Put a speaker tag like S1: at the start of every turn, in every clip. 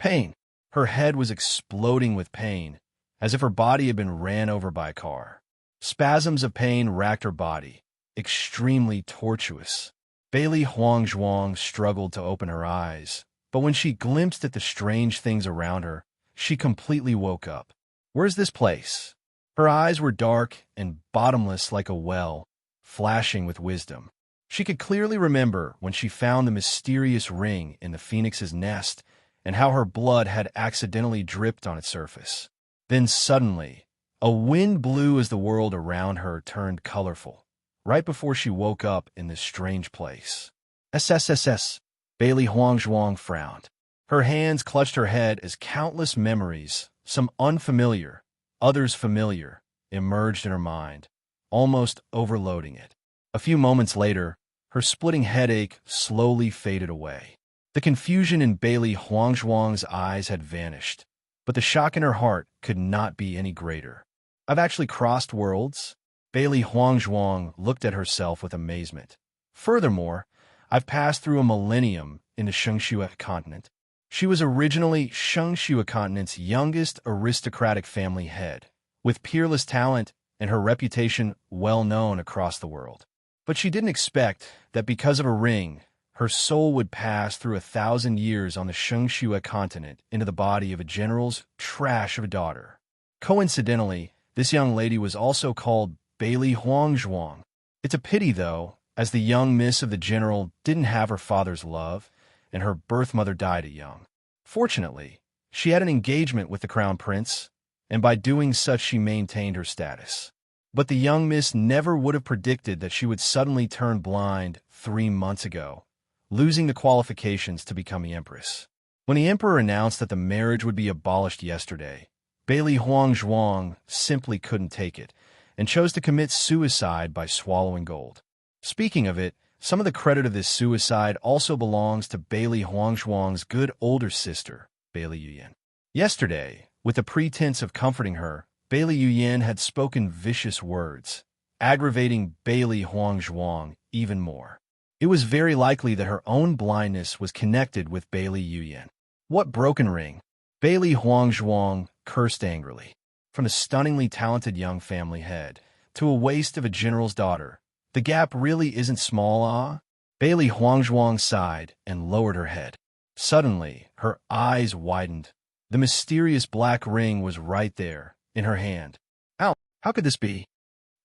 S1: Pain. Her head was exploding with pain, as if her body had been ran over by a car. Spasms of pain racked her body, extremely tortuous. Bailey Huangzhuang struggled to open her eyes, but when she glimpsed at the strange things around her, she completely woke up. Where's this place? Her eyes were dark and bottomless like a well, flashing with wisdom. She could clearly remember when she found the mysterious ring in the phoenix's nest and how her blood had accidentally dripped on its surface. Then suddenly, a wind blew as the world around her turned colorful, right before she woke up in this strange place. SSSS. Bailey Huangzhuang frowned. Her hands clutched her head as countless memories, some unfamiliar, others familiar, emerged in her mind, almost overloading it. A few moments later, her splitting headache slowly faded away. The confusion in Bailey Huangzhuang's eyes had vanished, but the shock in her heart could not be any greater. I've actually crossed worlds? Bailey Huangzhuang looked at herself with amazement. Furthermore, I've passed through a millennium in the Shengxue continent. She was originally Shengxue continent's youngest aristocratic family head, with peerless talent and her reputation well known across the world. But she didn't expect that because of a ring, her soul would pass through 1,000 years on the Shengxue continent into the body of a general's trash of a daughter. Coincidentally, this young lady was also called Bailey Huangzhuang. It's a pity, though, as the young miss of the general didn't have her father's love, and her birth mother died young. Fortunately, she had an engagement with the crown prince, and by doing such she maintained her status. But the young miss never would have predicted that she would suddenly turn blind 3 months ago, losing the qualifications to become the empress. When the emperor announced that the marriage would be abolished yesterday, Bailey Huangzhuang simply couldn't take it, and chose to commit suicide by swallowing gold. Speaking of it, some of the credit of this suicide also belongs to Bailey Huangzhuang's good older sister, Bailey Yuyan. Yesterday, with the pretense of comforting her, Bailey Yuyan had spoken vicious words, aggravating Bailey Huangzhuang even more. It was very likely that her own blindness was connected with Bailey Yuyan. What broken ring? Bailey Huangzhuang cursed angrily. From a stunningly talented young family head to a waist of a general's daughter, the gap really isn't small, ah? Bailey Huangzhuang sighed and lowered her head. Suddenly, her eyes widened. The mysterious black ring was right there, in her hand. How could this be?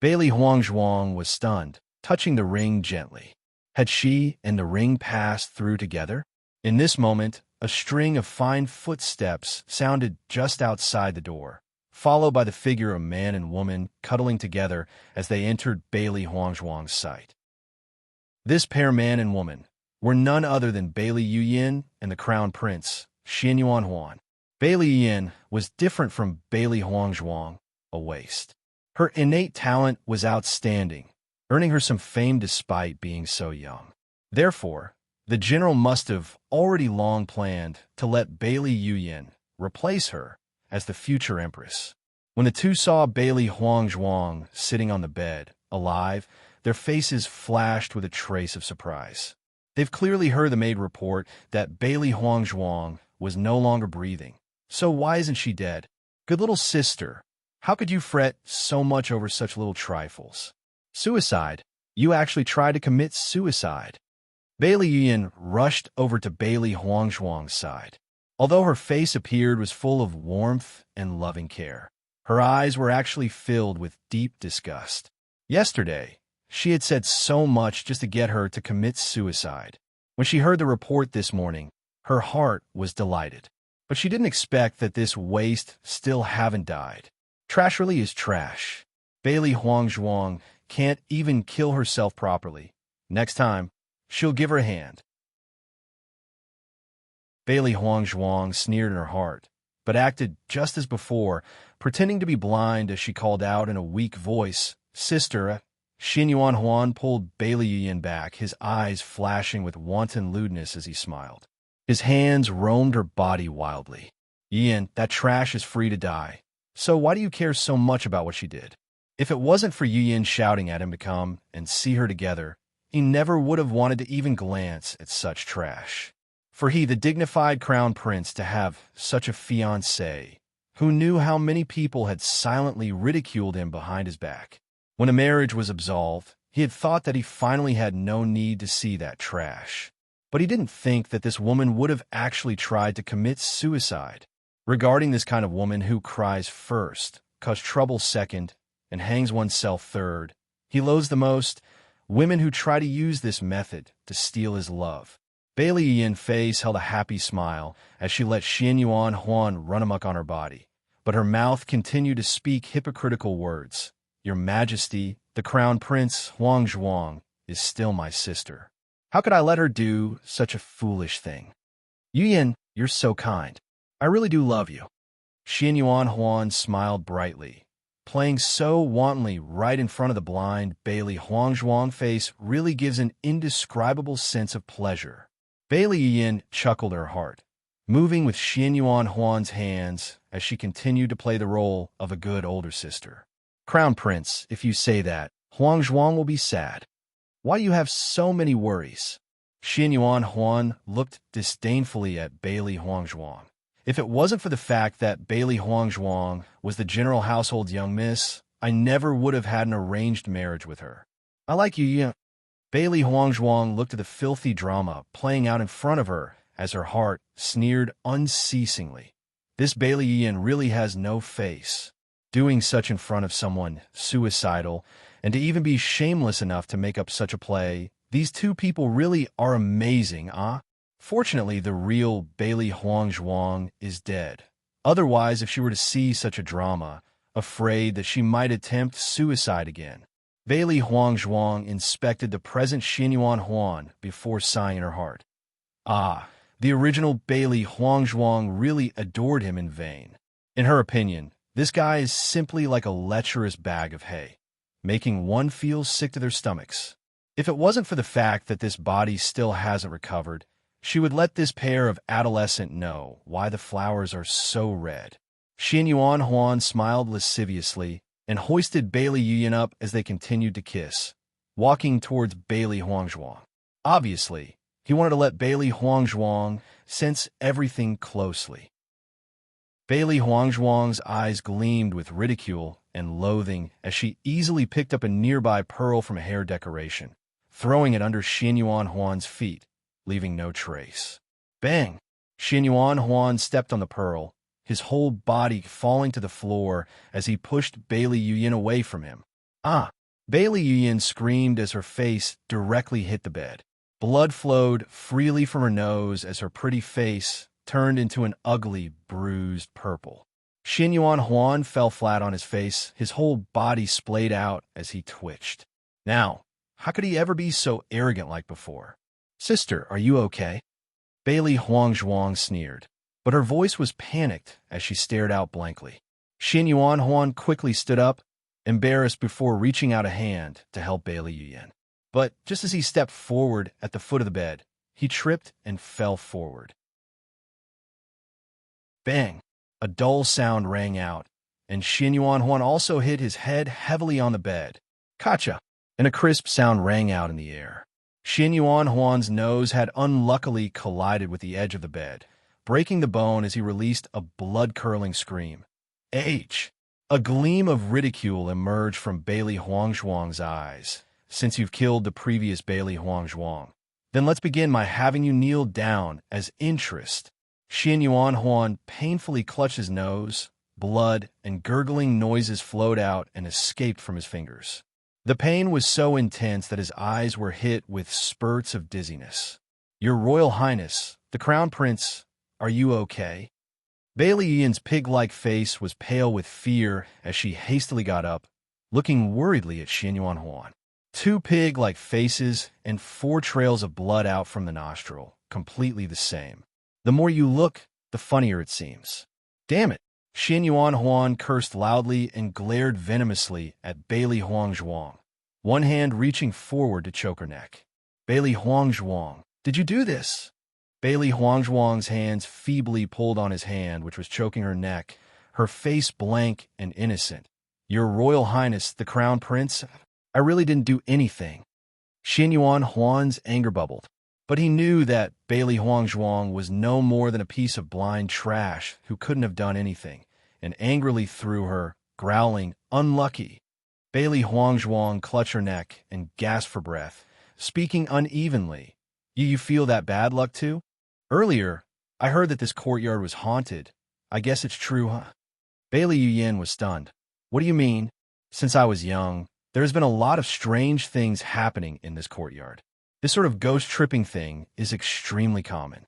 S1: Bailey Huangzhuang was stunned, touching the ring gently. Had she and the ring passed through together? In this moment, a string of fine footsteps sounded just outside the door, followed by the figure of a man and woman cuddling together as they entered Bailey Huangzhuang's sight. This pair, man and woman, were none other than Bailey Yuyan and the crown prince, Xianyuan Huan. Bailey Yuyan was different from Bailey Huangzhuang, a waste. Her innate talent was outstanding, earning her some fame despite being so young. Therefore, the general must have already long planned to let Bailey Yuyan replace her as the future empress. When the two saw Bailey Huangzhuang sitting on the bed, alive, their faces flashed with a trace of surprise. They've clearly heard the maid report that Bailey Huangzhuang was no longer breathing. So why isn't she dead? Good little sister, how could you fret so much over such little trifles? Suicide? You actually tried to commit suicide. Bailey Yuyan rushed over to Bailey Huangzhuang's side. Although her face appeared was full of warmth and loving care, her eyes were actually filled with deep disgust. Yesterday, she had said so much just to get her to commit suicide. When she heard the report this morning, her heart was delighted. But she didn't expect that this waste still haven't died. Trash really is trash. Bailey Huangzhuang can't even kill herself properly. Next time, she'll give her a hand. Bailey Huangzhuang sneered in her heart, but acted just as before, pretending to be blind as she called out in a weak voice, "Sister." Xianyuan Huan pulled Bailey Yuyan back, his eyes flashing with wanton lewdness as he smiled. His hands roamed her body wildly. "Yuyan, that trash is free to die. So why do you care so much about what she did? If it wasn't for Yuyan shouting at him to come and see her together, he never would have wanted to even glance at such trash." For he, the dignified crown prince, to have such a fiancée, who knew how many people had silently ridiculed him behind his back. When a marriage was absolved, he had thought that he finally had no need to see that trash. But he didn't think that this woman would have actually tried to commit suicide. Regarding this kind of woman who cries first, causes trouble second, and hangs oneself third, he loathes the most women who try to use this method to steal his love. Bailey Yin's face held a happy smile as she let Xian Yuan Huan run amok on her body, but her mouth continued to speak hypocritical words. Your Majesty, the Crown Prince Huang Zhuang, is still my sister. How could I let her do such a foolish thing? Yuyan, you're so kind. I really do love you. Xian Yuan Huan smiled brightly. Playing so wantonly right in front of the blind Bailey Huang Zhuang face really gives an indescribable sense of pleasure. Bailey Yin chuckled her heart, moving with Xian Yuan Huan's hands as she continued to play the role of a good older sister. Crown Prince, if you say that, Huang Zhuang will be sad. Why do you have so many worries? Xian Yuan Huan looked disdainfully at Bailey Huang Zhuang. If it wasn't for the fact that Bailey Huang Zhuang was the general household's young miss, I never would have had an arranged marriage with her. I like you, yeah. Bailey Huang Zhuang looked at the filthy drama playing out in front of her as her heart sneered unceasingly. This Bailey Yin really has no face. Doing such in front of someone suicidal, and to even be shameless enough to make up such a play, these two people really are amazing, ah? Fortunately, the real Bailey Huang Zhuang is dead. Otherwise, if she were to see such a drama, afraid that she might attempt suicide again. Bailey Huang Zhuang inspected the present Xian Yuan Huan before sighing in her heart. Ah, the original Bailey Huang Zhuang really adored him in vain. In her opinion, this guy is simply like a lecherous bag of hay, making one feel sick to their stomachs. If it wasn't for the fact that this body still hasn't recovered, she would let this pair of adolescents know why the flowers are so red. Xian Yuan Huan smiled lasciviously and hoisted Bailey Yuyan up as they continued to kiss, walking towards Bailey Huang Zhuang. Obviously, he wanted to let Bailey Huang Zhuang sense everything closely. Bailey Huang Zhuang's eyes gleamed with ridicule and loathing as she easily picked up a nearby pearl from a hair decoration, throwing it under Xian Yuan Huan's feet, leaving no trace. Bang! Xian Yuan Huan stepped on the pearl, his whole body falling to the floor as he pushed Bailey Yuyan away from him. Ah! Bailey Yuyan screamed as her face directly hit the bed. Blood flowed freely from her nose as her pretty face turned into an ugly, bruised purple. Xian Yuan Huan fell flat on his face, his whole body splayed out as he twitched. Now, how could he ever be so arrogant like before? Sister, are you okay? Bailey Huang Zhuang sneered, but her voice was panicked as she stared out blankly. Xian Yuan Huan quickly stood up, embarrassed before reaching out a hand to help Bailey Yuyan. But just as he stepped forward at the foot of the bed, he tripped and fell forward. Bang! A dull sound rang out, and Xian Yuan Huan also hit his head heavily on the bed. Kacha! And a crisp sound rang out in the air. Xian Yuan Huan's nose had unluckily collided with the edge of the bed, breaking the bone as he released a blood-curdling scream. H! A gleam of ridicule emerged from Bailey Huang Zhuang's eyes. Since you've killed the previous Bailey Huang Zhuang, then let's begin by having you kneel down as interest. Xian Yuan Huan painfully clutched his nose. Blood and gurgling noises flowed out and escaped from his fingers. The pain was so intense that his eyes were hit with spurts of dizziness. Your Royal Highness, the Crown Prince, are you okay? Bailey Ian's pig-like face was pale with fear as she hastily got up, looking worriedly at Xian Yuan Huan. 2 pig-like faces and 4 trails of blood out from the nostril, completely the same. The more you look, the funnier it seems. Damn it! Xian Yuan Huan cursed loudly and glared venomously at Bailey Huang Zhuang, one hand reaching forward to choke her neck. Bailey Huang Zhuang, did you do this? Bailey Huang Zhuang's hands feebly pulled on his hand, which was choking her neck, her face blank and innocent. Your Royal Highness, the Crown Prince, I really didn't do anything. Xian Yuan Huan's anger bubbled. But he knew that Bailey Huangzhuang was no more than a piece of blind trash who couldn't have done anything, and angrily threw her, growling, "Unlucky!" Bailey Huangzhuang clutched her neck and gasped for breath, speaking unevenly. You feel that bad luck too? Earlier, I heard that this courtyard was haunted. I guess it's true, huh? Bailey Yuyin was stunned. What do you mean? Since I was young, there has been a lot of strange things happening in this courtyard. This sort of ghost tripping thing is extremely common.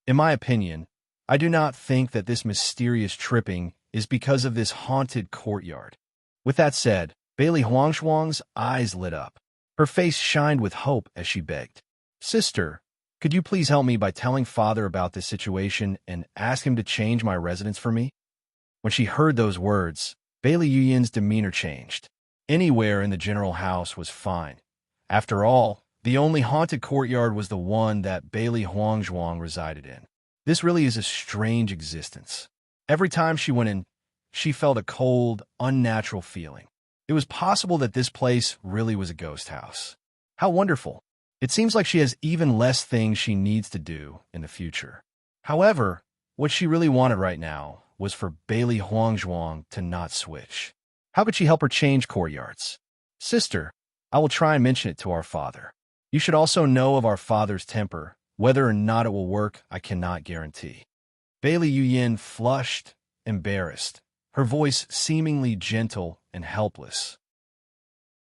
S1: In my opinion, I do not think that this mysterious tripping is because of this haunted courtyard. With that said, Bailey Huangzhuang's eyes lit up. Her face shined with hope as she begged. Sister, could you please help me by telling father about this situation and ask him to change my residence for me? When she heard those words, Bailey Yuyin's demeanor changed. Anywhere in the general house was fine. After all, the only haunted courtyard was the one that Bailey Huangzhuang resided in. This really is a strange existence. Every time she went in, she felt a cold, unnatural feeling. It was possible that this place really was a ghost house. How wonderful. It seems like she has even less things she needs to do in the future. However, what she really wanted right now was for Bailey Huangzhuang to not switch. How could she help her change courtyards? Sister, I will try and mention it to our father. You should also know of our father's temper. Whether or not it will work, I cannot guarantee. Bailey Yuyin flushed, embarrassed, her voice seemingly gentle and helpless.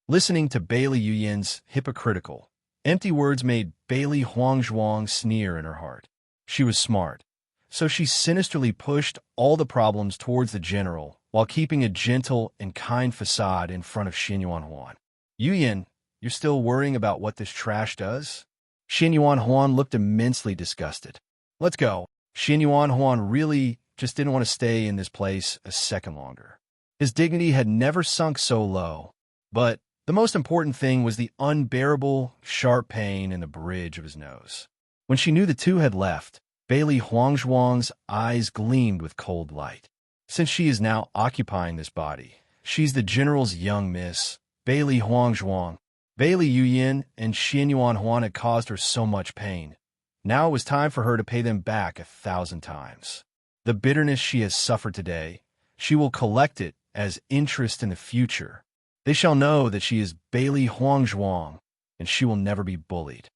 S1: Listening to Bailey Yuyin's hypocritical, empty words made Bailey Huangzhuang sneer in her heart. She was smart, so she sinisterly pushed all the problems towards the general while keeping a gentle and kind facade in front of Xin Yuanhuan. Yuyin, you're still worrying about what this trash does? Xin Yuanhuan looked immensely disgusted. Let's go. Xin Yuanhuan really just didn't want to stay in this place a second longer. His dignity had never sunk so low, but the most important thing was the unbearable, sharp pain in the bridge of his nose. When she knew the two had left, Bailey Huangzhuang's eyes gleamed with cold light. Since she is now occupying this body, she's the general's young miss, Bailey Huangzhuang. Bailey Yuyin and Xin Yuanhuan had caused her so much pain. Now it was time for her to pay them back 1,000 times. The bitterness she has suffered today, she will collect it as interest in the future. They shall know that she is Bailey Huangzhuang, and she will never be bullied.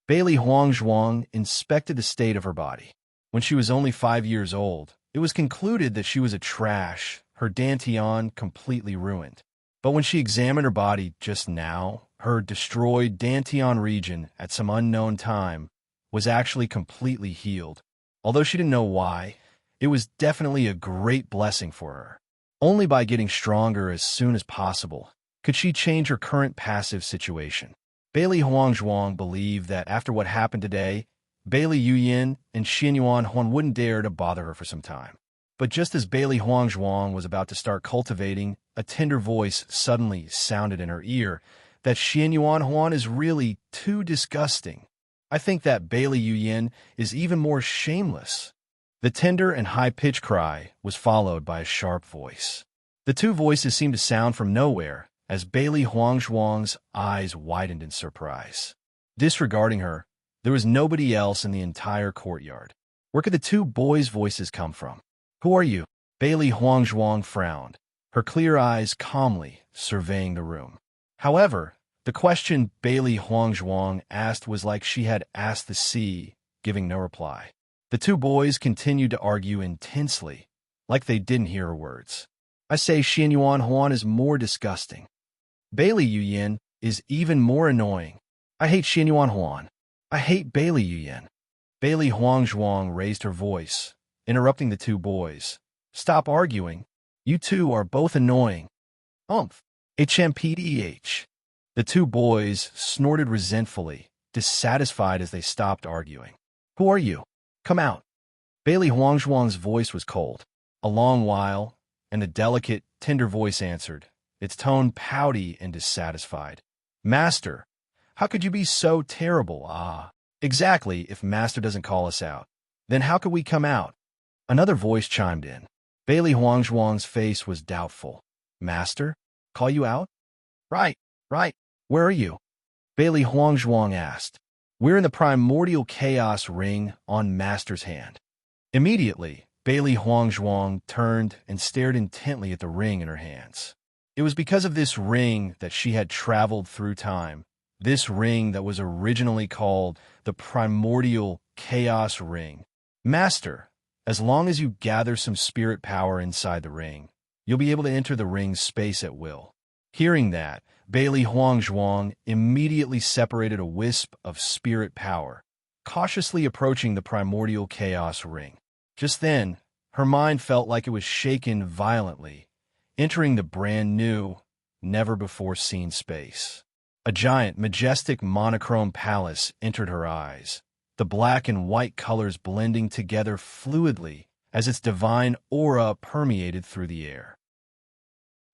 S1: Bailey Huangzhuang inspected the state of her body. When she was only 5 years old, it was concluded that she was a trash, her dantian completely ruined. But when she examined her body just now, her destroyed dantian region at some unknown time was actually completely healed. Although she didn't know why, it was definitely a great blessing for her. Only by getting stronger as soon as possible could she change her current passive situation. Bailey Huangzhuang believed that after what happened today, Bailey Yuyin and Xin Yuanhuan wouldn't dare to bother her for some time. But just as Bailey Huangzhuang was about to start cultivating, a tender voice suddenly sounded in her ear that Xin Yuanhuan is really too disgusting. I think that Bailey Yuyin is even more shameless. The tender and high-pitched cry was followed by a sharp voice. The two voices seemed to sound from nowhere as Bailey Huangzhuang's eyes widened in surprise. Disregarding her, there was nobody else in the entire courtyard. Where could the two boys' voices come from? Who are you? Bailey Huangzhuang frowned, her clear eyes calmly surveying the room. However, the question Bailey Huangzhuang asked was like she had asked the sea, giving no reply. The two boys continued to argue intensely, like they didn't hear her words. I say Xin Yuanhuan is more disgusting. Bailey Yuyin is even more annoying. I hate Xin Yuanhuan. I hate Bailey Yuyin. Bailey Huangzhuang raised her voice, interrupting the two boys. Stop arguing. You two are both annoying. HMPDH. The two boys snorted resentfully, dissatisfied as they stopped arguing. Who are you? Come out. Bailey Huangzhuang's voice was cold. A long while, and the delicate, tender voice answered, its tone pouty and dissatisfied. Master, how could you be so terrible? Exactly, if Master doesn't call us out. Then how could we come out? Another voice chimed in. Bailey Huangzhuang's face was doubtful. Master? Call you out? Right. Where are you? Bailey Huangzhuang asked. We're in the primordial chaos ring on Master's hand. Immediately, Bailey Huangzhuang turned and stared intently at the ring in her hands. It was because of this ring that she had traveled through time, this ring that was originally called the primordial chaos ring. Master, as long as you gather some spirit power inside the ring, you'll be able to enter the ring's space at will. Hearing that, Bailey Huangzhuang immediately separated a wisp of spirit power, cautiously approaching the primordial chaos ring. Just then, her mind felt like it was shaken violently, entering the brand-new, never-before-seen space. A giant, majestic monochrome palace entered her eyes, the black and white colors blending together fluidly as its divine aura permeated through the air.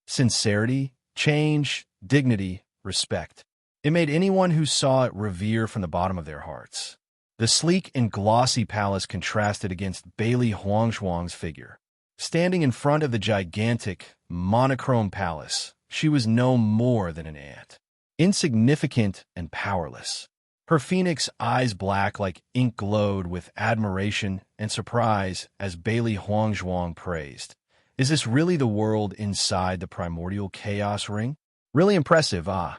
S1: Sincerity, change, dignity, respect. It made anyone who saw it revere from the bottom of their hearts. The sleek and glossy palace contrasted against Bailey Huangzhuang's figure. Standing in front of the gigantic, monochrome palace, she was no more than an ant, insignificant and powerless. Her phoenix eyes black like ink glowed with admiration and surprise as Bailey Huangzhuang praised. Is this really the world inside the primordial chaos ring? Really impressive, ah.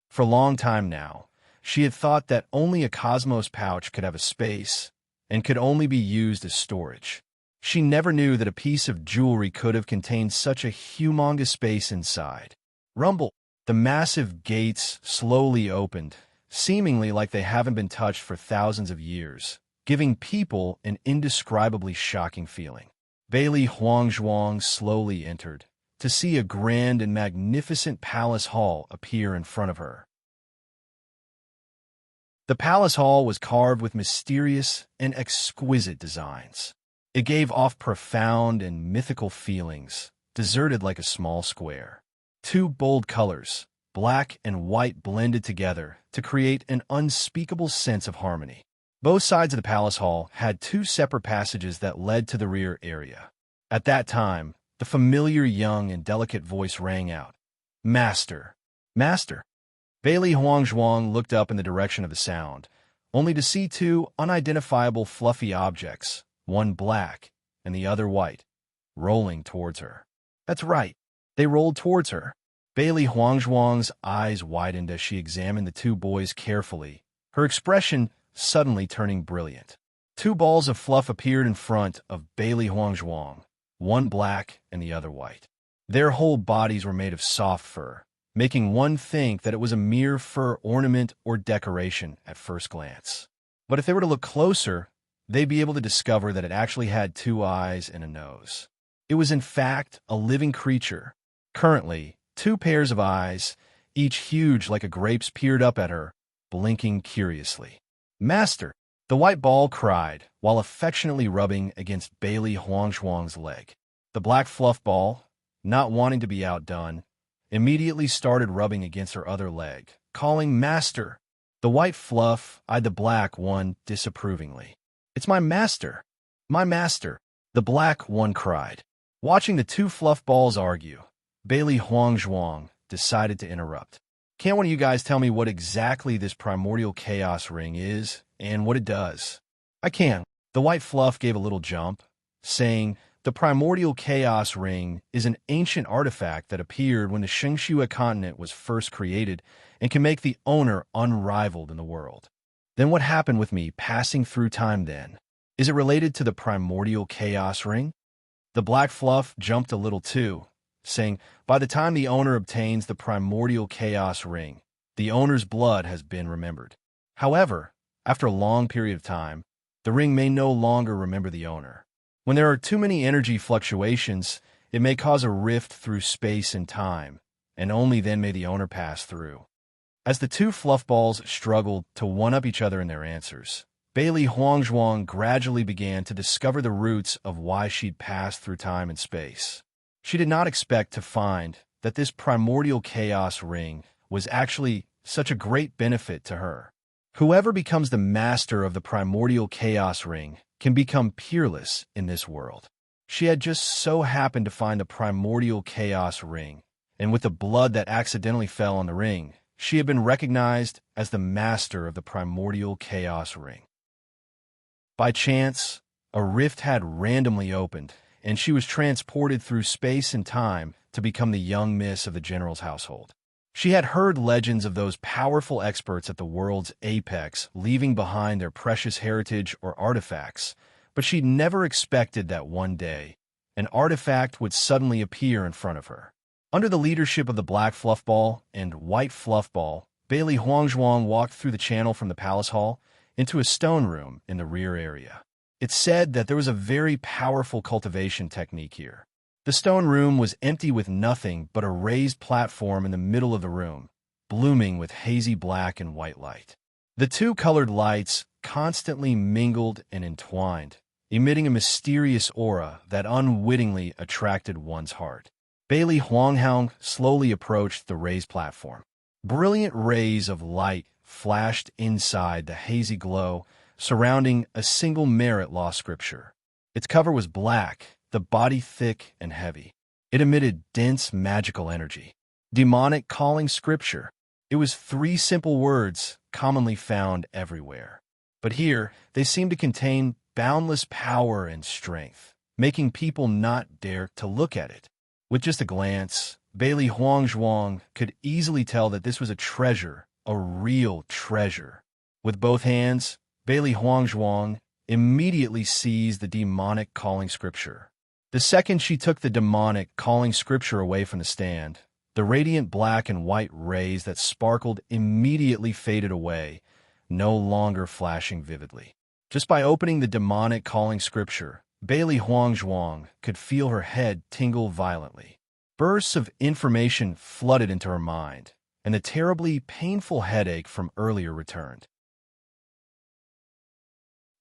S1: For a long time now, she had thought that only a cosmos pouch could have a space and could only be used as storage. She never knew that a piece of jewelry could have contained such a humongous space inside. Rumble. The massive gates slowly opened, seemingly like they haven't been touched for thousands of years, giving people an indescribably shocking feeling. Bailey Huangzhuang slowly entered, to see a grand and magnificent palace hall appear in front of her. The palace hall was carved with mysterious and exquisite designs. It gave off profound and mythical feelings, deserted like a small square. Two bold colors, black and white, blended together to create an unspeakable sense of harmony. Both sides of the palace hall had two separate passages that led to the rear area. At that time, the familiar young and delicate voice rang out, "Master! Master!" Bailey Huangzhuang looked up in the direction of the sound, only to see two unidentifiable fluffy objects, one black and the other white, rolling towards her. That's right, they rolled towards her. Bailey Huangzhuang's eyes widened as she examined the two boys carefully, her expression suddenly turning brilliant. Two balls of fluff appeared in front of Bailey Huangzhuang, one black and the other white. Their whole bodies were made of soft fur, making one think that it was a mere fur ornament or decoration at first glance. But if they were to look closer, they'd be able to discover that it actually had two eyes and a nose. It was in fact a living creature. Currently, two pairs of eyes, each huge like a grape's, peered up at her, blinking curiously. "Master!" the white ball cried, while affectionately rubbing against Bailey Huangzhuang's leg. The black fluff ball, not wanting to be outdone, immediately started rubbing against her other leg, calling "Master!" The white fluff eyed the black one disapprovingly. "It's my master! My master!" the black one cried. Watching the two fluff balls argue, Bailey Huangzhuang decided to interrupt. "Can't one of you guys tell me what exactly this primordial chaos ring is and what it does?" "I can." The white fluff gave a little jump, saying, "The primordial chaos ring is an ancient artifact that appeared when the Shengshua continent was first created and can make the owner unrivaled in the world." "Then what happened with me passing through time then? Is it related to the primordial chaos ring?" The black fluff jumped a little too, saying, "By the time the owner obtains the primordial chaos ring, the owner's blood has been remembered. However, after a long period of time, the ring may no longer remember the owner. When there are too many energy fluctuations, it may cause a rift through space and time, and only then may the owner pass through." As the two fluff balls struggled to one-up each other in their answers, Bailey Huangzhuang gradually began to discover the roots of why she'd passed through time and space. She did not expect to find that this primordial chaos ring was actually such a great benefit to her. Whoever becomes the master of the primordial chaos ring can become peerless in this world. She had just so happened to find the primordial chaos ring, and with the blood that accidentally fell on the ring, she had been recognized as the master of the primordial chaos ring. By chance, a rift had randomly opened, and she was transported through space and time to become the young miss of the general's household. She had heard legends of those powerful experts at the world's apex leaving behind their precious heritage or artifacts, but she'd never expected that one day an artifact would suddenly appear in front of her. Under the leadership of the Black Fluffball and White Fluffball, Bailey Huangzhuang walked through the channel from the palace hall into a stone room in the rear area. It's said that there was a very powerful cultivation technique here. The stone room was empty with nothing but a raised platform in the middle of the room, blooming with hazy black and white light. The two colored lights constantly mingled and entwined, emitting a mysterious aura that unwittingly attracted one's heart. Bailey Huanghang slowly approached the raised platform. Brilliant rays of light flashed inside the hazy glow surrounding a single merit law scripture. Its cover was black, the body thick and heavy. It emitted dense magical energy. Demonic calling scripture. It was 3 simple words commonly found everywhere. But here, they seemed to contain boundless power and strength, making people not dare to look at it. With just a glance, Bailey Huangzhuang could easily tell that this was a treasure, a real treasure. With both hands, Bailey Huangzhuang immediately seized the demonic calling scripture. The second she took the demonic calling scripture away from the stand, the radiant black and white rays that sparkled immediately faded away, no longer flashing vividly. Just by opening the demonic calling scripture, Bailey Huangzhuang could feel her head tingle violently. Bursts of information flooded into her mind, and the terribly painful headache from earlier returned.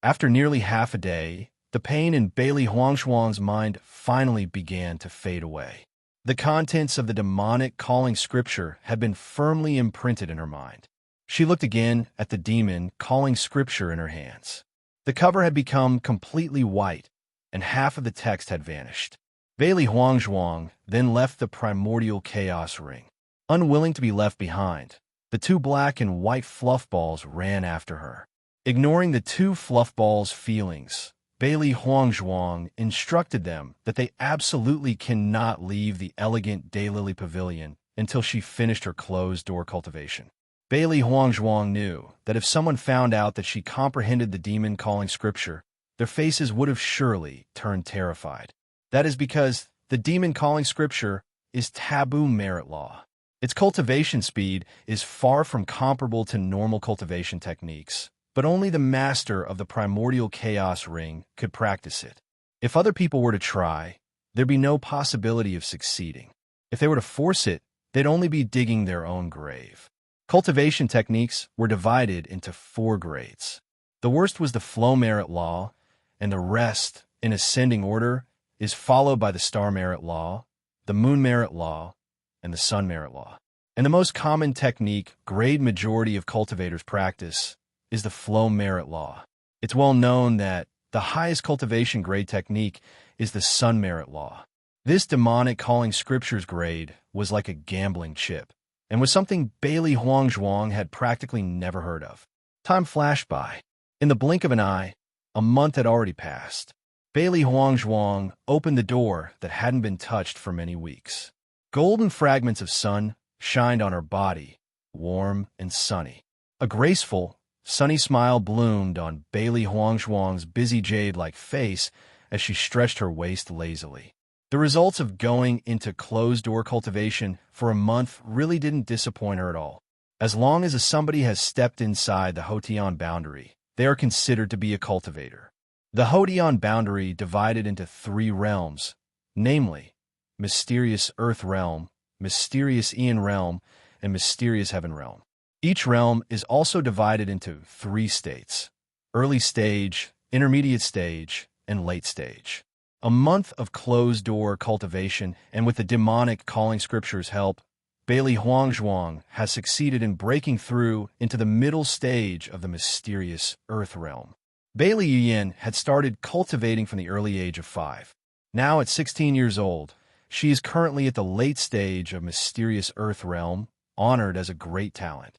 S1: After nearly half a day, the pain in Bailey Huangzhuang's mind finally began to fade away. The contents of the demonic calling scripture had been firmly imprinted in her mind. She looked again at the demon calling scripture in her hands. The cover had become completely white, and half of the text had vanished. Bailey Huangzhuang then left the primordial chaos ring. Unwilling to be left behind, the 2 black and white fluffballs ran after her. Ignoring the 2 fluffballs' feelings, Bailey Huangzhuang instructed them that they absolutely cannot leave the elegant Daylily Pavilion until she finished her closed-door cultivation. Bailey Huangzhuang knew that if someone found out that she comprehended the demon calling scripture, their faces would have surely turned terrified. That is because the demon calling scripture is taboo merit law. Its cultivation speed is far from comparable to normal cultivation techniques, but only the master of the primordial chaos ring could practice it. If other people were to try, there'd be no possibility of succeeding. If they were to force it, they'd only be digging their own grave. Cultivation techniques were divided into 4 grades. The worst was the flow merit law, and the rest, in ascending order, is followed by the star merit law, the moon merit law, and the sun merit law. And the most common technique great majority of cultivators practice is the flow merit law. It's well known that the highest cultivation grade technique is the sun merit law. This demonic calling scriptures grade was like a gambling chip, and was something Bailey Huangzhuang had practically never heard of. Time flashed by. In the blink of an eye, a month had already passed. Bailey Huangzhuang opened the door that hadn't been touched for many weeks. Golden fragments of sun shined on her body, warm and sunny. A graceful, sunny smile bloomed on Bailey Huangzhuang's busy jade-like face as she stretched her waist lazily. The results of going into closed-door cultivation for a month really didn't disappoint her at all. As long as somebody has stepped inside the Hotian boundary, they are considered to be a cultivator. The Hotian boundary divided into 3 realms, namely, Mysterious Earth Realm, Mysterious Aeon Realm, and Mysterious Heaven Realm. Each realm is also divided into 3 states: early stage, intermediate stage, and late stage. A month of closed-door cultivation, and with the demonic calling scripture's help, Bailey Huangzhuang has succeeded in breaking through into the middle stage of the mysterious Earth Realm. Bailey Yuyan had started cultivating from the early age of 5. Now at 16 years old, she is currently at the late stage of mysterious Earth Realm, honored as a great talent.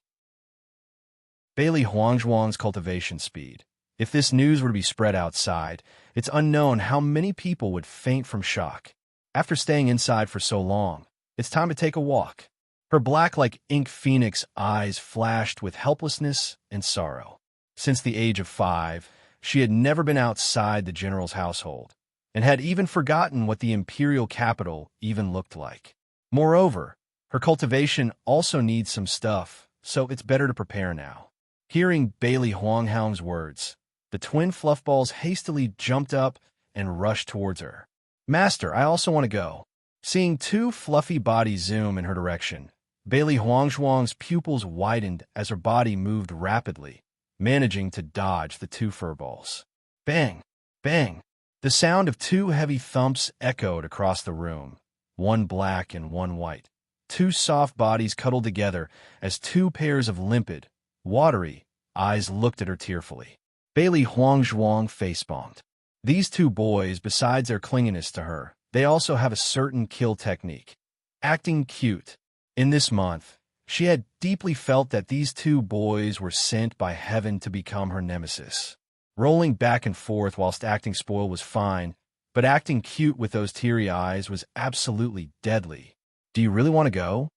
S1: Bailey Huangzhuang's cultivation speed. If this news were to be spread outside, it's unknown how many people would faint from shock. After staying inside for so long, it's time to take a walk. Her black like ink phoenix eyes flashed with helplessness and sorrow. Since the age of 5, she had never been outside the general's household, and had even forgotten what the imperial capital even looked like. Moreover, her cultivation also needs some stuff, so it's better to prepare now. Hearing Bailey Huanghao's words, the twin fluffballs hastily jumped up and rushed towards her. "Master, I also want to go." Seeing 2 fluffy bodies zoom in her direction, Bailey Huangzhuang's pupils widened as her body moved rapidly, managing to dodge the 2 furballs. Bang! Bang! The sound of 2 heavy thumps echoed across the room, one black and one white. 2 soft bodies cuddled together as 2 pairs of limpid, watery eyes looked at her tearfully. Bailey Huangzhuang facepalmed. These 2 boys, besides their clinginess to her, they also have a certain kill technique. Acting cute. In this month, she had deeply felt that these 2 boys were sent by heaven to become her nemesis. Rolling back and forth whilst acting spoiled was fine, but acting cute with those teary eyes was absolutely deadly. "Do you really want to go?"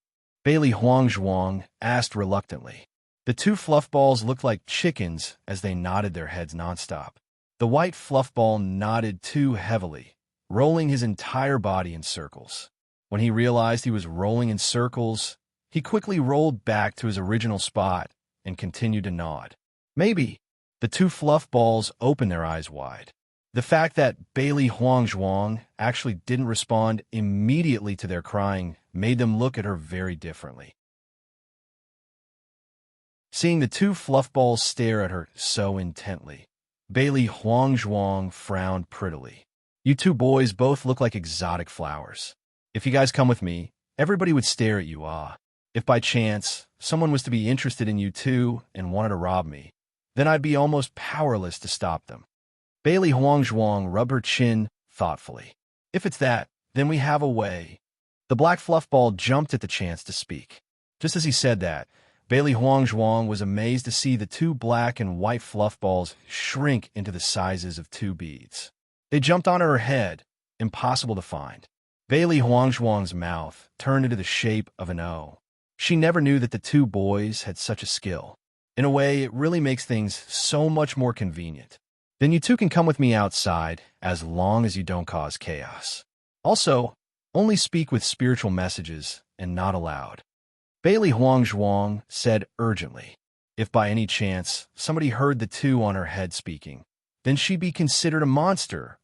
S1: Bailey Huangzhuang asked reluctantly. The 2 fluffballs looked like chickens as they nodded their heads nonstop. The white fluffball nodded too heavily, rolling his entire body in circles. When he realized he was rolling in circles, he quickly rolled back to his original spot and continued to nod. "Maybe." The 2 fluffballs opened their eyes wide. The fact that Bailey Huangzhuang actually didn't respond immediately to their crying made them look at her very differently. Seeing the 2 fluffballs stare at her so intently, Bailey Huangzhuang frowned prettily. "You 2 boys both look like exotic flowers. If you guys come with me, everybody would stare at you, If by chance someone was to be interested in you too and wanted to rob me, then I'd be almost powerless to stop them." Bailey Huangzhuang rubbed her chin thoughtfully. "If it's that, then we have a way." The black fluffball jumped at the chance to speak. Just as he said that, Bailey Huangzhuang was amazed to see the 2 black and white fluffballs shrink into the sizes of 2 beads. They jumped onto her head, impossible to find. Bailey Huangzhuang's mouth turned into the shape of an O. She never knew that the 2 boys had such a skill. In a way, it really makes things so much more convenient. "Then you 2 can come with me outside, as long as you don't cause chaos. Also, only speak with spiritual messages and not aloud." Bailey Huangzhuang said urgently. If by any chance somebody heard the 2 on her head speaking, then she'd be considered a monster,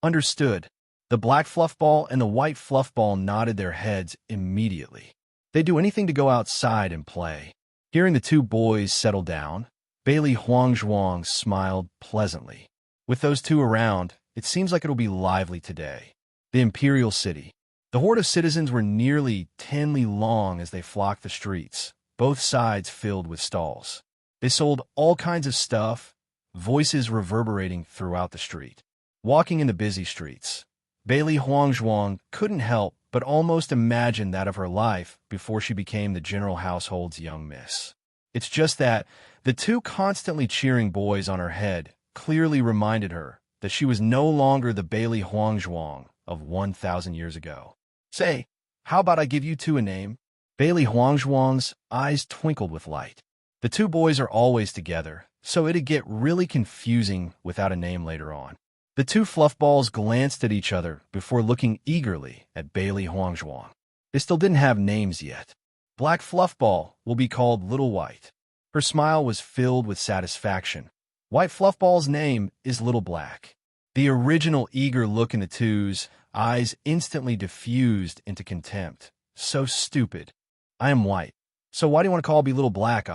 S1: Understood. The black fluffball and the white fluffball nodded their heads immediately. They'd do anything to go outside and play. Hearing the 2 boys settle down, Bailey Huangzhuang smiled pleasantly. With those 2 around, it seems like it'll be lively today. The Imperial City. The horde of citizens were nearly 10 li long as they flocked the streets, both sides filled with stalls. They sold all kinds of stuff, voices reverberating throughout the street. Walking in the busy streets, Bailey Huangzhuang couldn't help but almost imagine that of her life before she became the general household's young miss. It's just that the 2 constantly cheering boys on her head clearly reminded her that she was no longer the Bailey Huangzhuang of 1,000 years ago. "Say, how about I give you 2 a name?" Bailey Huangzhuang's eyes twinkled with light. The 2 boys are always together, so it'd get really confusing without a name later on. The 2 fluffballs glanced at each other before looking eagerly at Bailey Huangzhuang. They still didn't have names yet. Black fluffball will be called Little White. Her smile was filled with satisfaction. White fluffball's name is Little Black. The original eager look in the 2's eyes instantly diffused into contempt. "So stupid. I am white. So why do you want to call me Little Black,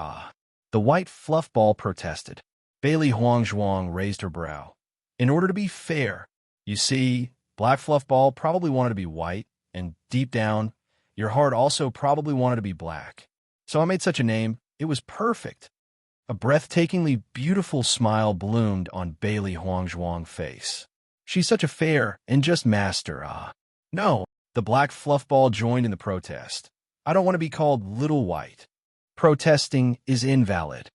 S1: The white fluffball protested. Bailey Huangzhuang raised her brow. "In order to be fair, you see, black fluffball probably wanted to be white, and deep down, your heart also probably wanted to be black. So I made such a name. It was perfect." A breathtakingly beautiful smile bloomed on Bailey Huangzhuang's face. "She's such a fair and just master, No." The black fluffball joined in the protest. I don't want to be called Little White. Protesting is invalid.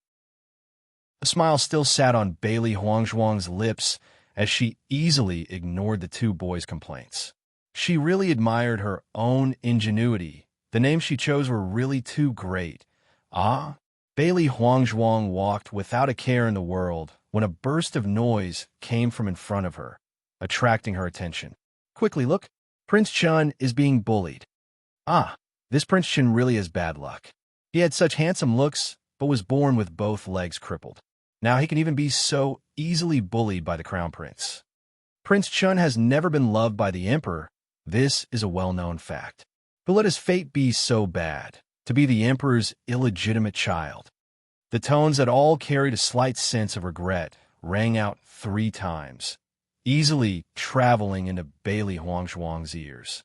S1: A smile still sat on Bailey Huangzhuang's lips as she easily ignored the two boys' complaints. She really admired her own ingenuity. The names she chose were really too great. Ah, Bailey Huangzhuang walked without a care in the world when a burst of noise came from in front of her, attracting her attention. Quickly look, Prince Chun is being bullied. Ah, this Prince Chun really has bad luck. He had such handsome looks, but was born with both legs crippled. Now he can even be so easily bullied by the crown prince. Prince Chun has never been loved by the emperor. This is a well-known fact. But let his fate be so bad, to be the emperor's illegitimate child. The tones that all carried a slight sense of regret rang out 3 times, easily traveling into Bailey Huangzhuang's ears.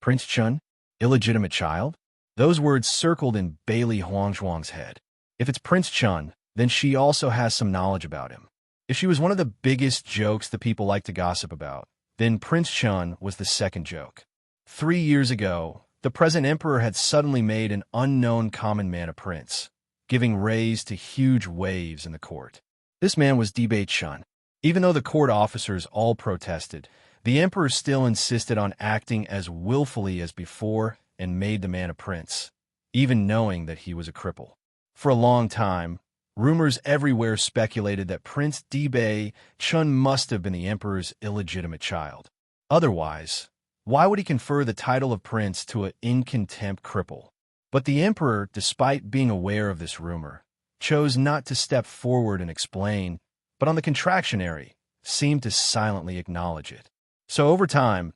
S1: Prince Chun, illegitimate child? Those words circled in Bailey Huangzhuang's head. If it's Prince Chun, then she also has some knowledge about him. If she was one of the biggest jokes the people like to gossip about, then Prince Chun was the second joke. 3 years ago, the present emperor had suddenly made an unknown common man a prince, giving raise to huge waves in the court. This man was Dibei Chun. Even though the court officers all protested, the emperor still insisted on acting as willfully as before and made the man a prince, even knowing that he was a cripple. For a long time, rumors everywhere speculated that Prince Dibei Chun must have been the emperor's illegitimate child. Otherwise, why would he confer the title of prince to an in-contempt cripple? But the emperor, despite being aware of this rumor, chose not to step forward and explain, but on the contractionary, seemed to silently acknowledge it. So over time,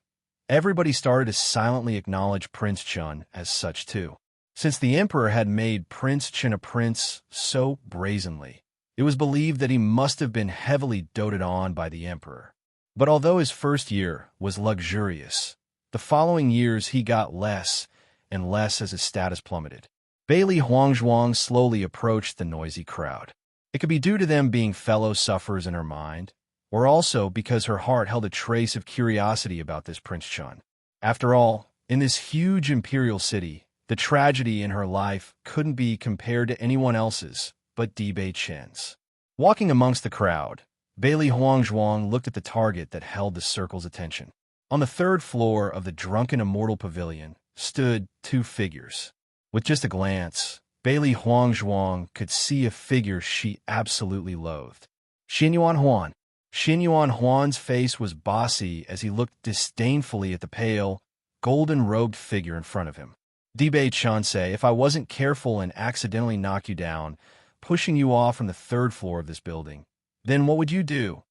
S1: everybody started to silently acknowledge Prince Chun as such too. Since the emperor had made Prince Chun a prince so brazenly, it was believed that he must have been heavily doted on by the emperor. But although his first year was luxurious, the following years he got less and less as his status plummeted. Bailey Huangzhuang slowly approached the noisy crowd. It could be due to them being fellow sufferers in her mind, or also because her heart held a trace of curiosity about this Prince Chun. After all, in this huge imperial city, the tragedy in her life couldn't be compared to anyone else's but Dibei Chen's. Walking amongst the crowd, Bailey Huangzhuang looked at the target that held the circle's attention. On the 3rd floor of the Drunken Immortal Pavilion stood 2 figures. With just a glance, Bailey Huangzhuang could see a figure she absolutely loathed. Xinyuan Huan. Xinyuan Huan's face was bossy as he looked disdainfully at the pale, golden-robed figure in front of him. Dibei Chun say, if I wasn't careful and accidentally knock you down, pushing you off from the 3rd floor of this building, then what would you do?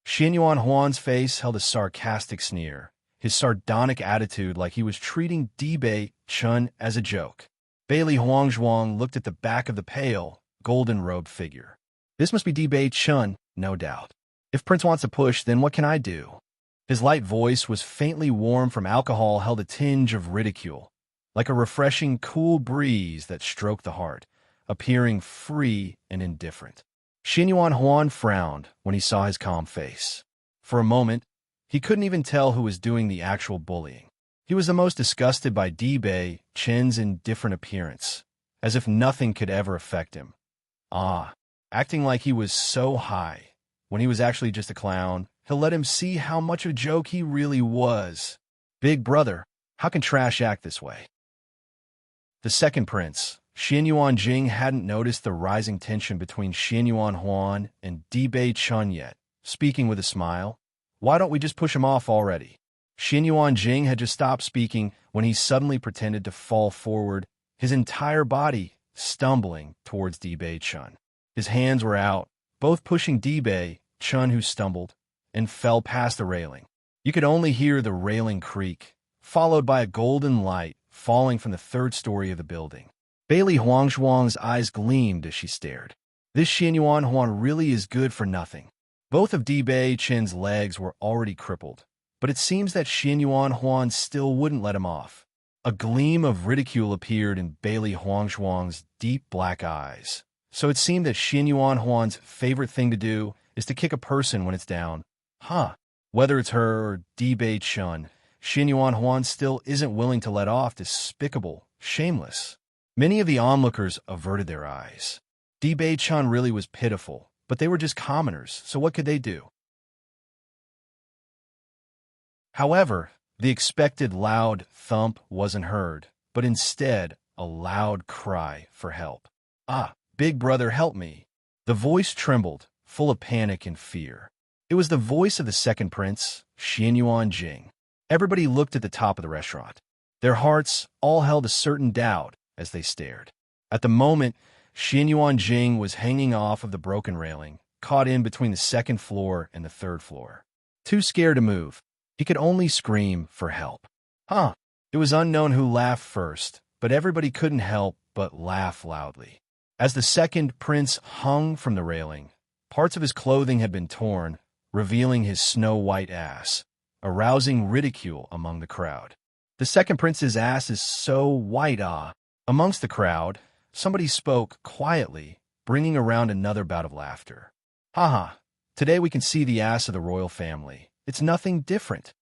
S1: Xinyuan Huan's face held a sarcastic sneer, his sardonic attitude like he was treating Dibei Chun as a joke. Bailey Huangzhuang looked at the back of the pale, golden-robed figure. This must be Dibei Chun, no doubt. If Prince wants to push, then what can I do? His light voice was faintly warm from alcohol, held a tinge of ridicule, like a refreshing, cool breeze that stroked the heart, appearing free and indifferent. Xinyuan Huan frowned when he saw his calm face. For a moment, he couldn't even tell who was doing the actual bullying. He was the most disgusted by Dibei Chen's indifferent appearance, as if nothing could ever affect him. Acting like he was so high, when he was actually just a clown, he'll let him see how much of a joke he really was. Big brother, how can trash act this way? The second prince, Xinyuan Jing, hadn't noticed the rising tension between Xinyuan Huan and Dibei Chun yet. Speaking with a smile, why don't we just push him off already? Xinyuan Jing had just stopped speaking when he suddenly pretended to fall forward, his entire body stumbling towards Dibei Chun. His hands were out, both pushing Dibei Chun, who stumbled and fell past the railing. You could only hear the railing creak, followed by a golden light falling from the 3rd story of the building. Bailey Huangzhuang's eyes gleamed as she stared. This Xinyuan Huan really is good for nothing. Both of Dibei Chen's legs were already crippled, but it seems that Xinyuan Huan still wouldn't let him off. A gleam of ridicule appeared in Bailey Huangzhuang's deep black eyes. So it seemed that Xinyuan Huan's favorite thing to do is to kick a person when it's down. Whether it's her or Dibei Chun, Xin Yuan Huan still isn't willing to let off despicable, shameless. Many of the onlookers averted their eyes. Di Bei-chun really was pitiful, but they were just commoners, so what could they do? However, the expected loud thump wasn't heard, but instead a loud cry for help. "Ah, big brother, help me." The voice trembled, full of panic and fear. It was the voice of the second prince, Xian Yuan Jing. Everybody looked at the top of the restaurant. Their hearts all held a certain doubt as they stared. At the moment, Xian Yuan Jing was hanging off of the broken railing, caught in between the second floor and the third floor. Too scared to move, he could only scream for help. It was unknown who laughed first, but everybody couldn't help but laugh loudly. As the second prince hung from the railing, parts of his clothing had been torn, revealing his snow-white ass, arousing ridicule among the crowd. The second prince's ass is so white, Amongst the crowd, somebody spoke quietly, bringing around another bout of laughter. Today we can see the ass of the royal family. It's nothing different.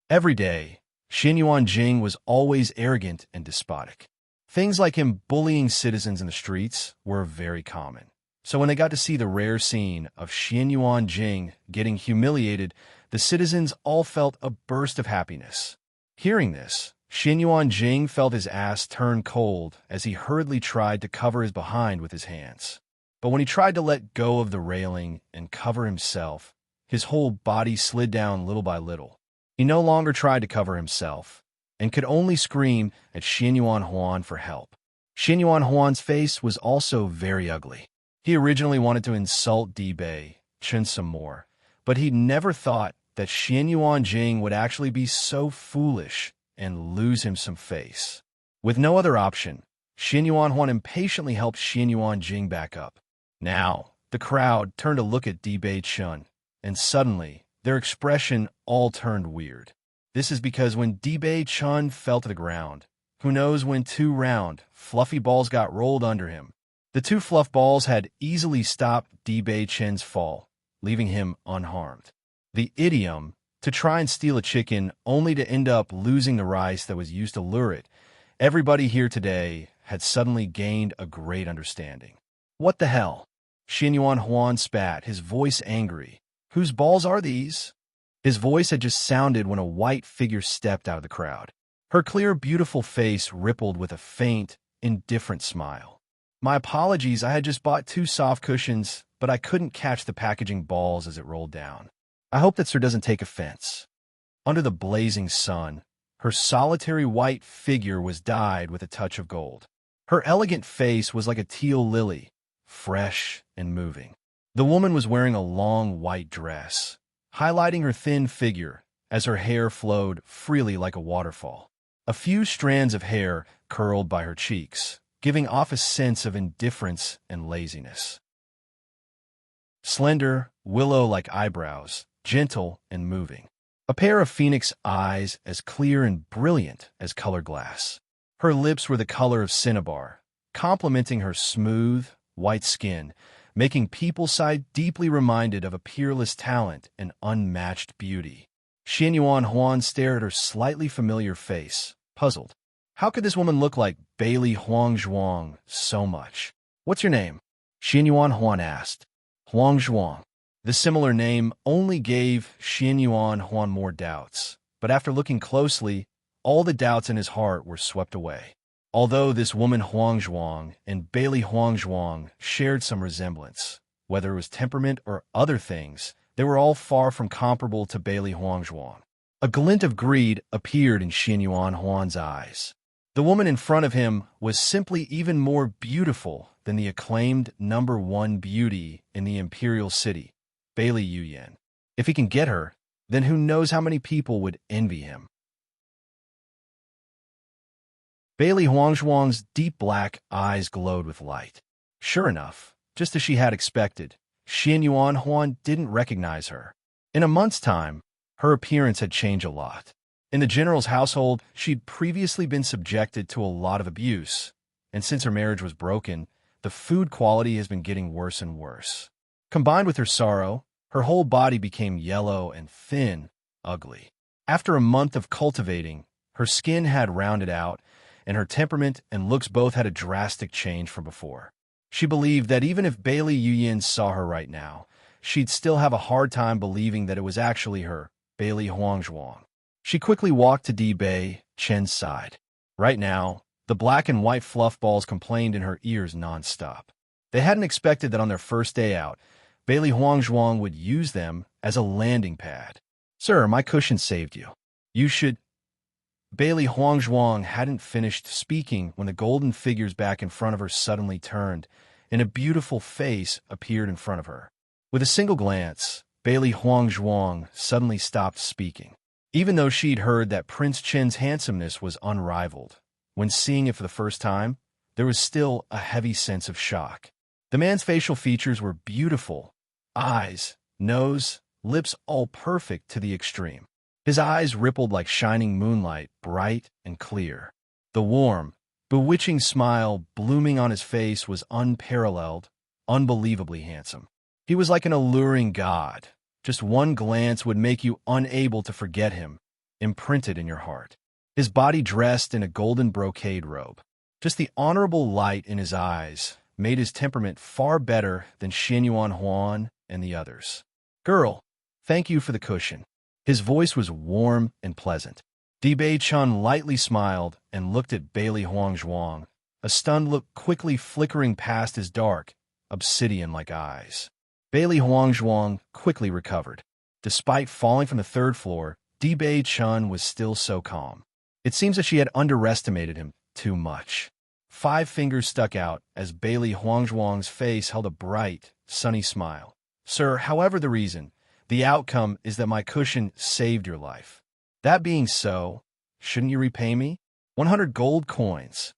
S1: Every day, Xian Yuan Jing was always arrogant and despotic. Things like him bullying citizens in the streets were very common. So when they got to see the rare scene of Xian Yuan Jing getting humiliated, the citizens all felt a burst of happiness. Hearing this, Xian Yuan Jing felt his ass turn cold as he hurriedly tried to cover his behind with his hands. But when he tried to let go of the railing and cover himself, his whole body slid down little by little. He no longer tried to cover himself, and could only scream at Xian Yuan Huan for help. Xian Yuan Huan's face was also very ugly. He originally wanted to insult Di Bei-chun some more, but he never thought that Xian Yuan Jing would actually be so foolish and lose him some face. With no other option, Xian Yuan Huan impatiently helped Xian Yuan Jing back up. Now, the crowd turned to look at Di Bei-chun, and suddenly, their expression all turned weird. This is because when Di Bei-chun fell to the ground, who knows when two round, fluffy balls got rolled under him. The two fluff balls had easily stopped Di Bei-chun's fall, leaving him unharmed. The idiom, to try and steal a chicken only to end up losing the rice that was used to lure it, everybody here today had suddenly gained a great understanding. What the hell? Xian Yuan Huan spat, his voice angry. Whose balls are these? His voice had just sounded when a white figure stepped out of the crowd. Her clear, beautiful face rippled with a faint, indifferent smile. My apologies, I had just bought 2 soft cushions, but I couldn't catch the packaging balls as it rolled down. I hope that sir doesn't take offense. Under the blazing sun, her solitary white figure was dyed with a touch of gold. Her elegant face was like a teal lily, fresh and moving. The woman was wearing a long white dress, highlighting her thin figure as her hair flowed freely like a waterfall. A few strands of hair curled by her cheeks, giving off a sense of indifference and laziness. Slender, willow-like eyebrows, gentle and moving. A pair of phoenix eyes as clear and brilliant as colored glass. Her lips were the color of cinnabar, complementing her smooth, white skin, making people sigh deeply reminded of a peerless talent and unmatched beauty. Xian Yuan Huan stared at her slightly familiar face, puzzled. How could this woman look like Bailey Huangzhuang so much? What's your name? Xian Yuan Huan asked. Huangzhuang. The similar name only gave Xian Yuan Huan more doubts, but after looking closely, all the doubts in his heart were swept away. Although this woman Huangzhuang and Bailey Huangzhuang shared some resemblance, whether it was temperament or other things, they were all far from comparable to Bailey Huangzhuang. A glint of greed appeared in Xian Yuan Huan's eyes. The woman in front of him was simply even more beautiful than the acclaimed #1 beauty in the imperial city, Bailey Yuyan. If he can get her, then who knows how many people would envy him. Bailey Huangzhuang's deep black eyes glowed with light. Sure enough, just as she had expected, Xian Yuan Huan didn't recognize her. In a month's time, her appearance had changed a lot. In the general's household, she'd previously been subjected to a lot of abuse, and since her marriage was broken, the food quality has been getting worse and worse. Combined with her sorrow, her whole body became yellow and thin, ugly. After a month of cultivating, her skin had rounded out, and her temperament and looks both had a drastic change from before. She believed that even if Bailey Yuyin saw her right now, she'd still have a hard time believing that it was actually her, Bailey Huangzhuang. She quickly walked to Bei Chen's side. Right now, the black and white fluff balls complained in her ears nonstop. They hadn't expected that on their first day out, Bailey Huangzhuang would use them as a landing pad. "Sir, my cushion saved you. You should—" Bailey Huangzhuang hadn't finished speaking when the golden figures back in front of her suddenly turned, and a beautiful face appeared in front of her. With a single glance, Bailey Huangzhuang suddenly stopped speaking. Even though she'd heard that Prince Chen's handsomeness was unrivaled, when seeing it for the first time, there was still a heavy sense of shock. The man's facial features were beautiful. Eyes, nose, lips all perfect to the extreme. His eyes rippled like shining moonlight, bright and clear. The warm, bewitching smile blooming on his face was unparalleled, unbelievably handsome. He was like an alluring god. Just one glance would make you unable to forget him, imprinted in your heart. His body dressed in a golden brocade robe. Just the honorable light in his eyes made his temperament far better than Xianyuan Huan and the others. "Girl, thank you for the cushion." His voice was warm and pleasant. Bei Chun lightly smiled and looked at Bailey Huangzhuang, a stunned look quickly flickering past his dark, obsidian-like eyes. Bailey Huangzhuang quickly recovered. Despite falling from the third floor, Bei Chun was still so calm. It seems that she had underestimated him too much. 5 fingers stuck out as Bailey Huangzhuang's face held a bright, sunny smile. "Sir, however the reason, the outcome is that my cushion saved your life. That being so, shouldn't you repay me? 100 gold coins."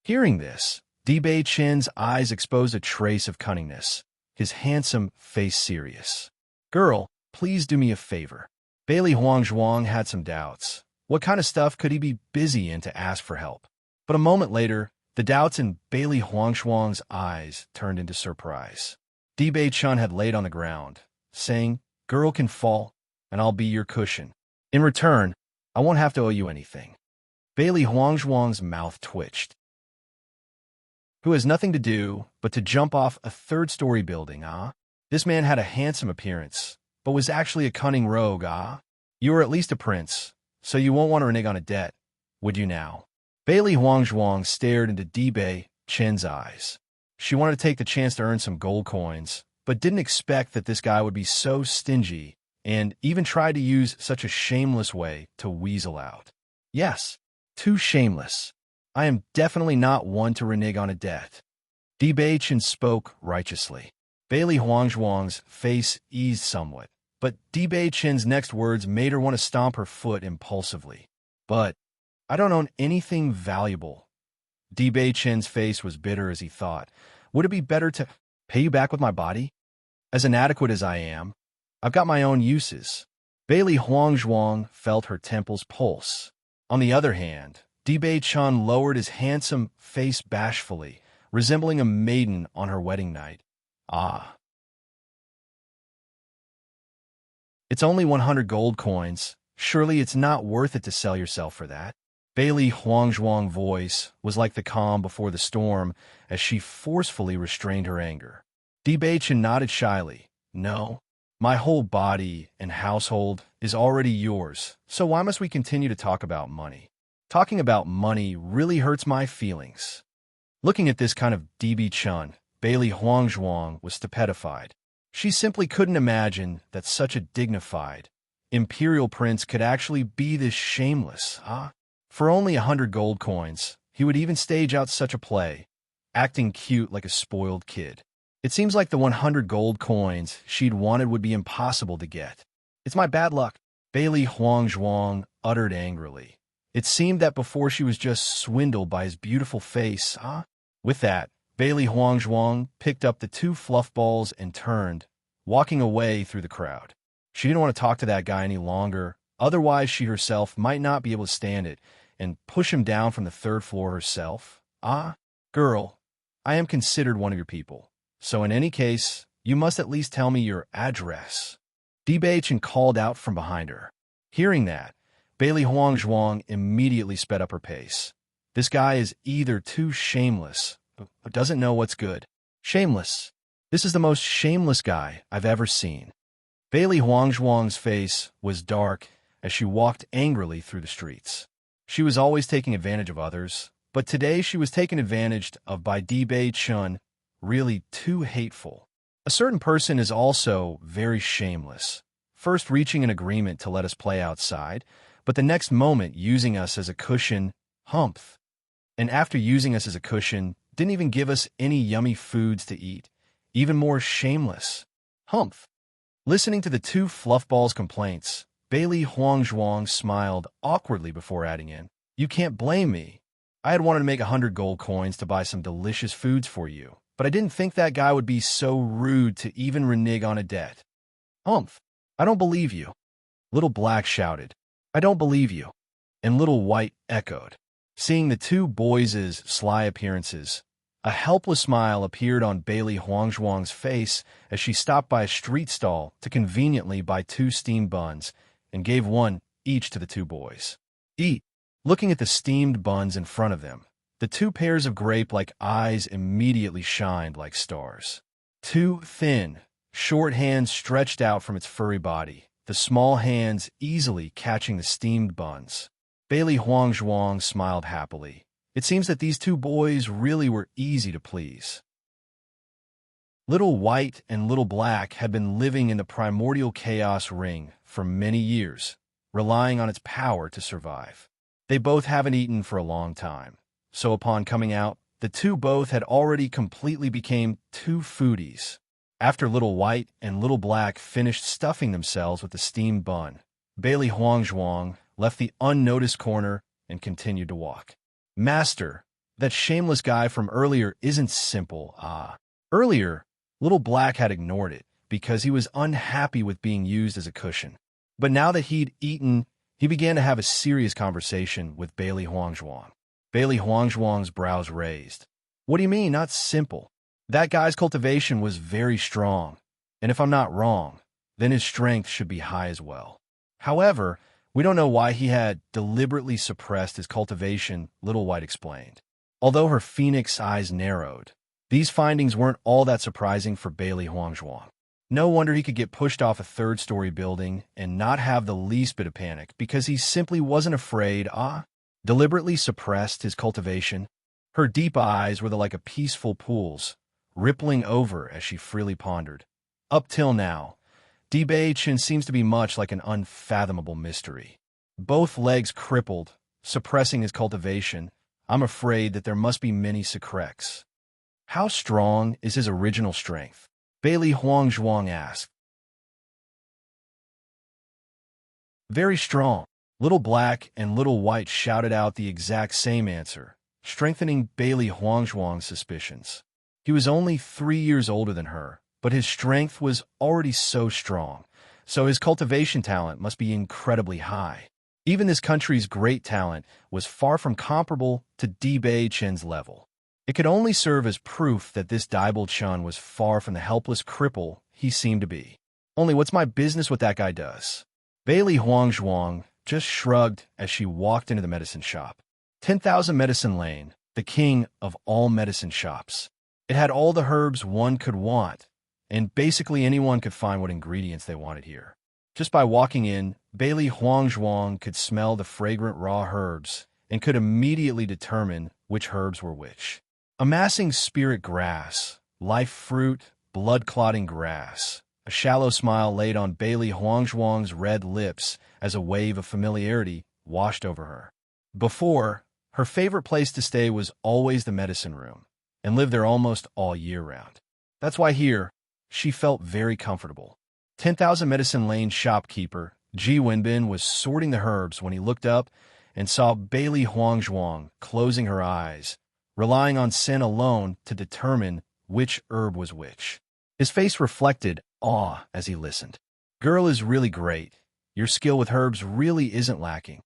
S1: Hearing this, Bei Chen's eyes exposed a trace of cunningness, his handsome face serious. "Girl, please do me a favor." Bailey Huangzhuang had some doubts. What kind of stuff could he be busy in to ask for help? But a moment later, the doubts in Bailey Huangzhuang's eyes turned into surprise. Bei Chun had laid on the ground, saying, "Girl can fall, and I'll be your cushion. In return, I won't have to owe you anything." Bailey Huangzhuang's mouth twitched. "Who has nothing to do but to jump off a 3rd-story building, ah? This man had a handsome appearance, but was actually a cunning rogue, ah? You are at least a prince, so you won't want to renege on a debt, would you now?" Bailey Huangzhuang stared into Bei Chen's eyes. She wanted to take the chance to earn some gold coins, but didn't expect that this guy would be so stingy and even tried to use such a shameless way to weasel out. "Yes, too shameless. I am definitely not one to renege on a debt." Bei Chen spoke righteously. Bailey Huangzhuang's face eased somewhat, but Bei Chen's next words made her want to stomp her foot impulsively. "But I don't own anything valuable." Bei Chen's face was bitter as he thought. "Would it be better to pay you back with my body? As inadequate as I am, I've got my own uses." Bailey Huangzhuang felt her temples pulse. On the other hand, Bei Chun lowered his handsome face bashfully, resembling a maiden on her wedding night. "Ah. It's only 100 gold coins. Surely it's not worth it to sell yourself for that." Bailey Huangzhuang's voice was like the calm before the storm as she forcefully restrained her anger. Bei Chen nodded shyly. "No, my whole body and household is already yours, so why must we continue to talk about money? Talking about money really hurts my feelings." Looking at this kind of Bei Chun, Bailey Huangzhuang was stupefied. She simply couldn't imagine that such a dignified, imperial prince could actually be this shameless, huh? For only 100 gold coins, he would even stage out such a play, acting cute like a spoiled kid. It seems like the 100 gold coins she'd wanted would be impossible to get. "It's my bad luck," Bailey Huangzhuang uttered angrily. It seemed that before she was just swindled by his beautiful face, huh? With that, Bailey Huangzhuang picked up the 2 fluff balls and turned, walking away through the crowd. She didn't want to talk to that guy any longer, otherwise she herself might not be able to stand it and push him down from the 3rd floor herself. "Ah, girl, I am considered one of your people, so in any case, you must at least tell me your address." Bei Chen called out from behind her. Hearing that, Bailey Huangzhuang immediately sped up her pace. This guy is either too shameless or doesn't know what's good. Shameless. This is the most shameless guy I've ever seen. Bailey Huangzhuang's face was dark as she walked angrily through the streets. She was always taking advantage of others, but today she was taken advantage of by Bei Chun, really too hateful. A certain person is also very shameless, first reaching an agreement to let us play outside, but the next moment using us as a cushion, humph. And after using us as a cushion, didn't even give us any yummy foods to eat. Even more shameless. Humph. Listening to the two fluffballs' complaints, Bailey Huangzhuang smiled awkwardly before adding in, "You can't blame me. I had wanted to make 100 gold coins to buy some delicious foods for you, but I didn't think that guy would be so rude to even renege on a debt." Humph. I don't believe you. Little Black shouted, "I don't believe you." And Little White echoed. Seeing the two boys' sly appearances, a helpless smile appeared on Bailey Huangzhuang's face as she stopped by a street stall to conveniently buy 2 steamed buns and gave one each to the two boys. Eat. Looking at the steamed buns in front of them, the 2 pairs of grape-like eyes immediately shined like stars. 2 thin, short hands stretched out from its furry body, the small hands easily catching the steamed buns. Bailey Huangzhuang smiled happily. It seems that these 2 boys really were easy to please. Little White and Little Black had been living in the primordial chaos ring for many years, relying on its power to survive. They both haven't eaten for a long time, so upon coming out, the 2 both had already completely became 2 foodies. After Little White and Little Black finished stuffing themselves with the steamed bun, Bailey Huangzhuang left the unnoticed corner and continued to walk. "Master, that shameless guy from earlier isn't simple, Earlier, Little Black had ignored it because he was unhappy with being used as a cushion. But now that he'd eaten, he began to have a serious conversation with Bailey Huangzhuang. Bailey Huangzhuang's brows raised. "What do you mean, not simple? That guy's cultivation was very strong, and if I'm not wrong, then his strength should be high as well. However, we don't know why he had deliberately suppressed his cultivation," Little White explained. Although her phoenix eyes narrowed, these findings weren't all that surprising for Bailey Huangzhuang. No wonder he could get pushed off a 3rd-story building and not have the least bit of panic because he simply wasn't afraid, deliberately suppressed his cultivation. Her deep eyes were like a peaceful pool's, rippling over as she freely pondered. Up till now, Bei Chin seems to be much like an unfathomable mystery. Both legs crippled, suppressing his cultivation. I'm afraid that there must be many secrets. How strong is his original strength? Bailey Huangzhuang asked. Very strong. Little Black and Little White shouted out the exact same answer, strengthening Bailey Huangzhuang's suspicions. He was only 3 years older than her, but his strength was already so strong, so his cultivation talent must be incredibly high. Even this country's great talent was far from comparable to Bei Chen's level. It could only serve as proof that this Bei Chen was far from the helpless cripple he seemed to be. Only what's my business what that guy does? Bailey Huangzhuang just shrugged as she walked into the medicine shop. 10,000 Medicine Lane, the king of all medicine shops. It had all the herbs one could want, and basically anyone could find what ingredients they wanted here. Just by walking in, Bailey Huangzhuang could smell the fragrant raw herbs and could immediately determine which herbs were which. Amassing spirit grass, life fruit, blood-clotting grass. A shallow smile laid on Bailey Huangzhuang's red lips as a wave of familiarity washed over her. Before, her favorite place to stay was always the medicine room, and lived there almost all year round. That's why here, she felt very comfortable. 10,000 Medicine Lane shopkeeper Ji Wenbin was sorting the herbs when he looked up and saw Bailey Huangzhuang closing her eyes, relying on scent alone to determine which herb was which. His face reflected awe as he listened. "Girl is really great. Your skill with herbs really isn't lacking."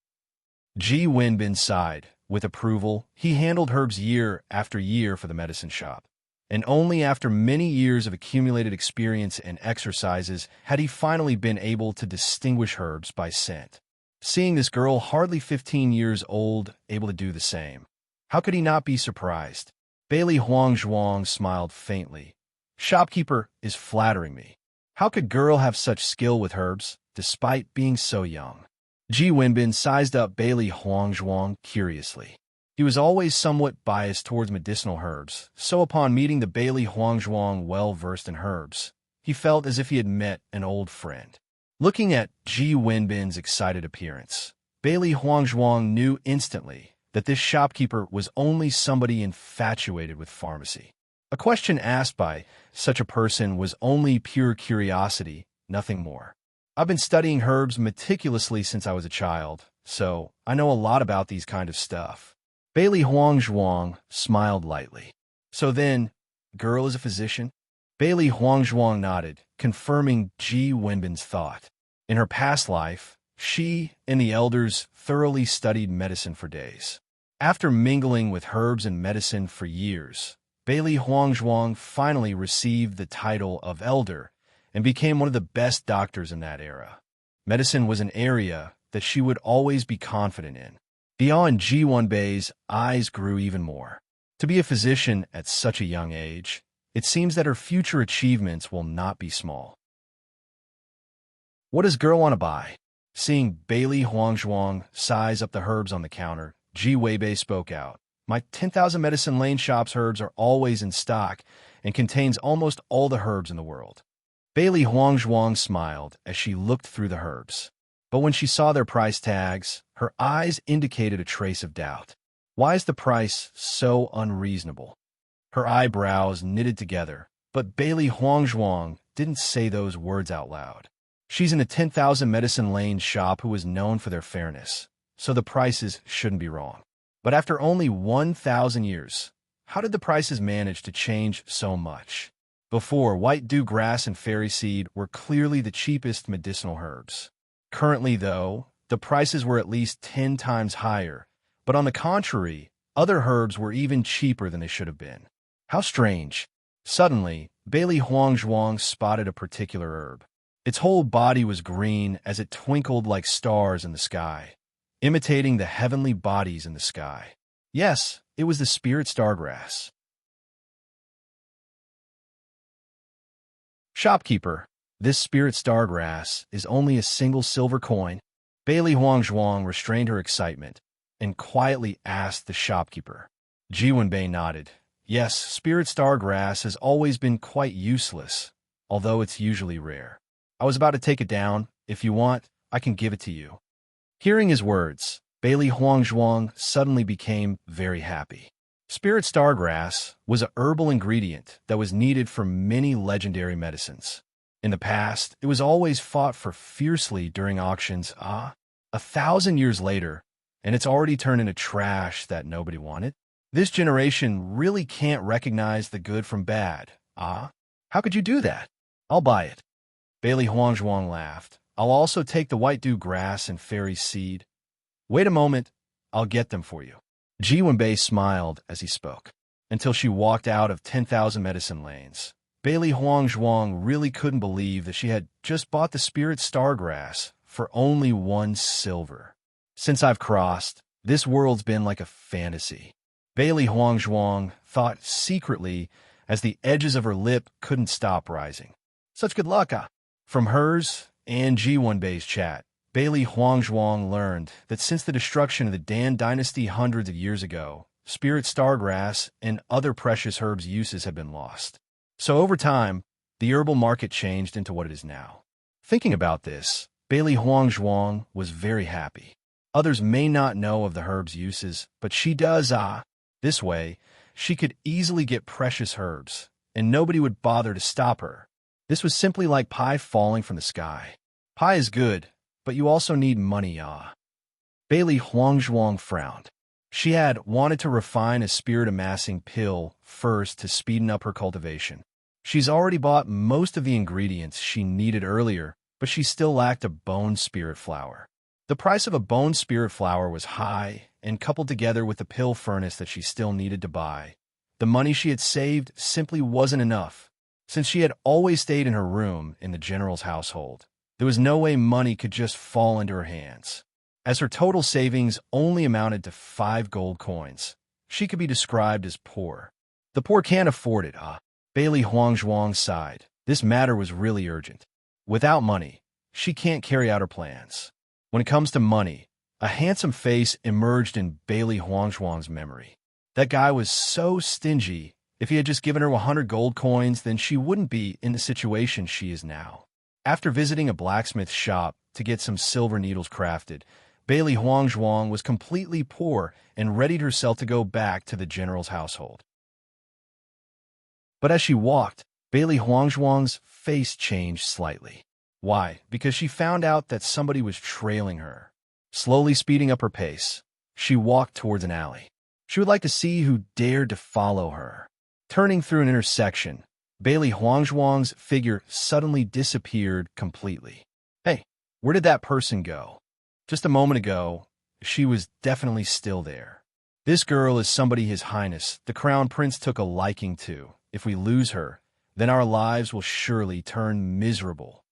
S1: Ji Wenbin sighed. With approval, he handled herbs year after year for the medicine shop. And only after many years of accumulated experience and exercises had he finally been able to distinguish herbs by scent. seeing this girl hardly 15 years old able to do the same. How could he not be surprised? Bailey Huangzhuang smiled faintly. Shopkeeper is flattering me. How could girl have such skill with herbs, despite being so young? Ji Wenbin sized up Bailey Huangzhuang curiously. He was always somewhat biased towards medicinal herbs, so upon meeting the Bailey Huangzhuang well-versed in herbs, he felt as if he had met an old friend. Looking at Ji Wenbin's excited appearance, Bailey Huangzhuang knew instantly that this shopkeeper was only somebody infatuated with pharmacy. A question asked by such a person was only pure curiosity, nothing more. I've been studying herbs meticulously since I was a child, so I know a lot about these kind of stuff. Bailey Huangzhuang smiled lightly. So then, girl is a physician? Bailey Huangzhuang nodded, confirming Ji Wenbin's thought. In her past life, she and the elders thoroughly studied medicine for days. After mingling with herbs and medicine for years, Bailey Huangzhuang finally received the title of elder and became one of the best doctors in that era. Medicine was an area that she would always be confident in. Beyond Ji Wenbei's eyes grew even more. To be a physician at such a young age, it seems that her future achievements will not be small. What does girl want to buy? Seeing Bailey Huangzhuang size up the herbs on the counter, Ji Wenbei spoke out. My 10,000 Medicine Lane shop's herbs are always in stock and contains almost all the herbs in the world. Bailey Huangzhuang smiled as she looked through the herbs. But when she saw their price tags, her eyes indicated a trace of doubt. Why is the price so unreasonable? Her eyebrows knitted together, but Bailey Huangzhuang didn't say those words out loud. She's in a 10,000 Medicine Lane shop who is known for their fairness, so the prices shouldn't be wrong. But after only 1,000 years, how did the prices manage to change so much? Before, white dew grass and fairy seed were clearly the cheapest medicinal herbs. Currently, though, the prices were at least 10 times higher, but on the contrary, other herbs were even cheaper than they should have been. How strange. Suddenly, Bailey Huangzhuang spotted a particular herb. Its whole body was green as it twinkled like stars in the sky, imitating the heavenly bodies in the sky. Yes, it was the spirit stargrass. Shopkeeper, this spirit stargrass is only a single silver coin. Bailey Huangzhuang restrained her excitement and quietly asked the shopkeeper. Ji Wenbei nodded. Yes, spirit stargrass has always been quite useless, although it's usually rare. I was about to take it down. If you want, I can give it to you. Hearing his words, Bailey Huangzhuang suddenly became very happy. Spirit stargrass was a herbal ingredient that was needed for many legendary medicines. In the past, it was always fought for fiercely during auctions. 1,000 years later, and it's already turned into trash that nobody wanted. This generation really can't recognize the good from bad. How could you do that? I'll buy it. Bailey Huangzhuang laughed. I'll also take the white dew grass and fairy seed. Wait a moment, I'll get them for you. Ji Wenbei smiled as he spoke, until she walked out of 10,000 Medicine Lanes. Bailey Huangzhuang really couldn't believe that she had just bought the spirit stargrass for only 1 silver. Since I've crossed, this world's been like a fantasy. Bailey Huangzhuang thought secretly as the edges of her lip couldn't stop rising. Such good luck, From hers and Ji Wenbei's chat, Bailey Huangzhuang learned that since the destruction of the Dan dynasty hundreds of years ago, spirit stargrass and other precious herbs' uses have been lost. So over time, the herbal market changed into what it is now. Thinking about this, Bailey Huangzhuang was very happy. Others may not know of the herbs' uses, but she does. This way, she could easily get precious herbs, and nobody would bother to stop her. This was simply like pie falling from the sky. Pie is good, but you also need money, Bailey Huangzhuang frowned. She had wanted to refine a spirit-amassing pill first to speeden up her cultivation. She's already bought most of the ingredients she needed earlier, but she still lacked a bone spirit flower. The price of a bone spirit flower was high, and coupled together with the pill furnace that she still needed to buy, the money she had saved simply wasn't enough. Since she had always stayed in her room in the general's household, there was no way money could just fall into her hands. As her total savings only amounted to 5 gold coins, she could be described as poor. The poor can't afford it, huh? Bailey Huangzhuang sighed. This matter was really urgent. Without money, she can't carry out her plans. When it comes to money, a handsome face emerged in Bailey Huangzhuang's memory. That guy was so stingy. If he had just given her 100 gold coins, then she wouldn't be in the situation she is now. After visiting a blacksmith shop to get some silver needles crafted, Bailey Huangzhuang was completely poor and readied herself to go back to the general's household. But as she walked, Bailey Huangzhuang's face changed slightly. Why? Because she found out that somebody was trailing her. Slowly speeding up her pace, she walked towards an alley. She would like to see who dared to follow her. Turning through an intersection, Bailey Huangzhuang's figure suddenly disappeared completely. Hey, where did that person go? Just a moment ago, she was definitely still there. This girl is somebody His Highness, the Crown Prince, took a liking to. If we lose her, then our lives will surely turn miserable.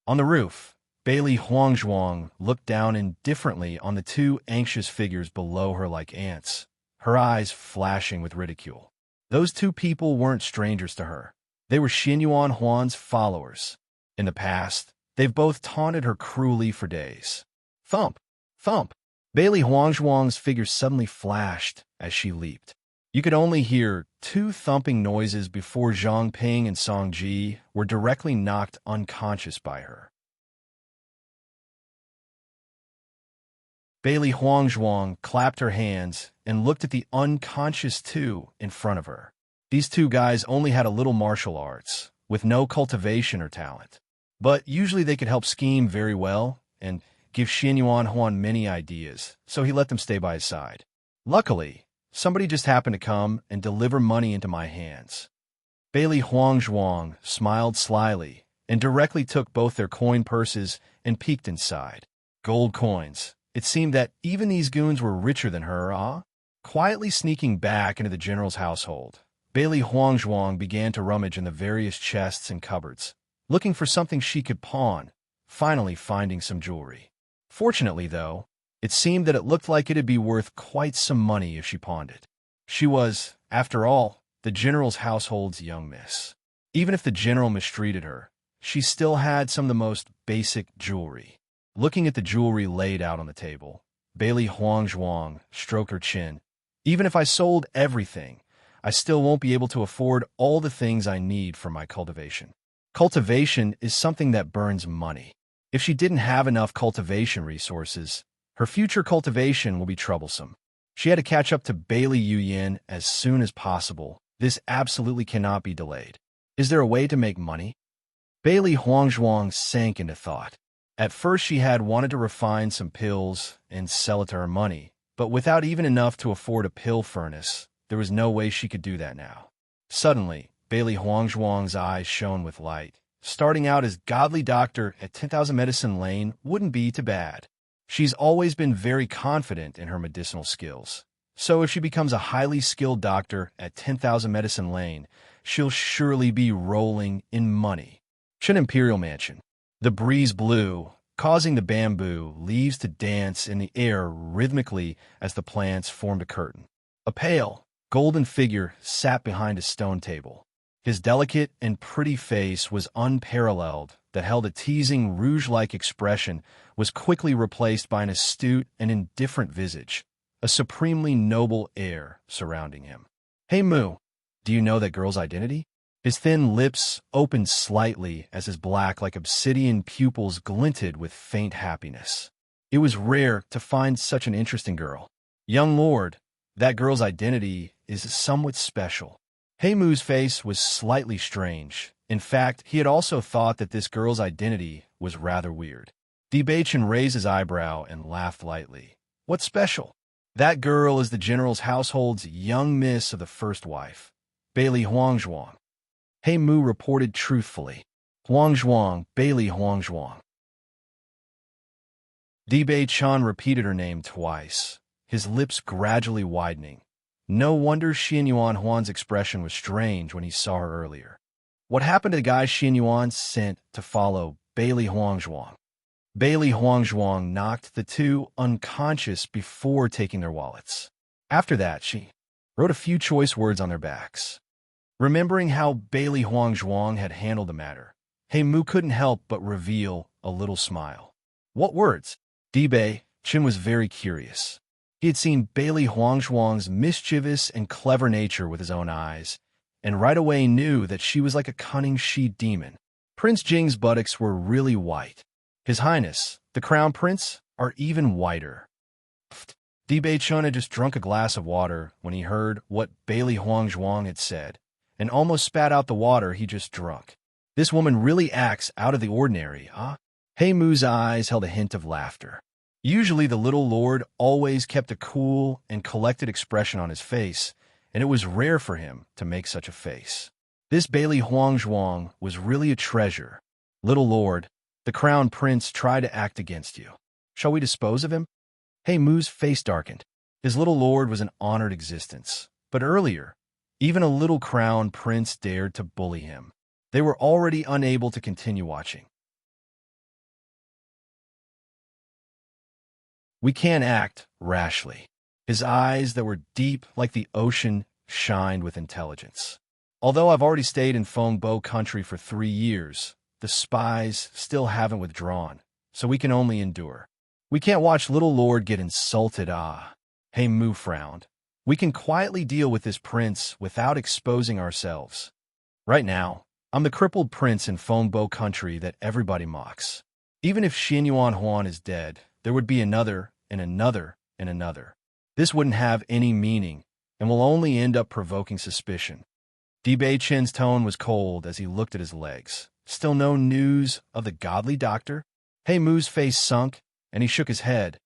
S1: On the roof, Bailey Huangzhuang looked down indifferently on the two anxious figures below her like ants, her eyes flashing with ridicule. Those two people weren't strangers to her. They were Xinyuan Huan's followers. In the past, they've both taunted her cruelly for days. Thump! Thump! Bailey Huangzhuang's figure suddenly flashed as she leaped. You could only hear two thumping noises before Zhang Ping and Song Ji were directly knocked unconscious by her. Bailey Huangzhuang clapped her hands and looked at the unconscious two in front of her. These two guys only had a little martial arts, with no cultivation or talent. But usually they could help scheme very well and give Xinyuan Huan many ideas, so he let them stay by his side. Luckily, somebody just happened to come and deliver money into my hands. Bailey Huangzhuang smiled slyly and directly took both their coin purses and peeked inside. Gold coins. It seemed that even these goons were richer than her, Quietly sneaking back into the general's household, Bailey Huangzhuang began to rummage in the various chests and cupboards, looking for something she could pawn, finally finding some jewelry. Fortunately, though, it seemed that it looked like it'd be worth quite some money if she pawned it. She was, after all, the general's household's young miss. Even if the general mistreated her, she still had some of the most basic jewelry. Looking at the jewelry laid out on the table, Bailey Huangzhuang stroked her chin. Even if I sold everything, I still won't be able to afford all the things I need for my cultivation. Cultivation is something that burns money. If she didn't have enough cultivation resources, her future cultivation will be troublesome. She had to catch up to Bailey Yuyin as soon as possible. This absolutely cannot be delayed. Is there a way to make money? Bailey Huangzhuang sank into thought. At first she had wanted to refine some pills and sell it to her money, but without even enough to afford a pill furnace, there was no way she could do that now. Suddenly, Bailey Huangzhuang's eyes shone with light. Starting out as godly doctor at 10,000 Medicine Lane wouldn't be too bad. She's always been very confident in her medicinal skills. So if she becomes a highly skilled doctor at 10,000 Medicine Lane, she'll surely be rolling in money. Shen Imperial Mansion. The breeze blew, causing the bamboo leaves to dance in the air rhythmically as the plants formed a curtain. A pale, golden figure sat behind a stone table. His delicate and pretty face was unparalleled, that held a teasing rouge-like expression, was quickly replaced by an astute and indifferent visage, a supremely noble air surrounding him. Hey Moo, do you know that girl's identity? His thin lips opened slightly as his black like obsidian pupils glinted with faint happiness. It was rare to find such an interesting girl. Young lord, that girl's identity is somewhat special. Hey Moo's face was slightly strange. In fact, he had also thought that this girl's identity was rather weird. Debachin raised his eyebrow and laughed lightly. What's special? That girl is the general's household's young miss of the first wife, Bailey Huangzhuang. Hey Moo reported truthfully. Huangzhuang, Bailey Huangzhuang. Debachin repeated her name twice, his lips gradually widening. No wonder Xinyuan Huan's expression was strange when he saw her earlier. What happened to the guy Xinyuan sent to follow Bailey Huangzhuang? Bailey Huangzhuang knocked the two unconscious before taking their wallets. After that, she wrote a few choice words on their backs. Remembering how Bailey Huangzhuang had handled the matter, He Mu couldn't help but reveal a little smile. What words? Dibei Chen was very curious. He had seen Bailey Huangzhuang's mischievous and clever nature with his own eyes, and right away knew that she was like a cunning she-demon. Prince Jing's buttocks were really white. His Highness, the Crown Prince, are even whiter. Dibei Chen had just drunk a glass of water when he heard what Bailey Huangzhuang had said, and almost spat out the water he just drunk. This woman really acts out of the ordinary, huh? He Mu's eyes held a hint of laughter. Usually the little lord always kept a cool and collected expression on his face, and it was rare for him to make such a face. This Bailey Huangzhuang was really a treasure. Little lord, the Crown Prince tried to act against you. Shall we dispose of him? He Mu's face darkened. His little lord was an honored existence, but earlier, even a little Crown Prince dared to bully him. They were already unable to continue watching. We can't act rashly. His eyes that were deep like the ocean shined with intelligence. Although I've already stayed in Fengbo country for 3 years, the spies still haven't withdrawn, so we can only endure. We can't watch little lord get insulted, He Mu frowned. We can quietly deal with this prince without exposing ourselves. Right now, I'm the crippled prince in Fengbo country that everybody mocks. Even if Xin Yuan Huan is dead, there would be another, and another, and another. This wouldn't have any meaning, and will only end up provoking suspicion. Dibei Chen's tone was cold as he looked at his legs. Still no news of the godly doctor? He Mu's face sunk, and he shook his head.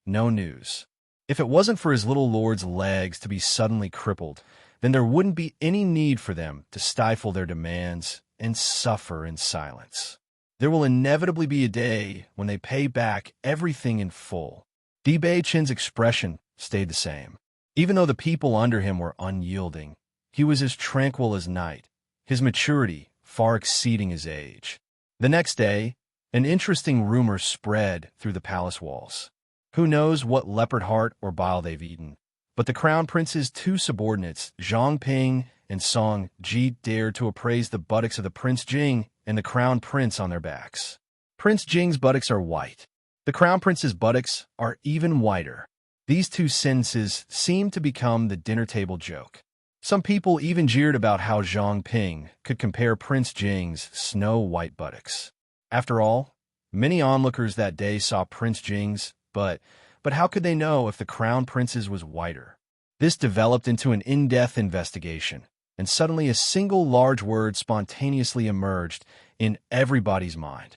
S1: No news. If it wasn't for his little lord's legs to be suddenly crippled, then there wouldn't be any need for them to stifle their demands and suffer in silence. There will inevitably be a day when they pay back everything in full. Dibei Chen's expression stayed the same. Even though the people under him were unyielding, he was as tranquil as night, his maturity far exceeding his age. The next day, an interesting rumor spread through the palace walls. Who knows what leopard heart or bile they've eaten, but the Crown Prince's 2 subordinates, Zhang Ping and Song Ji, dared to appraise the buttocks of the Prince Jing and the Crown Prince on their backs. Prince Jing's buttocks are white. The Crown Prince's buttocks are even whiter. These 2 sentences seemed to become the dinner table joke. Some people even jeered about how Zhang Ping could compare Prince Jing's snow-white buttocks. After all, many onlookers that day saw Prince Jing's, but how could they know if the Crown Prince's was whiter? This developed into an in-depth investigation, and suddenly a single large word spontaneously emerged in everybody's mind.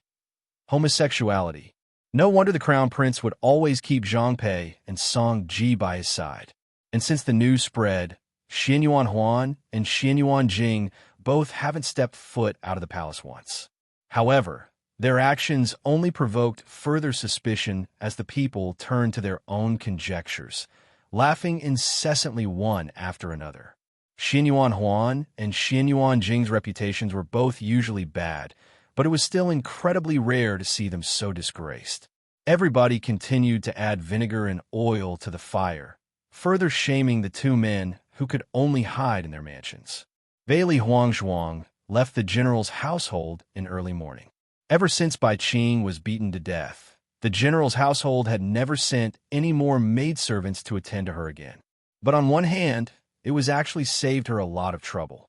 S1: Homosexuality. No wonder the Crown Prince would always keep Zhang Pei and Song Ji by his side. And since the news spread, Xin Yuan Huan and Xin Yuan Jing both haven't stepped foot out of the palace once. However, their actions only provoked further suspicion as the people turned to their own conjectures, laughing incessantly one after another. Xin Yuan Huan and Xin Yuan Jing's reputations were both usually bad, but it was still incredibly rare to see them so disgraced. Everybody continued to add vinegar and oil to the fire, further shaming the 2 men who could only hide in their mansions. Bailey Huangzhuang left the general's household in early morning. Ever since Bai Qing was beaten to death, the general's household had never sent any more maidservants to attend to her again. But on one hand, it was actually saved her a lot of trouble.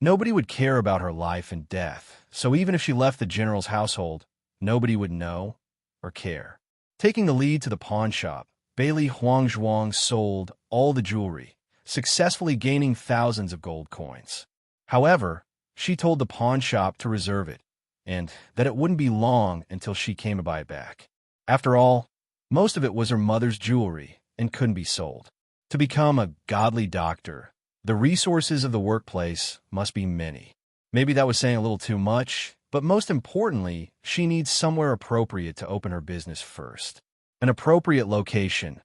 S1: Nobody would care about her life and death, so even if she left the general's household, nobody would know or care. Taking the lead to the pawn shop, Bailey Huangzhuang sold all the jewelry, successfully gaining thousands of gold coins. However, she told the pawn shop to reserve it, and that it wouldn't be long until she came to buy it back. After all, most of it was her mother's jewelry and couldn't be sold. To become a godly doctor, the resources of the workplace must be many. Maybe that was saying a little too much, but most importantly, she needs somewhere appropriate to open her business first. An appropriate location.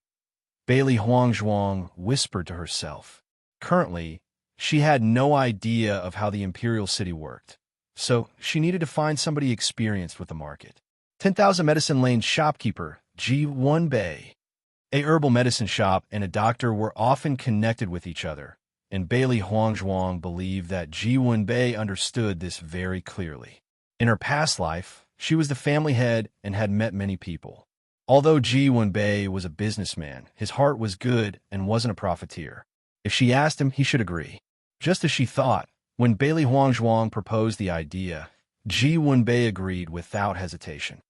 S1: Bailey Huangzhuang whispered to herself. Currently, she had no idea of how the imperial city worked, so she needed to find somebody experienced with the market. 10,000 Medicine Lane shopkeeper, Ji-Won Bae. A herbal medicine shop and a doctor were often connected with each other, and Bailey Huangzhuang believed that Ji-Won Bae understood this very clearly. In her past life, she was the family head and had met many people. Although Ji-Won Bae was a businessman, his heart was good and wasn't a profiteer. If she asked him, he should agree. Just as she thought, when Bailey Huangzhuang proposed the idea, Ji-Won Bae agreed without hesitation.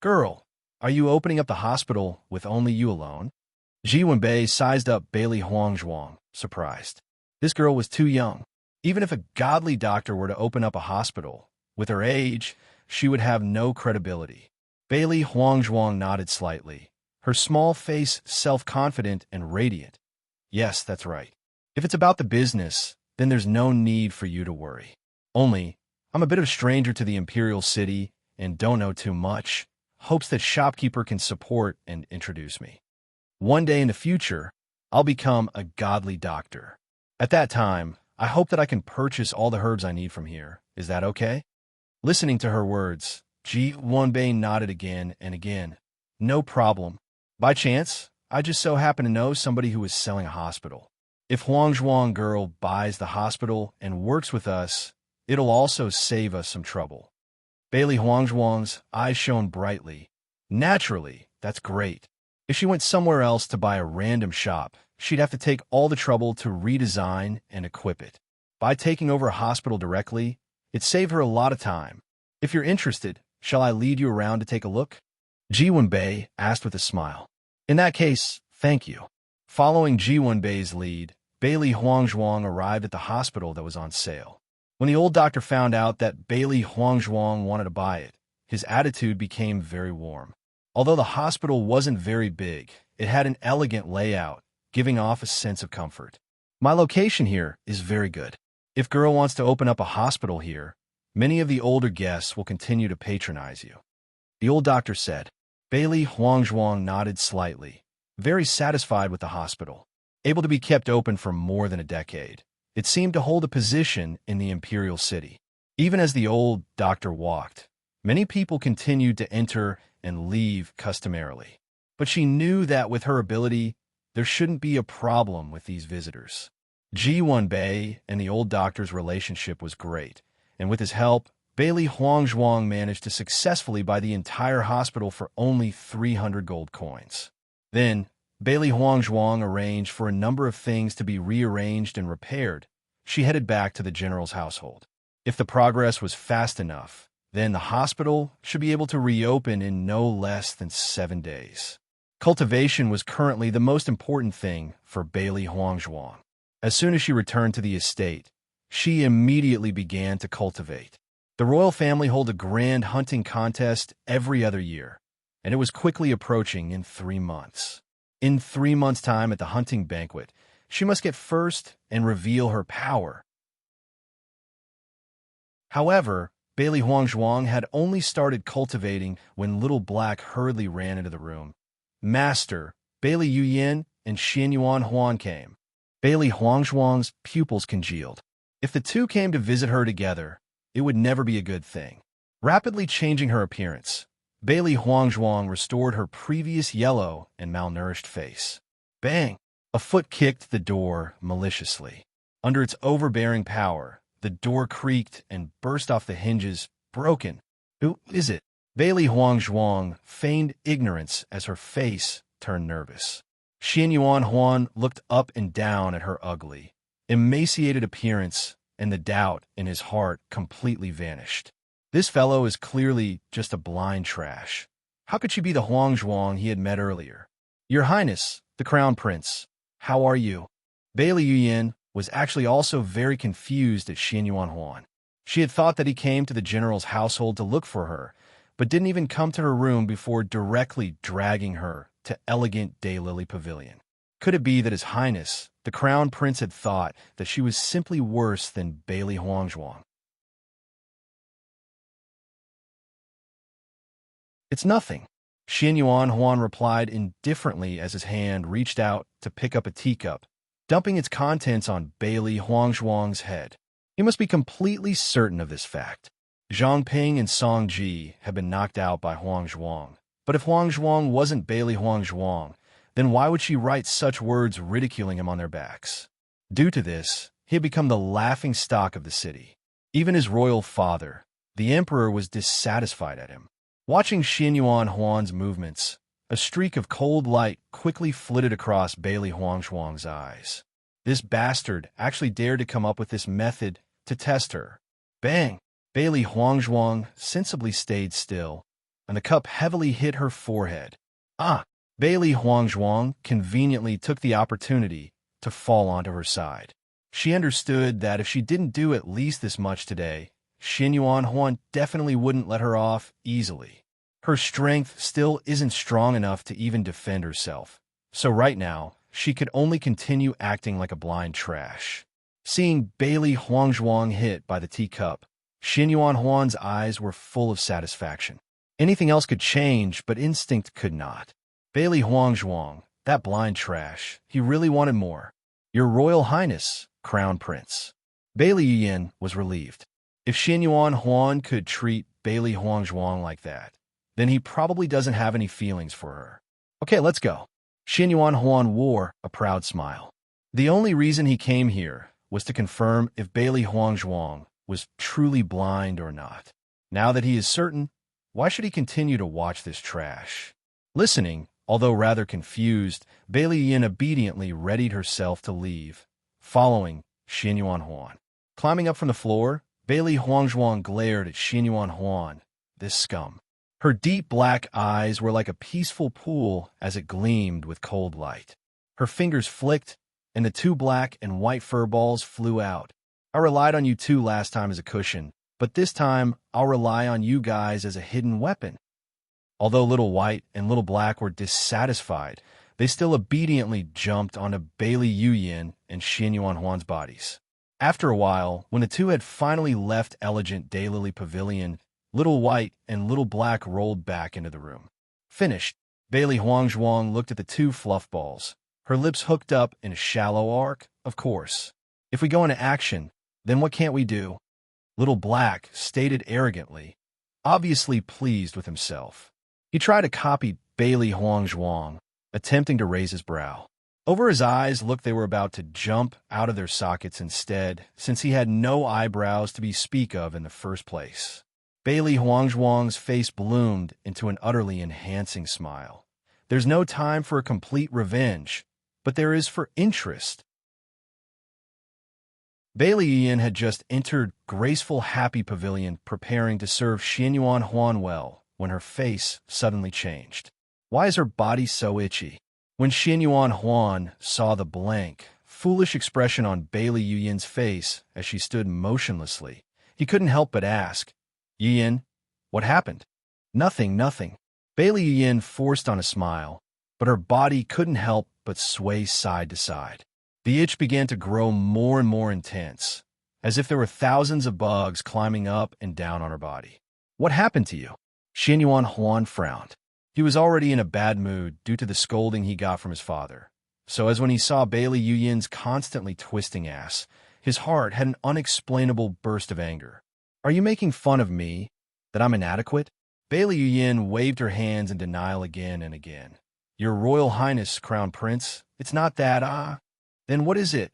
S1: "Girl, are you opening up the hospital with only you alone?" Ji-Won Bae sized up Bailey Huangzhuang, surprised. This girl was too young. Even if a godly doctor were to open up a hospital, with her age, she would have no credibility. Bailey Huangzhuang nodded slightly, her small face self-confident and radiant. "Yes, that's right. If it's about the business, then there's no need for you to worry. Only, I'm a bit of a stranger to the Imperial City and don't know too much. Hopes that shopkeeper can support and introduce me. One day in the future, I'll become a godly doctor. At that time, I hope that I can purchase all the herbs I need from here. Is that okay?" Listening to her words, Ji-Won Bae nodded again and again. "No problem. By chance, I just so happen to know somebody who is selling a hospital. If Huangzhuang girl buys the hospital and works with us, it'll also save us some trouble." Bailey Huangzhuang's eyes shone brightly. "Naturally, that's great. If she went somewhere else to buy a random shop, she'd have to take all the trouble to redesign and equip it. By taking over a hospital directly, it saved her a lot of time. If you're interested, shall I lead you around to take a look?" Ji-Won Bae asked with a smile. "In that case, thank you." Following Ji-Won Bae's lead, Bailey Huangzhuang arrived at the hospital that was on sale. When the old doctor found out that Bailey Huangzhuang wanted to buy it, his attitude became very warm. Although the hospital wasn't very big, it had an elegant layout, giving off a sense of comfort. "My location here is very good. If girl wants to open up a hospital here, many of the older guests will continue to patronize you," the old doctor said. Bailey Huangzhuang nodded slightly, very satisfied with the hospital. Able to be kept open for more than a decade, it seemed to hold a position in the Imperial City. Even as the old doctor walked, many people continued to enter and leave customarily. But she knew that with her ability, there shouldn't be a problem with these visitors. Ji-Won Bae and the old doctor's relationship was great, and with his help, Bailey Huangzhuang managed to successfully buy the entire hospital for only 300 gold coins. Then, Bailey Huangzhuang arranged for a number of things to be rearranged and repaired. She headed back to the general's household. If the progress was fast enough, then the hospital should be able to reopen in no less than 7 days. Cultivation was currently the most important thing for Bailey Huangzhuang. As soon as she returned to the estate, she immediately began to cultivate. The royal family hold a grand hunting contest every other year, and it was quickly approaching in 3 months. In 3 months' time at the hunting banquet, she must get first and reveal her power. However, Bailey Huangzhuang had only started cultivating when Little Black hurriedly ran into the room. "Master, Bailey Yuyan and Xianyuan Huan came." Bailey Huangzhuang's pupils congealed. If the two came to visit her together, it would never be a good thing. Rapidly changing her appearance, Bailey Huangzhuang restored her previous yellow and malnourished face. Bang! A foot kicked the door maliciously. Under its overbearing power, the door creaked and burst off the hinges, broken. "Who is it?" Bailey Huangzhuang feigned ignorance as her face turned nervous. Xianyuan Huan looked up and down at her ugly, emaciated appearance, and the doubt in his heart completely vanished. This fellow is clearly just a blind trash. How could she be the Huangzhuang he had met earlier? "Your Highness, the Crown Prince, how are you?" Bailey Yuyan was actually also very confused at Xianyuan Huan. She had thought that he came to the general's household to look for her, but didn't even come to her room before directly dragging her to elegant Daylily Pavilion. Could it be that His Highness, the Crown Prince, had thought that she was simply worse than Bailey Huangzhuang? "It's nothing," Xianyuan Huan replied indifferently as his hand reached out to pick up a teacup. dumping its contents on Bailey Huangzhuang's head. He must be completely certain of this fact. Zhang Ping and Song Ji had been knocked out by Huangzhuang. But if Huangzhuang wasn't Bailey Huangzhuang, then why would she write such words ridiculing him on their backs? Due to this, he had become the laughing stock of the city. Even his royal father, the emperor, was dissatisfied at him. Watching Xinyuan Huan's movements, a streak of cold light quickly flitted across Bailey Huangzhuang's eyes. This bastard actually dared to come up with this method to test her. Bang! Bailey Huangzhuang sensibly stayed still, and the cup heavily hit her forehead. Ah! Bailey Huangzhuang conveniently took the opportunity to fall onto her side. She understood that if she didn't do at least this much today, Xinyuan Huan definitely wouldn't let her off easily. Her strength still isn't strong enough to even defend herself, so right now, she could only continue acting like a blind trash. Seeing Bailey Huangzhuang hit by the teacup, Xinyuan Huan's eyes were full of satisfaction. Anything else could change, but instinct could not. Bailey Huangzhuang, that blind trash, he really wanted more. Your Royal Highness, Crown Prince. Bailey Yin was relieved. If Xinyuan Huan could treat Bailey Huangzhuang like that, then he probably doesn't have any feelings for her. Okay, let's go. Xinyuan Huan wore a proud smile. The only reason he came here was to confirm if Bailey Huangzhuang was truly blind or not. Now that he is certain, why should he continue to watch this trash? Listening, although rather confused, Bailey Yin obediently readied herself to leave, following Xinyuan Huan. Climbing up from the floor, Bailey Huangzhuang glared at Xinyuan Huan, this scum. Her deep black eyes were like a peaceful pool as it gleamed with cold light. Her fingers flicked, and the two black and white fur balls flew out. I relied on you two last time as a cushion, but this time I'll rely on you guys as a hidden weapon. Although Little White and Little Black were dissatisfied, they still obediently jumped onto Bailey Yin and Xinyuan Huan's bodies. After a while, when the two had finally left Elegant Daylily Pavilion, Little White and Little Black rolled back into the room. Finished, Bailey Huangzhuang looked at the two fluff balls, her lips hooked up in a shallow arc, of course. If we go into action, then what can't we do? Little Black stated arrogantly, obviously pleased with himself. He tried to copy Bailey Huangzhuang, attempting to raise his brow. Over his eyes looked they were about to jump out of their sockets instead, since he had no eyebrows to be speak of in the first place. Bailey Huangzhuang's face bloomed into an utterly enhancing smile. There's no time for a complete revenge, but there is for interest. Bailey Yin had just entered Graceful Happy Pavilion preparing to serve Xinyuan Huan well when her face suddenly changed. Why is her body so itchy? When Xinyuan Huan saw the blank, foolish expression on Bailey Yin's face as she stood motionlessly, he couldn't help but ask, Yin, what happened? Nothing. Bailey Yin forced on a smile, but her body couldn't help but sway side to side. The itch began to grow more and more intense, as if there were thousands of bugs climbing up and down on her body. What happened to you? Xinyuan Huan frowned. He was already in a bad mood due to the scolding he got from his father. So as when he saw Bailey Yin's constantly twisting ass, his heart had an unexplainable burst of anger. Are you making fun of me? That I'm inadequate? Bailey Yin waved her hands in denial again and again. Your Royal Highness, Crown Prince, it's not that, Then what is it?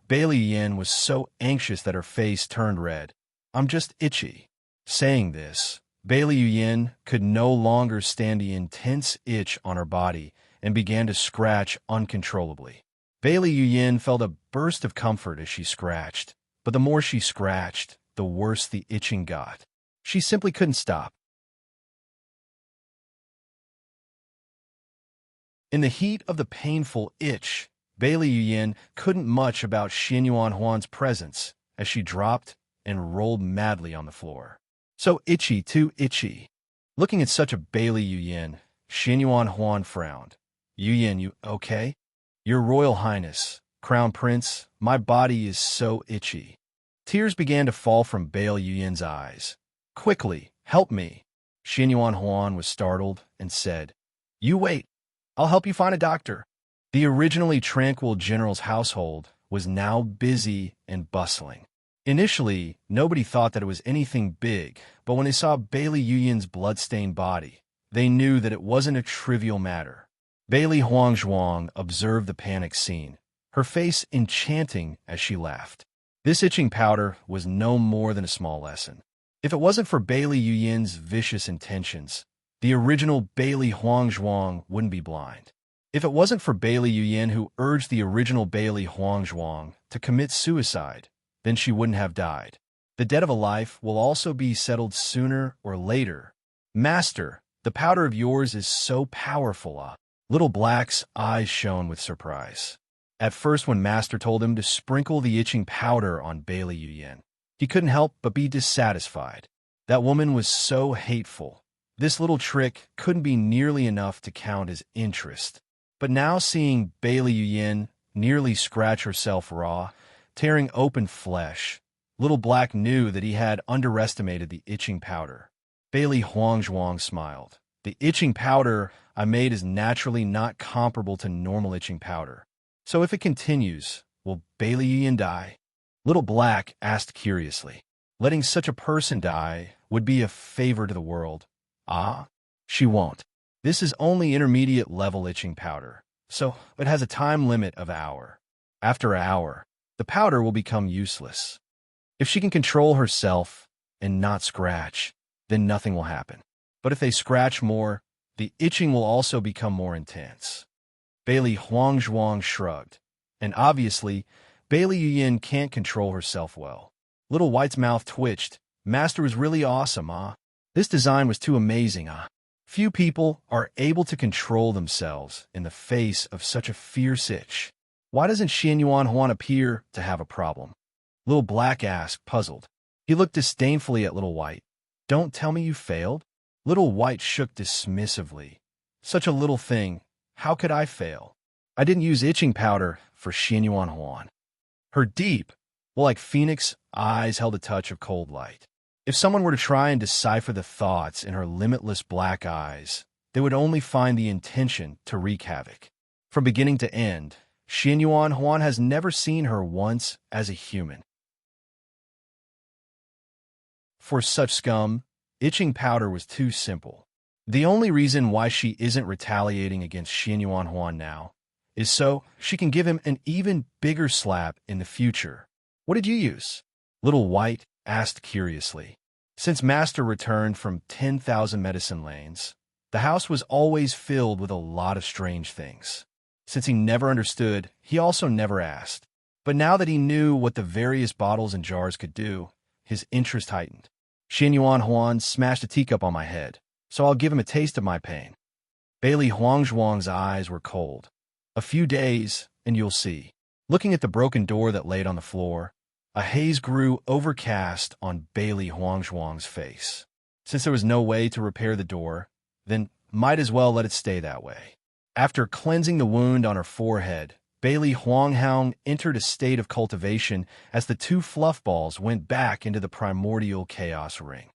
S1: Bailey Yin was so anxious that her face turned red. I'm just itchy. Saying this, Bailey Yin could no longer stand the intense itch on her body and began to scratch uncontrollably. Bailey Yin felt a burst of comfort as she scratched, but the more she scratched, the worse the itching got. She simply couldn't stop. In the heat of the painful itch, Bailey Yin couldn't much about Xinyuan Huan's presence as she dropped and rolled madly on the floor. So itchy, too itchy. Looking at such a Bailey Yin, Xinyuan Huan frowned. Yin, you okay? Your Royal Highness, Crown Prince, my body is so itchy. Tears began to fall from Bailey Yin's eyes. Quickly, help me. Xinyuan Huan was startled and said, You wait. I'll help you find a doctor. The originally tranquil general's household was now busy and bustling. Initially, nobody thought that it was anything big, but when they saw Bailey Yuyin's blood-stained body, they knew that it wasn't a trivial matter. Bailey Huangzhuang observed the panic scene, her face enchanting as she laughed. This itching powder was no more than a small lesson. If it wasn't for Bailey Yuyin's vicious intentions, the original Bailey Huangzhuang wouldn't be blind. If it wasn't for Bailey Yuyin, who urged the original Bailey Huangzhuang to commit suicide, then she wouldn't have died. The debt of a life will also be settled sooner or later. Master, the powder of yours is so powerful. Little Black's eyes shone with surprise. At first, when Master told him to sprinkle the itching powder on Bailey Yuyin, he couldn't help but be dissatisfied. That woman was so hateful. This little trick couldn't be nearly enough to count as interest. But now seeing Bailey Yuyin nearly scratch herself raw, tearing open flesh, Little Black knew that he had underestimated the itching powder. Bailey Huangzhuang smiled. The itching powder I made is naturally not comparable to normal itching powder. So if it continues, will Bailey Yuyin die? Little Black asked curiously. Letting such a person die would be a favor to the world. She won't. This is only intermediate level itching powder, so it has a time limit of an hour. After an hour, the powder will become useless. If she can control herself and not scratch, then nothing will happen. But if they scratch more, the itching will also become more intense. Bailey Huangzhuang shrugged, and obviously, Bailey Yuyin can't control herself well. Little White's mouth twitched. Master was really awesome, This design was too amazing, Few people are able to control themselves in the face of such a fierce itch. Why doesn't Xianyuan Huan appear to have a problem? Little Black asked, puzzled. He looked disdainfully at Little White. Don't tell me you failed? Little White shook dismissively. Such a little thing. How could I fail? I didn't use itching powder for Xianyuan Huan. Her deep, like phoenix, eyes held a touch of cold light. If someone were to try and decipher the thoughts in her limitless black eyes, they would only find the intention to wreak havoc. From beginning to end, Xianyuan Huan has never seen her once as a human. For such scum, itching powder was too simple. The only reason why she isn't retaliating against Xianyuan Huan now is so she can give him an even bigger slap in the future. What did you use? Little White asked curiously. Since Master returned from 10,000 medicine lanes, the house was always filled with a lot of strange things. Since he never understood, he also never asked. But now that he knew what the various bottles and jars could do, his interest heightened. Xianyuan Huan smashed a teacup on my head, so I'll give him a taste of my pain. Bailey Huangzhuang's eyes were cold. A few days, and you'll see. Looking at the broken door that laid on the floor, a haze grew overcast on Bailey Huangzhuang's face. Since there was no way to repair the door, then might as well let it stay that way. After cleansing the wound on her forehead, Bailey Huanghang entered a state of cultivation as the two fluff balls went back into the primordial chaos ring.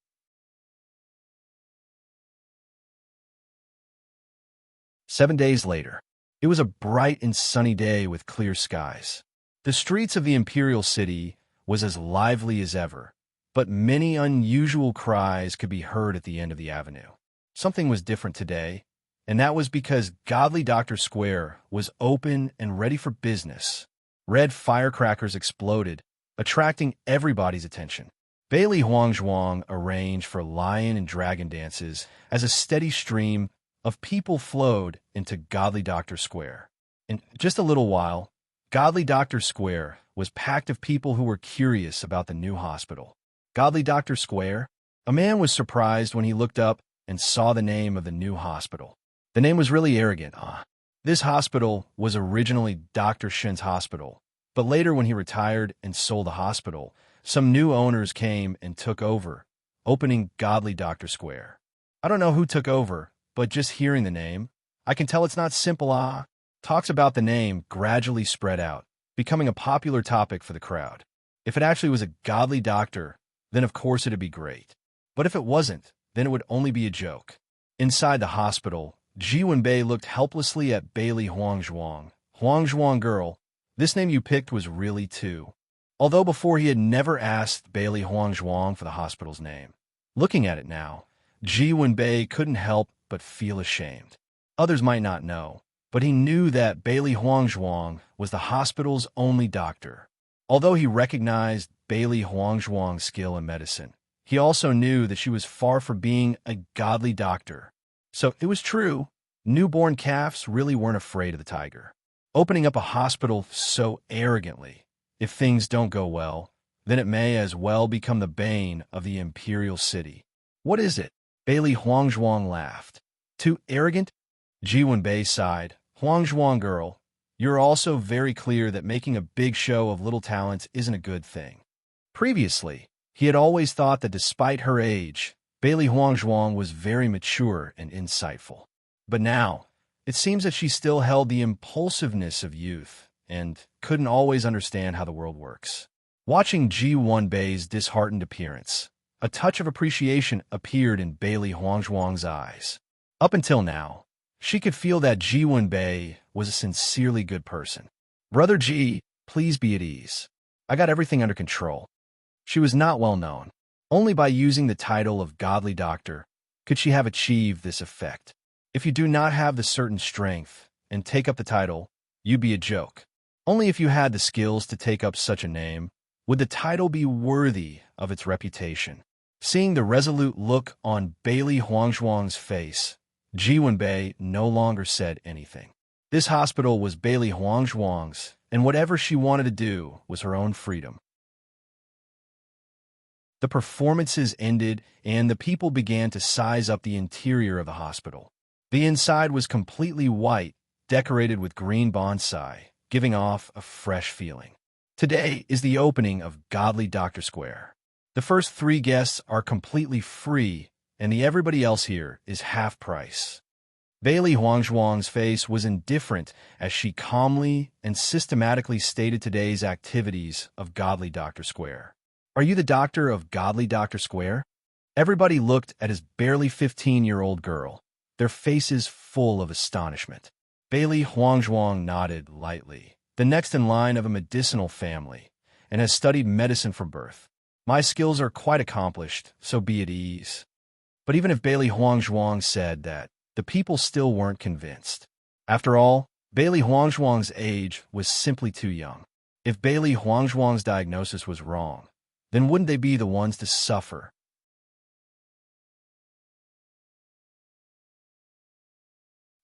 S1: Seven days later, it was a bright and sunny day with clear skies. The streets of the imperial city was as lively as ever, but many unusual cries could be heard at the end of the avenue. Something was different today, and that was because Godly Doctor Square was open and ready for business. Red firecrackers exploded, attracting everybody's attention. Bailey Huangzhuang arranged for lion and dragon dances as a steady stream of people flowed into Godly Doctor Square. In just a little while, Godly Doctor Square was packed of people who were curious about the new hospital. Godly Doctor Square? A man was surprised when he looked up and saw the name of the new hospital. The name was really arrogant, This hospital was originally Dr. Shen's hospital, but later when he retired and sold the hospital, some new owners came and took over, opening Godly Doctor Square. I don't know who took over, but just hearing the name, I can tell it's not simple, Talks about the name gradually spread out, becoming a popular topic for the crowd. If it actually was a godly doctor, then of course it'd be great. But if it wasn't, then it would only be a joke. Inside the hospital, Ji Wenbei looked helplessly at Bailey Huangzhuang, Huangzhuang girl, this name you picked was really too. Although before he had never asked Bailey Huangzhuang for the hospital's name. Looking at it now, Ji Wenbei couldn't help but feel ashamed. Others might not know, but he knew that Bailey Huangzhuang was the hospital's only doctor. Although he recognized Bailey Huangzhuang's skill in medicine, he also knew that she was far from being a godly doctor. So it was true, newborn calves really weren't afraid of the tiger. Opening up a hospital so arrogantly, if things don't go well, then it may as well become the bane of the imperial city. What is it? Bailey Huangzhuang laughed. Too arrogant? Ji Wenbei sighed. Huangzhuang girl, you're also very clear that making a big show of little talents isn't a good thing. Previously, he had always thought that despite her age, Bailey Huangzhuang was very mature and insightful. But now, it seems that she still held the impulsiveness of youth and couldn't always understand how the world works. Watching Ji Wenbei's disheartened appearance, a touch of appreciation appeared in Bailey Huangzhuang's eyes. Up until now, she could feel that Ji Wenbei was a sincerely good person. Brother Ji, please be at ease. I got everything under control. She was not well known. Only by using the title of godly doctor could she have achieved this effect. If you do not have the certain strength and take up the title, you'd be a joke. Only if you had the skills to take up such a name would the title be worthy of its reputation. Seeing the resolute look on Bailey Huangzhuang's face, Ji Wenbei no longer said anything. This hospital was Bailey Huangzhuang's, and whatever she wanted to do was her own freedom. The performances ended, and the people began to size up the interior of the hospital. The inside was completely white, decorated with green bonsai, giving off a fresh feeling. Today is the opening of Godly Doctor Square. The first 3 guests are completely free, and everybody else here is half price. Bailey Huangzhuang's face was indifferent as she calmly and systematically stated today's activities of Godly Doctor Square. Are you the doctor of Godly Doctor Square? Everybody looked at his barely 15-year-old girl, their faces full of astonishment. Bailey Huangzhuang nodded lightly. The next in line of a medicinal family, and has studied medicine from birth. My skills are quite accomplished, so be at ease. But even if Bailey Huangzhuang said that, the people still weren't convinced. After all, Bailey Huangzhuang's age was simply too young. If Bailey Huangzhuang's diagnosis was wrong, then wouldn't they be the ones to suffer?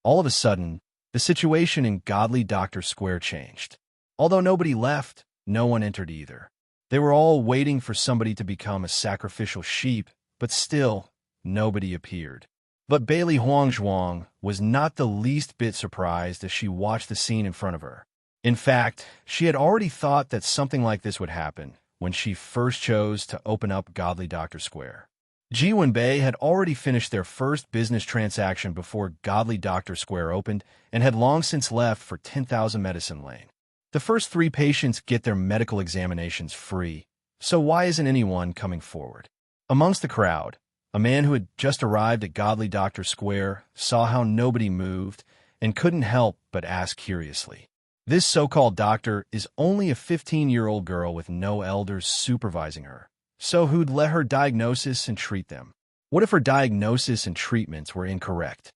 S1: All of a sudden, the situation in Godly Doctor Square changed. Although nobody left, no one entered either. They were all waiting for somebody to become a sacrificial sheep, but still, nobody appeared. But Bailey Huangzhuang was not the least bit surprised as she watched the scene in front of her. In fact, she had already thought that something like this would happen when she first chose to open up Godly Doctor Square. Ji Wenbei had already finished their first business transaction before Godly Doctor Square opened and had long since left for 10,000 Medicine Lane. The first 3 patients get their medical examinations free, so why isn't anyone coming forward? Amongst the crowd, a man who had just arrived at Godly Doctor Square saw how nobody moved and couldn't help but ask curiously. This so-called doctor is only a 15-year-old girl with no elders supervising her. So who'd let her diagnosis and treat them? What if her diagnosis and treatments were incorrect?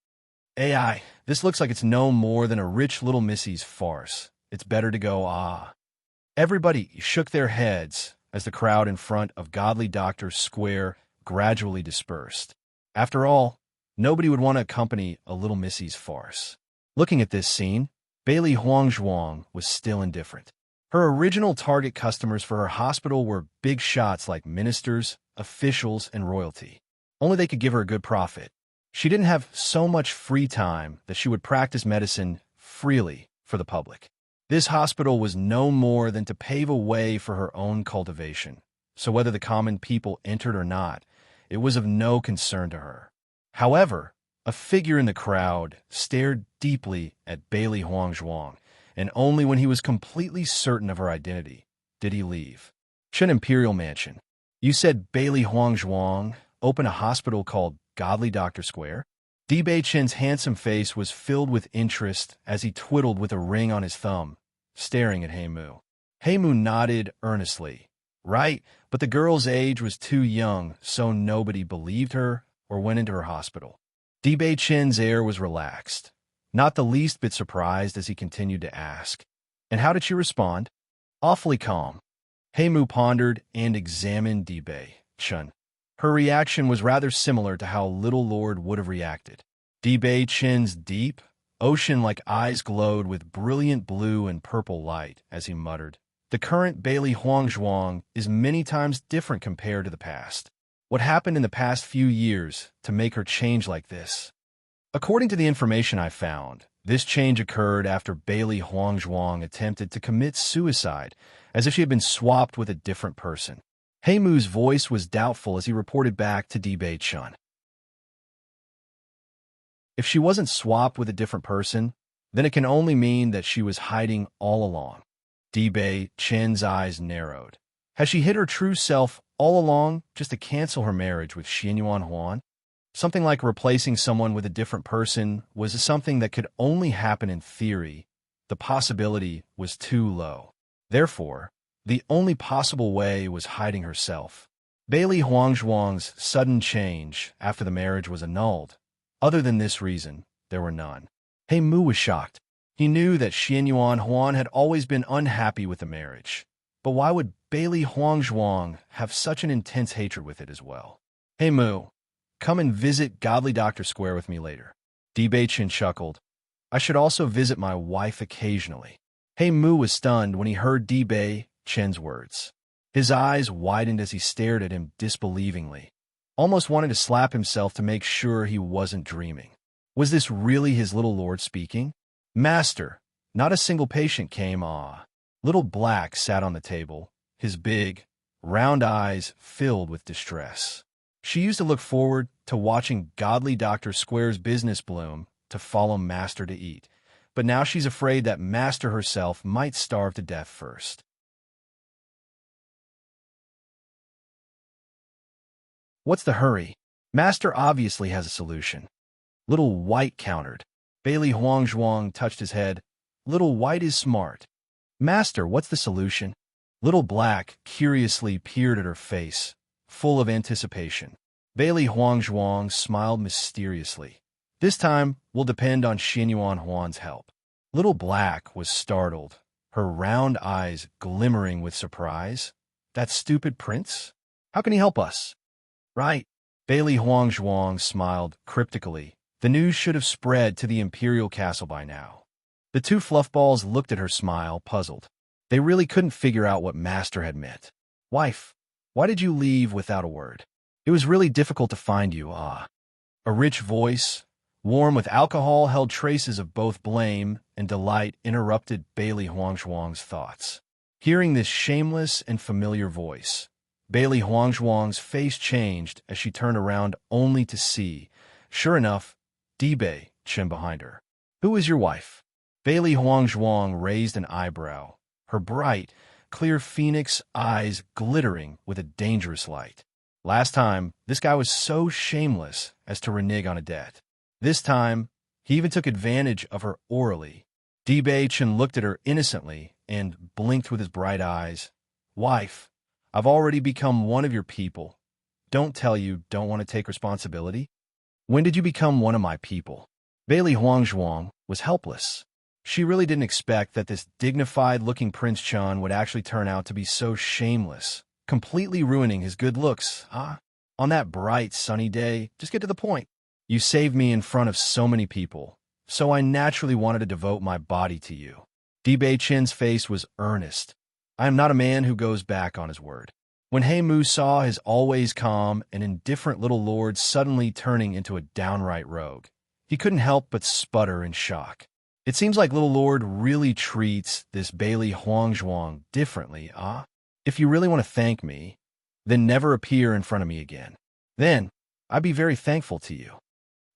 S1: AI, this looks like it's no more than a rich little missy's farce. It's better to go, ah. Everybody shook their heads as the crowd in front of Godly Doctor Square gradually dispersed. After all, nobody would want to accompany a little missy's farce. Looking at this scene, Bailey Huangzhuang was still indifferent. Her original target customers for her hospital were big shots like ministers, officials, and royalty. Only they could give her a good profit. She didn't have so much free time that she would practice medicine freely for the public. This hospital was no more than to pave a way for her own cultivation, so whether the common people entered or not, it was of no concern to her. However, a figure in the crowd stared deeply at Bailey Huangzhuang, and only when he was completely certain of her identity did he leave. Chen Imperial Mansion. You said Bailey Huangzhuang opened a hospital called Godly Doctor Square? Bei Chen's handsome face was filled with interest as he twiddled with a ring on his thumb, staring at Heimu. Heimu nodded earnestly. Right, but the girl's age was too young, so nobody believed her or went into her hospital. Bei Chen's air was relaxed, not the least bit surprised as he continued to ask. And how did she respond? Awfully calm. Heimu pondered and examined Bei Chen. Her reaction was rather similar to how Little Lord would have reacted. Bei Chen's deep, ocean-like eyes glowed with brilliant blue and purple light as he muttered, "The current Bailey Huangzhuang is many times different compared to the past. What happened in the past few years to make her change like this?" According to the information I found, this change occurred after Bailey Huangzhuang attempted to commit suicide, as if she had been swapped with a different person. Heimu's voice was doubtful as he reported back to Bei Chen. If she wasn't swapped with a different person, then it can only mean that she was hiding all along. Bei Chen's eyes narrowed. Has she hid her true self all along just to cancel her marriage with Xianyuan Huan? Something like replacing someone with a different person was something that could only happen in theory. The possibility was too low. Therefore, the only possible way was hiding herself. Bailey Huangzhuang's sudden change after the marriage was annulled. Other than this reason, there were none. Heimu was shocked. He knew that Xianyuan Huan had always been unhappy with the marriage. But why would Bailey Huangzhuang have such an intense hatred with it as well? Heimu, come and visit Godly Doctor Square with me later. Bei Chen chuckled. I should also visit my wife occasionally. Heimu was stunned when he heard Bei Chen's words. His eyes widened as he stared at him disbelievingly, almost wanting to slap himself to make sure he wasn't dreaming. Was this really his little lord speaking? Master, not a single patient came. Little Black sat on the table, his big, round eyes filled with distress. She used to look forward to watching Godly Doctor Square's business bloom to follow Master to eat, but now she's afraid that Master herself might starve to death first. What's the hurry? Master obviously has a solution. Little White countered. Bailey Huangzhuang touched his head. Little White is smart. Master, what's the solution? Little Black curiously peered at her face, full of anticipation. Bailey Huangzhuang smiled mysteriously. This time will depend on Xianyuan Huan's help. Little Black was startled, her round eyes glimmering with surprise. That stupid prince? How can he help us? Right. Bailey Huangzhuang smiled cryptically. The news should have spread to the Imperial Castle by now. The two fluffballs looked at her smile, puzzled. They really couldn't figure out what Master had meant. Wife, why did you leave without a word? It was really difficult to find you, A rich voice, warm with alcohol, held traces of both blame and delight, interrupted Bailey Huangzhuang's thoughts. Hearing this shameless and familiar voice, Bailey Huangzhuang's face changed as she turned around only to see, sure enough, Bei Chen behind her. Who is your wife? Bailey Huangzhuang raised an eyebrow, her bright, clear phoenix eyes glittering with a dangerous light. Last time, this guy was so shameless as to renege on a debt. This time, he even took advantage of her orally. Bei Chen looked at her innocently and blinked with his bright eyes. Wife, I've already become one of your people. Don't tell you don't want to take responsibility. When did you become one of my people? Bailey Huangzhuang was helpless. She really didn't expect that this dignified-looking Prince Chun would actually turn out to be so shameless, completely ruining his good looks. On that bright, sunny day, just get to the point. You saved me in front of so many people, so I naturally wanted to devote my body to you. Bei Chen's face was earnest. I am not a man who goes back on his word. When Heimu saw his always calm and indifferent little lord suddenly turning into a downright rogue, he couldn't help but sputter in shock. It seems like little lord really treats this Bailey Huangzhuang differently, If you really want to thank me, then never appear in front of me again. Then, I'd be very thankful to you.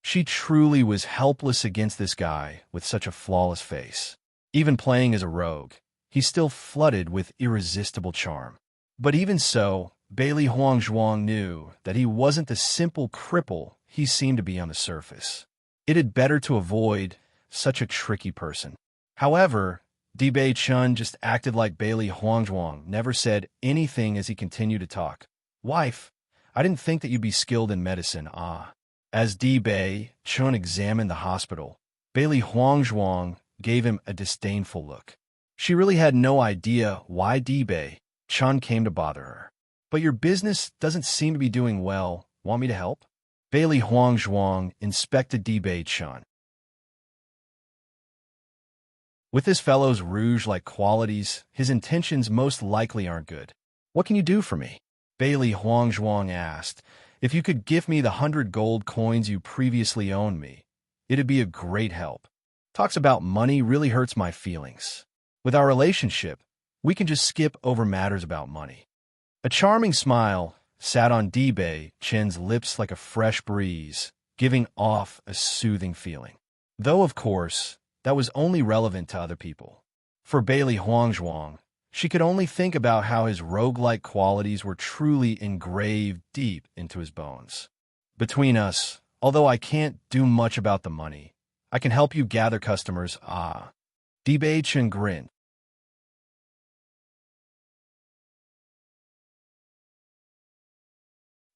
S1: She truly was helpless against this guy with such a flawless face. Even playing as a rogue, he still flooded with irresistible charm. But even so, Bailey Huangzhuang knew that he wasn't the simple cripple he seemed to be on the surface. It had better to avoid such a tricky person. However, Dibei Chun just acted like Bailey Huangzhuang, never said anything as he continued to talk. Wife, I didn't think that you'd be skilled in medicine, ah. As Dibei Chun examined the hospital, Bailey Huangzhuang gave him a disdainful look. She really had no idea why Dibei Chun came to bother her. But your business doesn't seem to be doing well. Want me to help? Bailey Huangzhuang inspected Dibei Chun. With this fellow's rouge-like qualities, his intentions most likely aren't good. What can you do for me? Bailey Huangzhuang asked. If you could give me the 100 gold coins you previously owned me, it'd be a great help. Talks about money really hurts my feelings. With our relationship, we can just skip over matters about money. A charming smile sat on Dibei Chen's lips like a fresh breeze, giving off a soothing feeling. Though, of course, that was only relevant to other people. For Bailey Huangzhuang, she could only think about how his roguelike qualities were truly engraved deep into his bones. Between us, although I can't do much about the money, I can help you gather customers, ah. Dibei Chen grinned.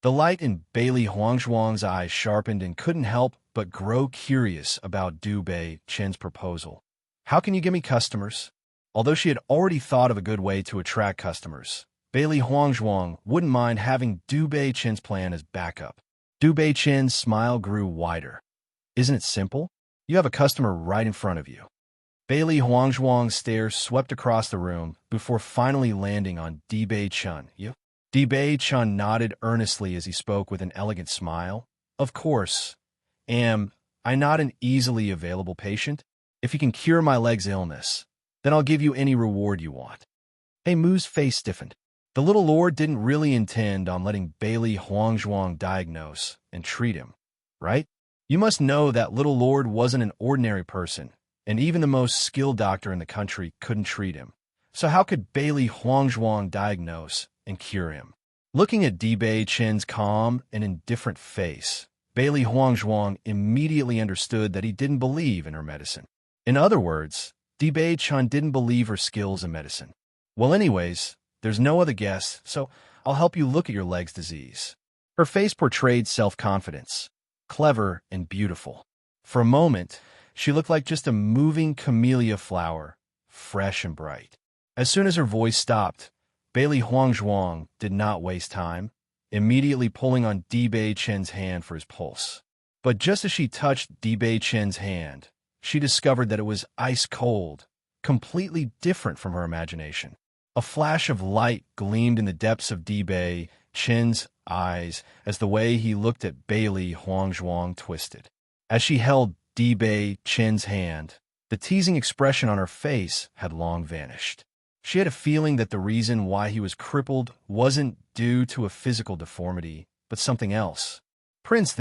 S1: The light in Bailey Huangzhuang's eyes sharpened and couldn't help but grow curious about Dibei Chen's proposal. How can you give me customers? Although she had already thought of a good way to attract customers, Bailey Huangzhuang wouldn't mind having Dibei Chen's plan as backup. Dibei Chen's smile grew wider. Isn't it simple? You have a customer right in front of you. Bailey Huangzhuang's stare swept across the room before finally landing on Dibei Chen. You? Dibei Chen nodded earnestly as he spoke with an elegant smile. Of course. Am I not an easily available patient? If you can cure my leg's illness, then I'll give you any reward you want. Mu's face stiffened. The little lord didn't really intend on letting Bailey Huangzhuang diagnose and treat him, right? You must know that little lord wasn't an ordinary person, and even the most skilled doctor in the country couldn't treat him. So how could Bailey Huangzhuang diagnose and cure him? Looking at Dibei Chen's calm and indifferent face, Bailey Huangzhuang immediately understood that he didn't believe in her medicine. In other words, Dibei Chen didn't believe her skills in medicine. Well, anyways, there's no other guess, so I'll help you look at your leg's disease. Her face portrayed self-confidence, clever and beautiful. For a moment, she looked like just a moving camellia flower, fresh and bright. As soon as her voice stopped, Bailey Huangzhuang did not waste time, immediately pulling on Dibei Chen's hand for his pulse. But just as she touched Dibei Chen's hand, she discovered that it was ice cold, completely different from her imagination. A flash of light gleamed in the depths of Dibei Chen's eyes as the way he looked at Bailey Huangzhuang twisted. As she held Dibei Chen's hand, the teasing expression on her face had long vanished. She had a feeling that the reason why he was crippled wasn't due to a physical deformity, but something else. Prince,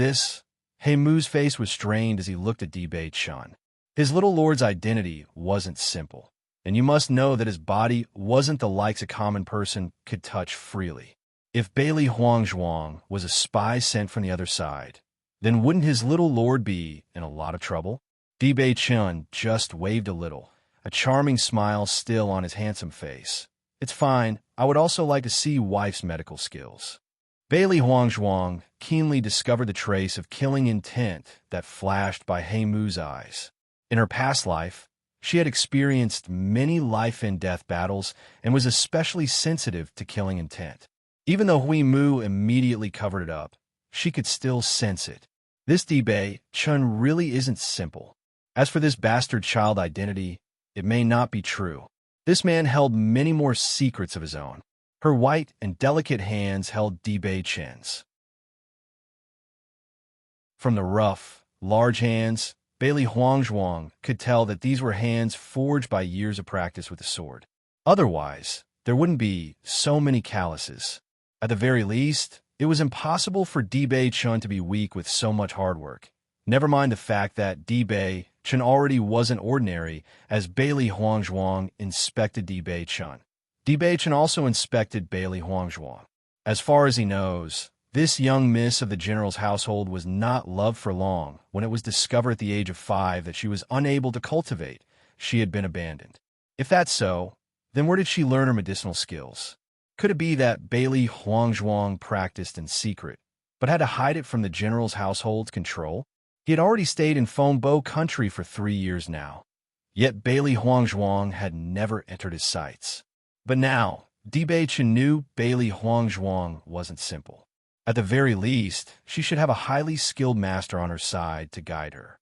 S1: Mu's face was strained as he looked at Dibei Chen. His little lord's identity wasn't simple, and you must know that his body wasn't the likes a common person could touch freely. If Bailey Huangzhuang was a spy sent from the other side, then wouldn't his little lord be in a lot of trouble? Dibei Chen just waved a little, a charming smile still on his handsome face. It's fine, I would also like to see wife's medical skills. Bailey Huangzhuang keenly discovered the trace of killing intent that flashed by Mu's eyes. In her past life, she had experienced many life-and-death battles and was especially sensitive to killing intent. Even though Mu immediately covered it up, she could still sense it. This Dibei Chen really isn't simple. As for this bastard child identity, it may not be true. This man held many more secrets of his own. Her white and delicate hands held Dibei Chen's. From the rough, large hands, Bailey Huangzhuang could tell that these were hands forged by years of practice with the sword. Otherwise, there wouldn't be so many calluses. At the very least, it was impossible for Dibei Chen to be weak with so much hard work. Never mind the fact that Dibei Chen already wasn't ordinary, as Bailey Huangzhuang inspected Dibei Chen. Dibei Chen also inspected Bailey Huangzhuang. As far as he knows, This young miss of the general's household was not loved for long when it was discovered at the age of 5 that she was unable to cultivate. She had been abandoned. If that's so, then where did she learn her medicinal skills? Could it be that Bailey Huangzhuang practiced in secret, but had to hide it from the general's household's control? He had already stayed in Fengbo country for 3 years now, yet Bailey Huangzhuang had never entered his sights. But now, Dibei Chen knew Bailey Huangzhuang wasn't simple. At the very least, she should have a highly skilled master on her side to guide her.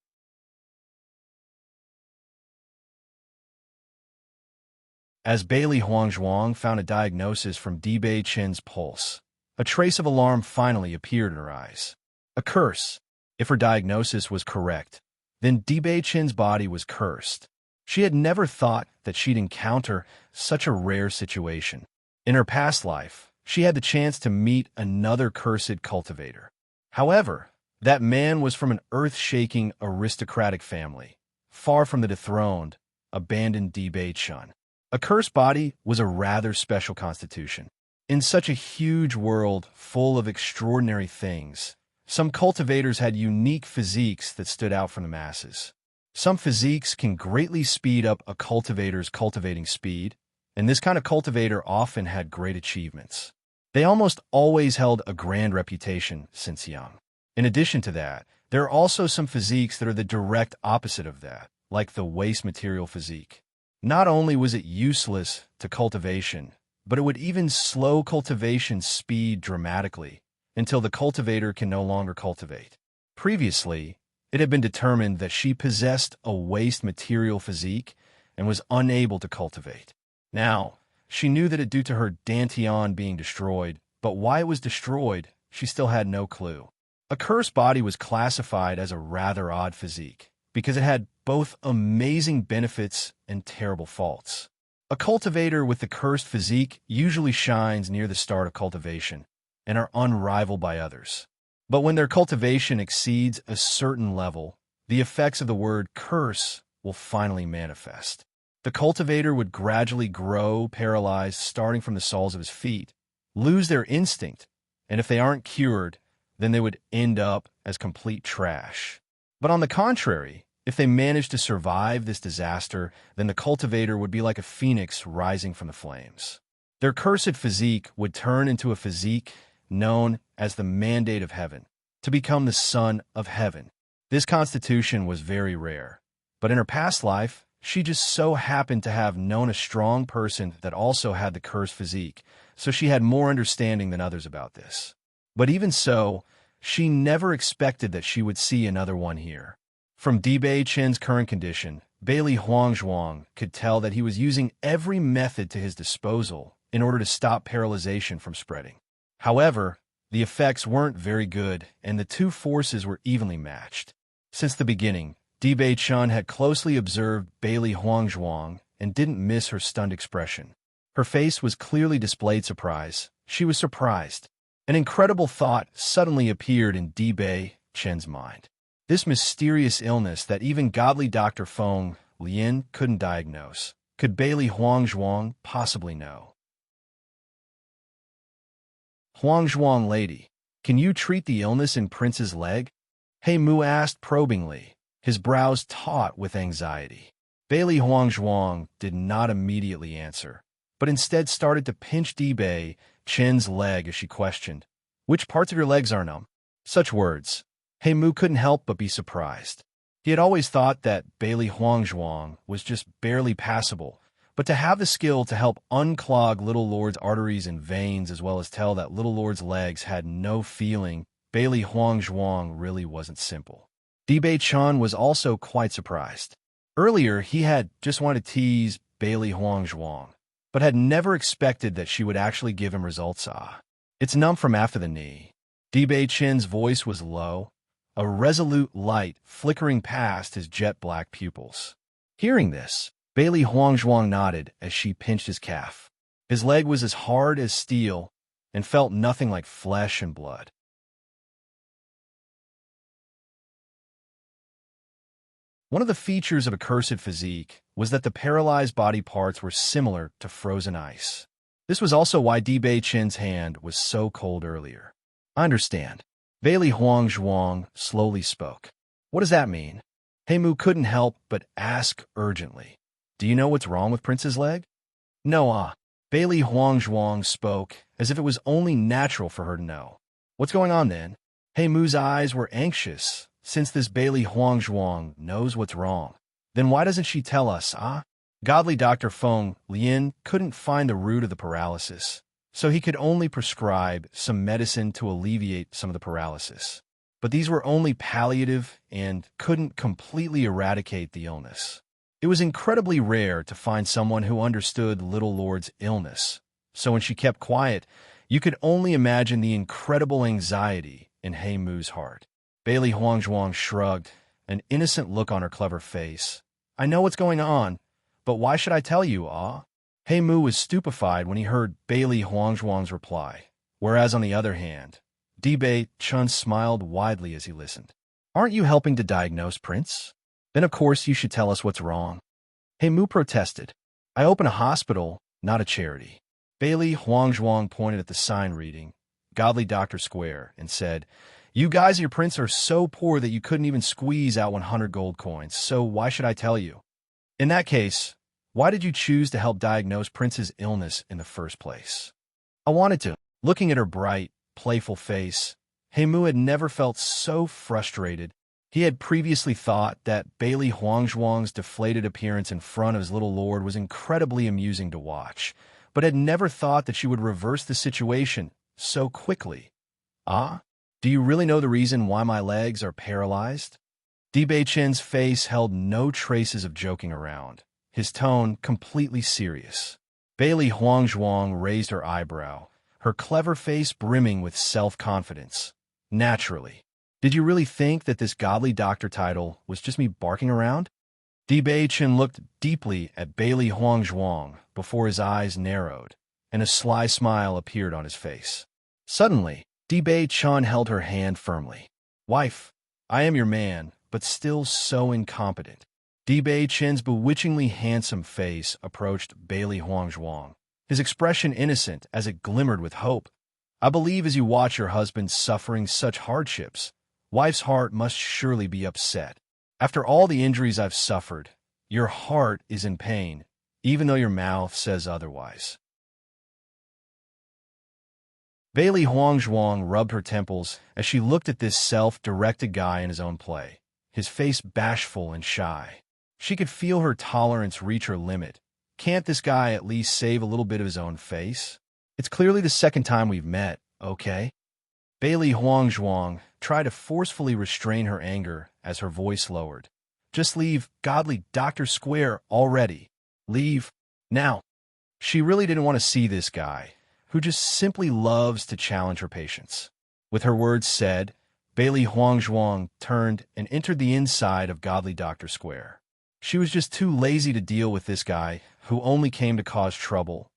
S1: As Bailey Huangzhuang found a diagnosis from Dibei Chen's pulse, a trace of alarm finally appeared in her eyes. A curse. If her diagnosis was correct, then Dibei Chen's body was cursed. She had never thought that she'd encounter such a rare situation. In her past life, she had the chance to meet another cursed cultivator. However, that man was from an earth-shaking aristocratic family, far from the dethroned, abandoned Dibei Chen. A cursed body was a rather special constitution. In such a huge world full of extraordinary things, some cultivators had unique physiques that stood out from the masses. Some physiques can greatly speed up a cultivator's cultivating speed, and this kind of cultivator often had great achievements. They almost always held a grand reputation since young. In addition to that, there are also some physiques that are the direct opposite of that, like the waste material physique. Not only was it useless to cultivation, but it would even slow cultivation speed dramatically until the cultivator can no longer cultivate. Previously, it had been determined that she possessed a waste material physique and was unable to cultivate. Now, she knew that it due to her dantian being destroyed, but why it was destroyed, she still had no clue. A cursed body was classified as a rather odd physique, because it had both amazing benefits and terrible faults. A cultivator with the cursed physique usually shines near the start of cultivation and are unrivaled by others. But when their cultivation exceeds a certain level, the effects of the word curse will finally manifest. The cultivator would gradually grow paralyzed starting from the soles of his feet, lose their instinct, and if they aren't cured, then they would end up as complete trash. But on the contrary, if they managed to survive this disaster, then the cultivator would be like a phoenix rising from the flames. Their cursed physique would turn into a physique known as the mandate of heaven, to become the son of heaven. This constitution was very rare, but in her past life, she just so happened to have known a strong person that also had the cursed physique, so she had more understanding than others about this. But even so, she never expected that she would see another one here. From Dibei Chen's current condition, Bailey Huangzhuang could tell that he was using every method to his disposal in order to stop paralyzation from spreading. However, the effects weren't very good, and the two forces were evenly matched. Since the beginning, Dibei Chen had closely observed Bailey Huangzhuang and didn't miss her stunned expression. Her face was clearly displayed surprise. She was surprised. An incredible thought suddenly appeared in Dibei Chen's mind. This mysterious illness that even godly Dr. Feng Lian couldn't diagnose. Could Bailey Huangzhuang possibly know? Huangzhuang lady, can you treat the illness in Prince's leg? He Mu asked probingly, his brows taut with anxiety. Bailey Huangzhuang did not immediately answer, but instead started to pinch Dibei Chen's leg as she questioned, "Which parts of your legs are numb?" Such words. He Mu couldn't help but be surprised. He had always thought that Bailey Huangzhuang was just barely passable, but to have the skill to help unclog Little Lord's arteries and veins as well as tell that Little Lord's legs had no feeling, Bailey Huangzhuang really wasn't simple. Dibei Chen was also quite surprised. Earlier, he had just wanted to tease Bailey Huangzhuang, but had never expected that she would actually give him results. It's numb from after the knee. Dibei Chen's voice was low, a resolute light flickering past his jet-black pupils. Hearing this, Bailey Huangzhuang nodded as she pinched his calf. His leg was as hard as steel and felt nothing like flesh and blood. One of the features of a cursed physique was that the paralyzed body parts were similar to frozen ice. This was also why Dibei Chen's hand was so cold earlier. I understand. Bailey Huang Zhuang slowly spoke. What does that mean? Heimu couldn't help but ask urgently. Do you know what's wrong with Prince's leg? No, Bailey Huang Zhuang spoke as if it was only natural for her to know. What's going on then? Heimu's eyes were anxious. Since this Bailey Huang Zhuang knows what's wrong, then why doesn't she tell us, Godly Dr. Feng Lian couldn't find the root of the paralysis, so he could only prescribe some medicine to alleviate some of the paralysis. But these were only palliative and couldn't completely eradicate the illness. It was incredibly rare to find someone who understood Little Lord's illness, so when she kept quiet, you could only imagine the incredible anxiety in Heimu's heart. Bailey Huangzhuang shrugged, an innocent look on her clever face. I know what's going on, but why should I tell you, Heimu was stupefied when he heard Bailey Huangzhuang's reply, whereas on the other hand, Dibei Chun smiled widely as he listened. Aren't you helping to diagnose Prince? Then of course you should tell us what's wrong. Heimu protested. I open a hospital, not a charity. Bailey Huangzhuang pointed at the sign reading, Godly Doctor Square, and said, You guys and your prince are so poor that you couldn't even squeeze out 100 gold coins, so why should I tell you? In that case, why did you choose to help diagnose Prince's illness in the first place? I wanted to. Looking at her bright, playful face, Heimu had never felt so frustrated. He had previously thought that Bailey Huangzhuang's deflated appearance in front of his little lord was incredibly amusing to watch, but had never thought that she would reverse the situation so quickly. Do you really know the reason why my legs are paralyzed? Dibei Chen's face held no traces of joking around, his tone completely serious. Bailey Huangzhuang raised her eyebrow, her clever face brimming with self-confidence. Naturally. Did you really think that this godly doctor title was just me barking around? Dibei Chen looked deeply at Bailey Huangzhuang before his eyes narrowed, and a sly smile appeared on his face. Suddenly, Dibei Chen held her hand firmly. Wife, I am your man, but still so incompetent. Dibei Chen's bewitchingly handsome face approached Bailey Huangzhuang, his expression innocent as it glimmered with hope. I believe as you watch your husband suffering such hardships, wife's heart must surely be upset. After all the injuries I've suffered, your heart is in pain, even though your mouth says otherwise. Bailey Huangzhuang rubbed her temples as she looked at this self-directed guy in his own play, his face bashful and shy. She could feel her tolerance reach her limit. Can't this guy at least save a little bit of his own face? It's clearly the second time we've met, okay? Bailey Huangzhuang tried to forcefully restrain her anger as her voice lowered. Just leave Godly Dr. Square already. Leave now. She really didn't want to see this guy, who just simply loves to challenge her patience. With her words said, Bailey Huangzhuang turned and entered the inside of Godly Dr. Square. She was just too lazy to deal with this guy, who only came to cause trouble.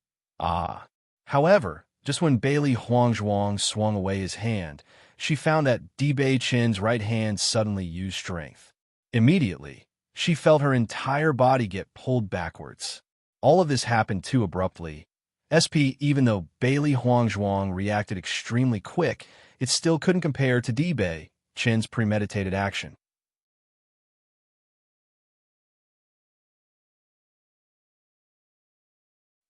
S1: However, just when Bailey Huangzhuang swung away his hand, she found that Dibei Chen's right hand suddenly used strength. Immediately, she felt her entire body get pulled backwards. All of this happened too abruptly. Even though Bailey Huangzhuang reacted extremely quick, it still couldn't compare to Dibei Chen's premeditated action.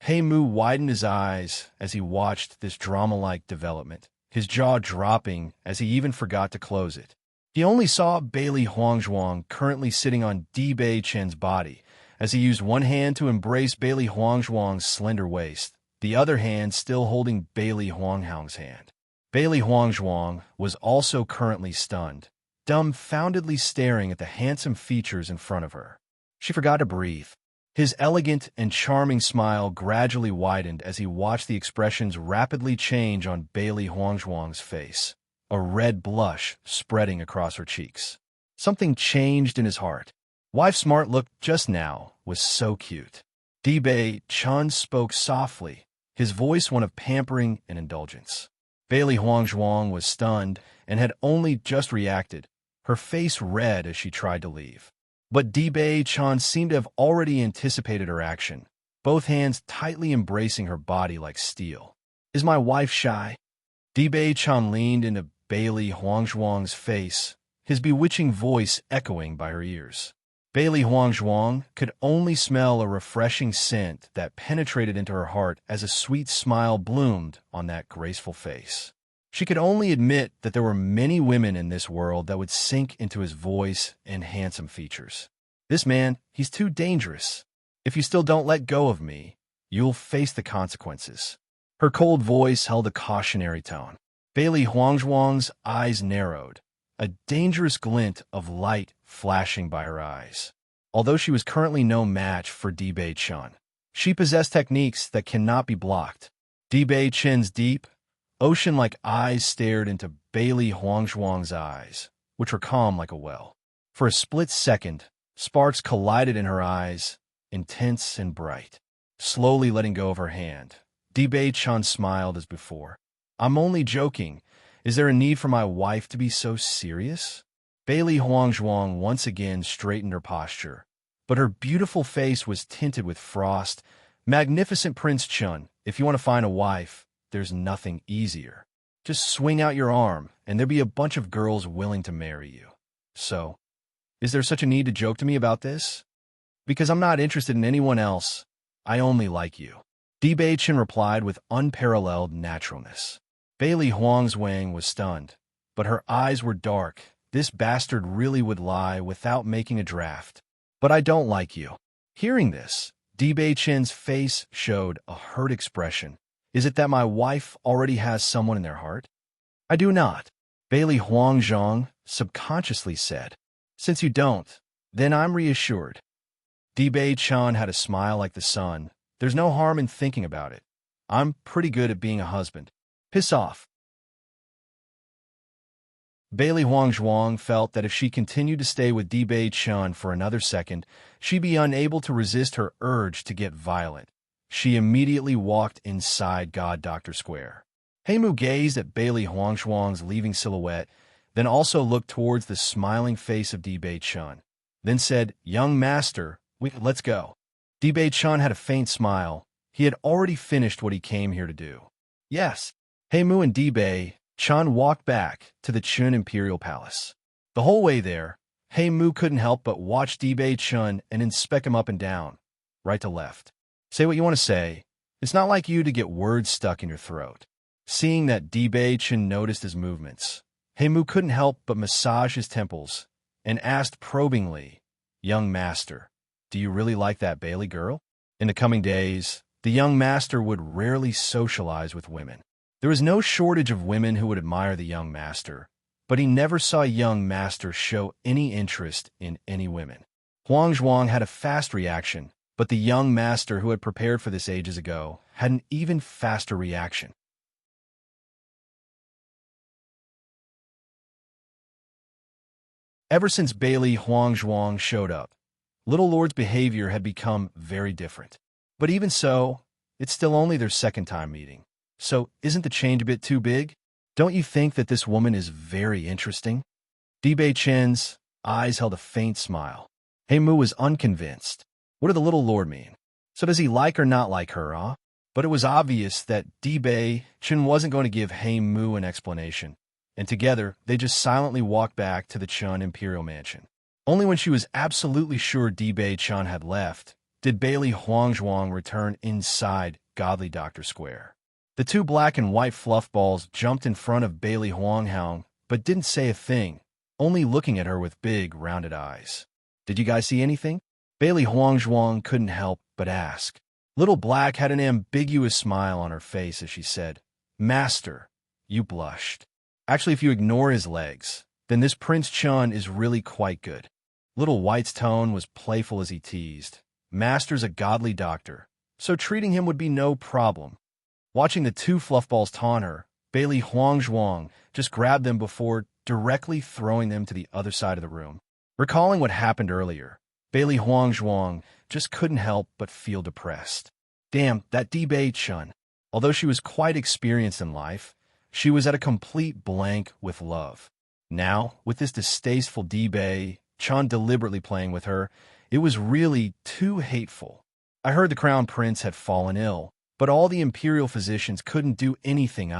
S1: Heimu widened his eyes as he watched this drama-like development, his jaw dropping as he even forgot to close it. He only saw Bailey Huangzhuang currently sitting on Dibei Chen's body, as he used one hand to embrace Bailey Huangzhuang's slender waist, the other hand still holding Bailey Huangzhuang's hand. Bailey Huangzhuang was also currently stunned, dumbfoundedly staring at the handsome features in front of her. She forgot to breathe. His elegant and charming smile gradually widened as he watched the expressions rapidly change on Bailey Huangzhuang's face, a red blush spreading across her cheeks. Something changed in his heart. Wife's smart look just now was so cute. Dibei Chen spoke softly, his voice one of pampering and indulgence. Bailey Huangzhuang was stunned and had only just reacted, her face red as she tried to leave. But Dibei Chen seemed to have already anticipated her action, both hands tightly embracing her body like steel. Is my wife shy? Dibei-chan leaned into Bailey Huangzhuang's face, his bewitching voice echoing by her ears. Bailey Huangzhuang could only smell a refreshing scent that penetrated into her heart as a sweet smile bloomed on that graceful face. She could only admit that there were many women in this world that would sink into his voice and handsome features. This man, he's too dangerous. If you still don't let go of me, you'll face the consequences. Her cold voice held a cautionary tone. Bailey Huangzhuang's eyes narrowed, a dangerous glint of light flashing by her eyes. Although she was currently no match for Dibei-chan, she possessed techniques that cannot be blocked. Dibei-chan's deep, ocean-like eyes stared into Bailey Huangzhuang's eyes, which were calm like a well. For a split second, sparks collided in her eyes, intense and bright. Slowly letting go of her hand, Dibei-chan smiled as before. I'm only joking. Is there a need for my wife to be so serious? Bailey Huangzhuang once again straightened her posture, but her beautiful face was tinted with frost. Magnificent Prince Chun, if you want to find a wife, there's nothing easier. Just swing out your arm, and there'll be a bunch of girls willing to marry you. So, is there such a need to joke to me about this? Because I'm not interested in anyone else. I only like you. Dibei-chan replied with unparalleled naturalness. Bailey Huangzhuang was stunned, but her eyes were dark. This bastard really would lie without making a draft. But I don't like you. Hearing this, Dibei-chan's face showed a hurt expression. Is it that my wife already has someone in their heart? I do not. Bailey Huangzhuang subconsciously said. Since you don't, then I'm reassured. Dibei-chan had a smile like the sun. There's no harm in thinking about it. I'm pretty good at being a husband. Piss off. Bailey Huangzhuang felt that if she continued to stay with Dibei-chan for another second, she'd be unable to resist her urge to get violent. She immediately walked inside God Doctor Square. Heimu gazed at Bailey Huangzhuang's leaving silhouette, then also looked towards the smiling face of Dibei-chan, then said, Young master, let's go. Dibei-chan had a faint smile. He had already finished what he came here to do. Yes. Heimu and Dibei-chan walked back to the Chun Imperial Palace. The whole way there, Heimu couldn't help but watch Dibei-chan and inspect him up and down, right to left. Say what you want to say. It's not like you to get words stuck in your throat. Seeing that Dibei-chan noticed his movements, Heimu couldn't help but massage his temples and asked probingly, Young master, do you really like that Bailey girl? In the coming days, the young master would rarely socialize with women. There was no shortage of women who would admire the young master, but he never saw a young master show any interest in any women. Huangzhuang had a fast reaction, but the young master who had prepared for this ages ago had an even faster reaction. Ever since Bailey Huangzhuang showed up, Little Lord's behavior had become very different. But even so, it's still only their second time meeting. So isn't the change a bit too big? Don't you think that this woman is very interesting? Dibei-chan's eyes held a faint smile. Heimu was unconvinced. What did the little lord mean? So does he like or not like her, huh? But it was obvious that Dibei-chan wasn't going to give Heimu an explanation, and together they just silently walked back to the Chun Imperial Mansion. Only when she was absolutely sure Dibei-chan had left did Bailey Huangzhuang return inside Godly Doctor Square. The two black and white fluff balls jumped in front of Bailey Huangzhuang, but didn't say a thing, only looking at her with big, rounded eyes. Did you guys see anything? Bailey Huangzhuang couldn't help but ask. Little Black had an ambiguous smile on her face as she said, Master, you blushed. Actually, if you ignore his legs, then this Prince Chun is really quite good. Little White's tone was playful as he teased. Master's a godly doctor, so treating him would be no problem. Watching the two fluffballs taunt her, Bailey Huangzhuang just grabbed them before directly throwing them to the other side of the room. Recalling what happened earlier, Bailey Huangzhuang just couldn't help but feel depressed. Damn, that Dibei-chan. Although she was quite experienced in life, she was at a complete blank with love. Now, with this distasteful Dibei-chan deliberately playing with her, it was really too hateful. I heard the crown prince had fallen ill, but all the imperial physicians couldn't do anything.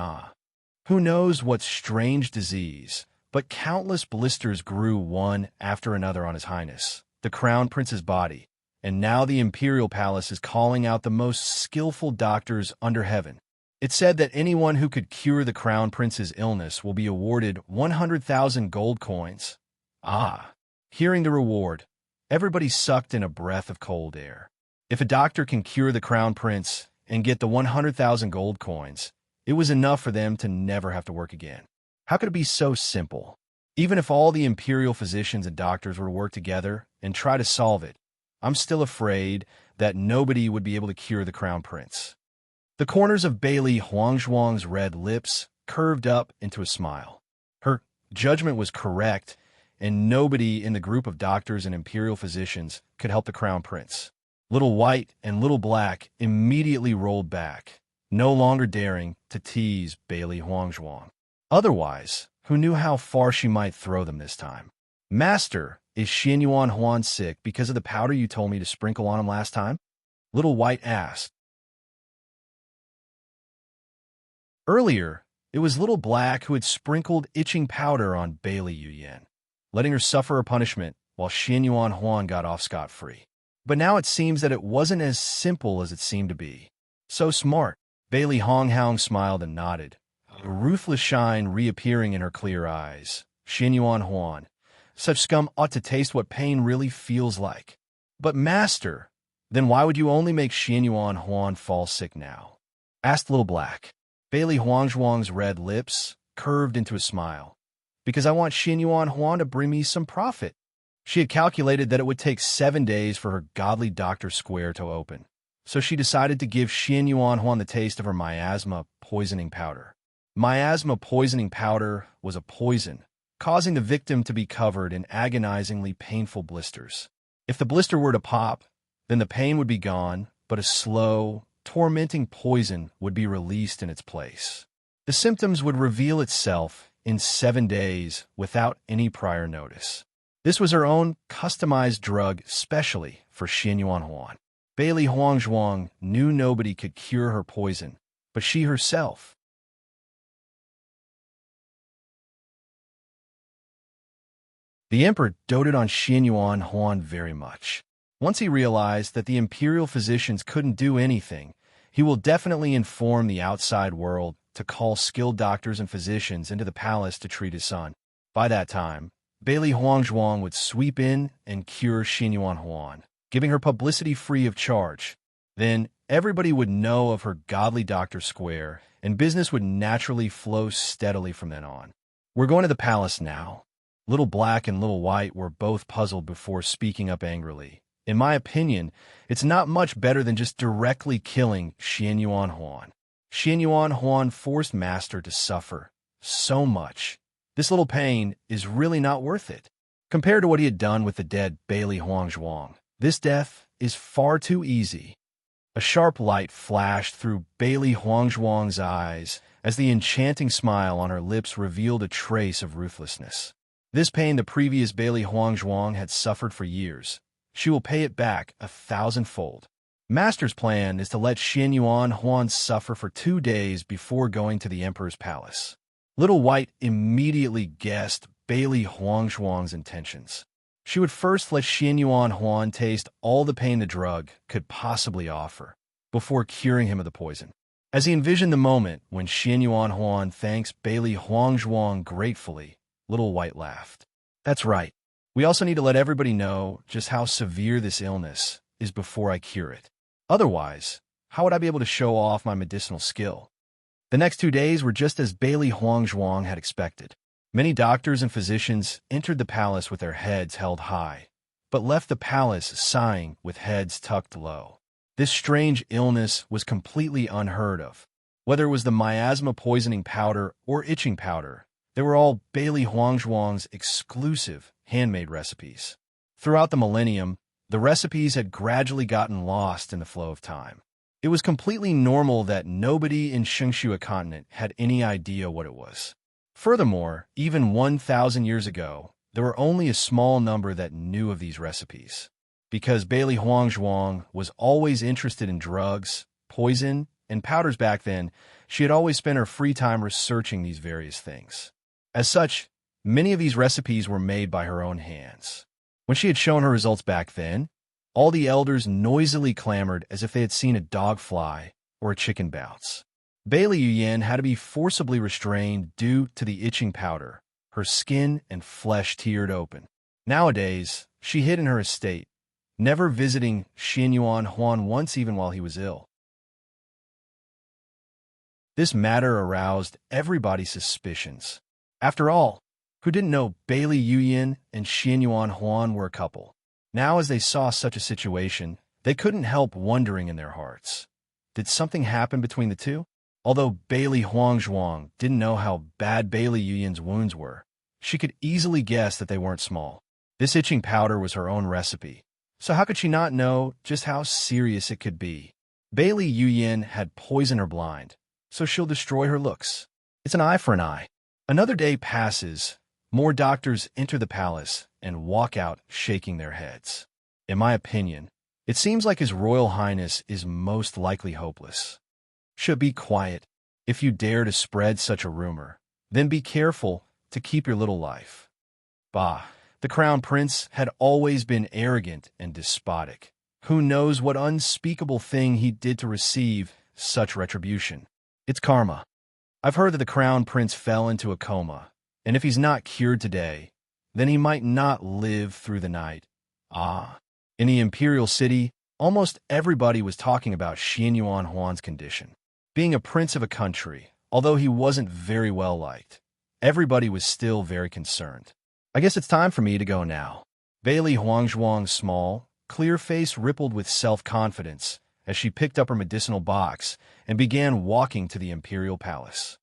S1: Who knows what strange disease, but countless blisters grew one after another on His Highness, the Crown Prince's body, and now the Imperial Palace is calling out the most skillful doctors under heaven. It's said that anyone who could cure the Crown Prince's illness will be awarded 100,000 gold coins. Ah! Hearing the reward, everybody sucked in a breath of cold air. If a doctor can cure the Crown Prince and get the 100,000 gold coins, it was enough for them to never have to work again. How could it be so simple? Even if all the imperial physicians and doctors were to work together and try to solve it, I'm still afraid that nobody would be able to cure the Crown Prince. The corners of Bailey Huangzhuang's red lips curved up into a smile. Her judgment was correct, and nobody in the group of doctors and imperial physicians could help the Crown Prince. Little White and Little Black immediately rolled back, no longer daring to tease Bailey Huangzhuang. Otherwise, who knew how far she might throw them this time? Master, is Xianyuan Huan sick because of the powder you told me to sprinkle on him last time? Little White asked. Earlier, it was Little Black who had sprinkled itching powder on Bailey Yuyan, letting her suffer her punishment while Xianyuan Huan got off scot-free. But now it seems that it wasn't as simple as it seemed to be. So smart. Bailey Honghoung smiled and nodded, a ruthless shine reappearing in her clear eyes. Xianyuan Huan, such scum ought to taste what pain really feels like. But Master, then why would you only make Xianyuan Huan fall sick now? Asked Little Black. Bailey Huangzhuang's red lips curved into a smile. Because I want Xianyuan Huan to bring me some profit. She had calculated that it would take 7 days for her godly doctor square to open, so she decided to give Xianyuan Huan the taste of her miasma poisoning powder. Miasma poisoning powder was a poison, causing the victim to be covered in agonizingly painful blisters. If the blister were to pop, then the pain would be gone, but a slow, tormenting poison would be released in its place. The symptoms would reveal itself in 7 days without any prior notice. This was her own customized drug specially for Xianyuan Huan. Bailey Huangzhuang knew nobody could cure her poison, but she herself. The emperor doted on Xianyuan Huan very much. Once he realized that the imperial physicians couldn't do anything, he will definitely inform the outside world to call skilled doctors and physicians into the palace to treat his son. By that time, Bailey Huangzhuang would sweep in and cure Xianyuan Huan, giving her publicity free of charge. Then everybody would know of her godly doctor square, and business would naturally flow steadily from then on. We're going to the palace now. Little Black and Little White were both puzzled before speaking up angrily. In my opinion, it's not much better than just directly killing Xianyuan Huan. Xianyuan Huan forced Master to suffer so much. This little pain is really not worth it. Compared to what he had done with the dead Bailey Huangzhuang, this death is far too easy. A sharp light flashed through Bailey Huangzhuang's eyes as the enchanting smile on her lips revealed a trace of ruthlessness. This pain the previous Bailey Huangzhuang had suffered for years. She will pay it back 1,000-fold. Master's plan is to let Xianyuan Huan suffer for 2 days before going to the emperor's palace. Little White immediately guessed Bailey Huangzhuang's intentions. She would first let Xianyuan Huan taste all the pain the drug could possibly offer, before curing him of the poison. As he envisioned the moment when Xianyuan Huan thanks Bailey Huangzhuang gratefully, Little White laughed. That's right. We also need to let everybody know just how severe this illness is before I cure it. Otherwise, how would I be able to show off my medicinal skill? The next 2 days were just as Bailey Huangzhuang had expected. Many doctors and physicians entered the palace with their heads held high, but left the palace sighing with heads tucked low. This strange illness was completely unheard of. Whether it was the miasma poisoning powder or itching powder, they were all Bailey Huangzhuang's exclusive handmade recipes. Throughout the millennium, the recipes had gradually gotten lost in the flow of time. It was completely normal that nobody in Shengshua continent had any idea what it was. Furthermore, even 1,000 years ago, there were only a small number that knew of these recipes. Because Bailey Huangzhuang was always interested in drugs, poison, and powders back then, she had always spent her free time researching these various things. As such, many of these recipes were made by her own hands. When she had shown her results back then, all the elders noisily clamored as if they had seen a dog fly or a chicken bounce. Bailey Yuyan had to be forcibly restrained due to the itching powder. Her skin and flesh teared open. Nowadays, she hid in her estate, never visiting Xianyuan Huan once even while he was ill. This matter aroused everybody's suspicions. After all, who didn't know Bailey Yuyan and Xianyuan Huan were a couple? Now as they saw such a situation, they couldn't help wondering in their hearts. Did something happen between the two? Although Bailey Huangzhuang didn't know how bad Bailey Yuyan's wounds were, she could easily guess that they weren't small. This itching powder was her own recipe, so how could she not know just how serious it could be? Bailey Yuyan had poisoned her blind, so she'll destroy her looks. It's an eye for an eye. Another day passes. More doctors enter the palace and walk out shaking their heads. In my opinion, it seems like His Royal Highness is most likely hopeless. Should be quiet. If you dare to spread such a rumor, then be careful to keep your little life. Bah, the Crown Prince had always been arrogant and despotic. Who knows what unspeakable thing he did to receive such retribution? It's karma. I've heard that the Crown Prince fell into a coma, and if he's not cured today, then he might not live through the night. In the Imperial City, almost everybody was talking about Xianyuan Huan's condition. Being a prince of a country, although he wasn't very well liked, everybody was still very concerned. I guess it's time for me to go now. Bailey Huangzhuang's small, clear face rippled with self-confidence as she picked up her medicinal box and began walking to the Imperial Palace.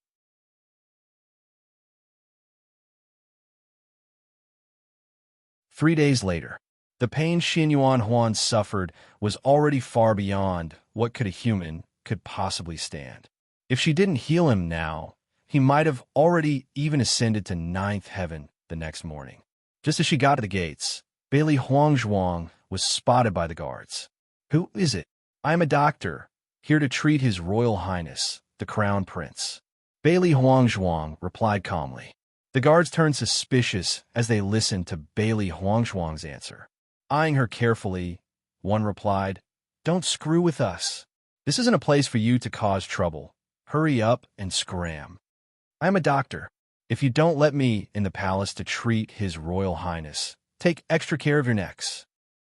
S1: 3 days later, the pain Xianyuan Huan suffered was already far beyond what a human could possibly stand. If she didn't heal him now, he might have already even ascended to 9th heaven the next morning. Just as she got to the gates, Bailey Huangzhuang was spotted by the guards. "Who is it?" "I am a doctor, here to treat His Royal Highness, the Crown Prince." Bailey Huangzhuang replied calmly. The guards turned suspicious as they listened to Bailey Huangzhuang's answer. Eyeing her carefully, one replied, "Don't screw with us. This isn't a place for you to cause trouble. Hurry up and scram." "I am a doctor. If you don't let me in the palace to treat His Royal Highness, take extra care of your necks."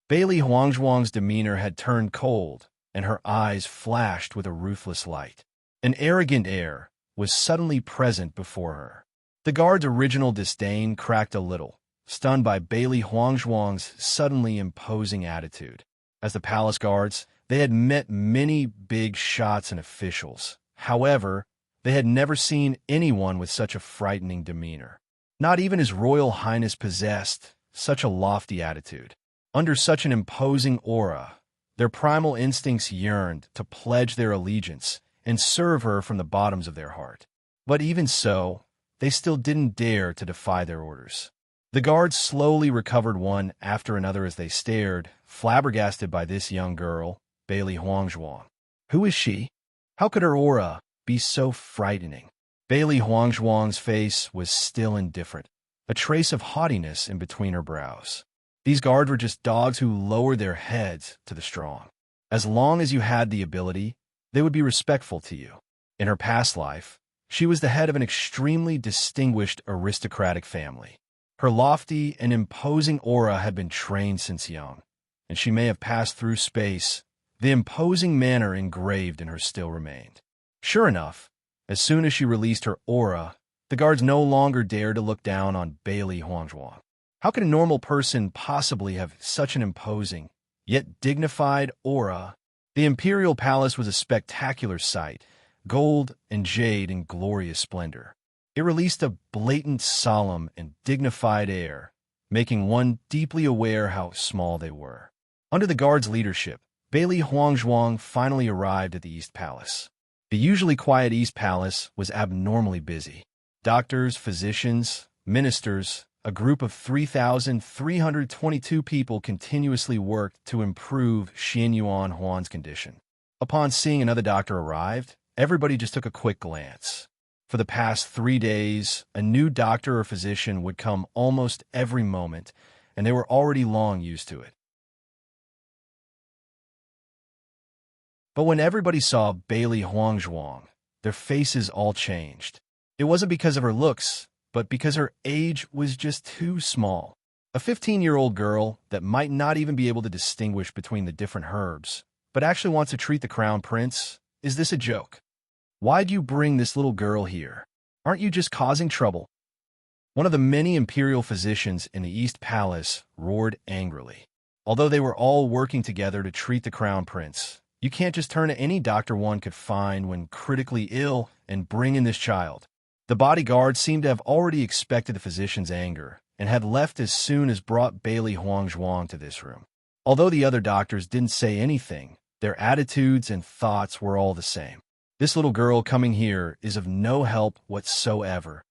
S1: Bailey Huangzhuang's demeanor had turned cold, and her eyes flashed with a ruthless light. An arrogant air was suddenly present before her. The guard's original disdain cracked a little, stunned by Bailey Huangzhuang's suddenly imposing attitude. As the palace guards, they had met many big shots and officials. However, they had never seen anyone with such a frightening demeanor. Not even His Royal Highness possessed such a lofty attitude. Under such an imposing aura, their primal instincts yearned to pledge their allegiance and serve her from the bottoms of their heart. But even so, they still didn't dare to defy their orders. The guards slowly recovered one after another as they stared, flabbergasted by this young girl, Bailey Huangzhuang. Who is she? How could her aura be so frightening? Bailey Huangzhuang's face was still indifferent, a trace of haughtiness in between her brows. These guards were just dogs who lowered their heads to the strong. As long as you had the ability, they would be respectful to you. In her past life, she was the head of an extremely distinguished aristocratic family. Her lofty and imposing aura had been trained since young, and she may have passed through space. The imposing manner engraved in her still remained. Sure enough, as soon as she released her aura, the guards no longer dared to look down on Bailey Huangzhuang. How could a normal person possibly have such an imposing, yet dignified aura? The Imperial Palace was a spectacular sight, gold and jade in glorious splendor. It released a blatant, solemn, and dignified air, making one deeply aware how small they were. Under the guards' leadership, Bailey Huangzhuang finally arrived at the East Palace. The usually quiet East Palace was abnormally busy. Doctors, physicians, ministers, a group of 3,322 people continuously worked to improve Xianyuan Huan's condition. Upon seeing another doctor arrived, everybody just took a quick glance. For the past 3 days, a new doctor or physician would come almost every moment, and they were already long used to it. But when everybody saw Bailey Huangzhuang, their faces all changed. It wasn't because of her looks, but because her age was just too small. A 15-year-old girl that might not even be able to distinguish between the different herbs, but actually wants to treat the crown prince? Is this a joke? Why'd you bring this little girl here? Aren't you just causing trouble? One of the many imperial physicians in the East Palace roared angrily. Although they were all working together to treat the crown prince, you can't just turn to any doctor one could find when critically ill and bring in this child. The bodyguard seemed to have already expected the physician's anger and had left as soon as brought Bailey Huangzhuang to this room. Although the other doctors didn't say anything, their attitudes and thoughts were all the same. This little girl coming here is of no help whatsoever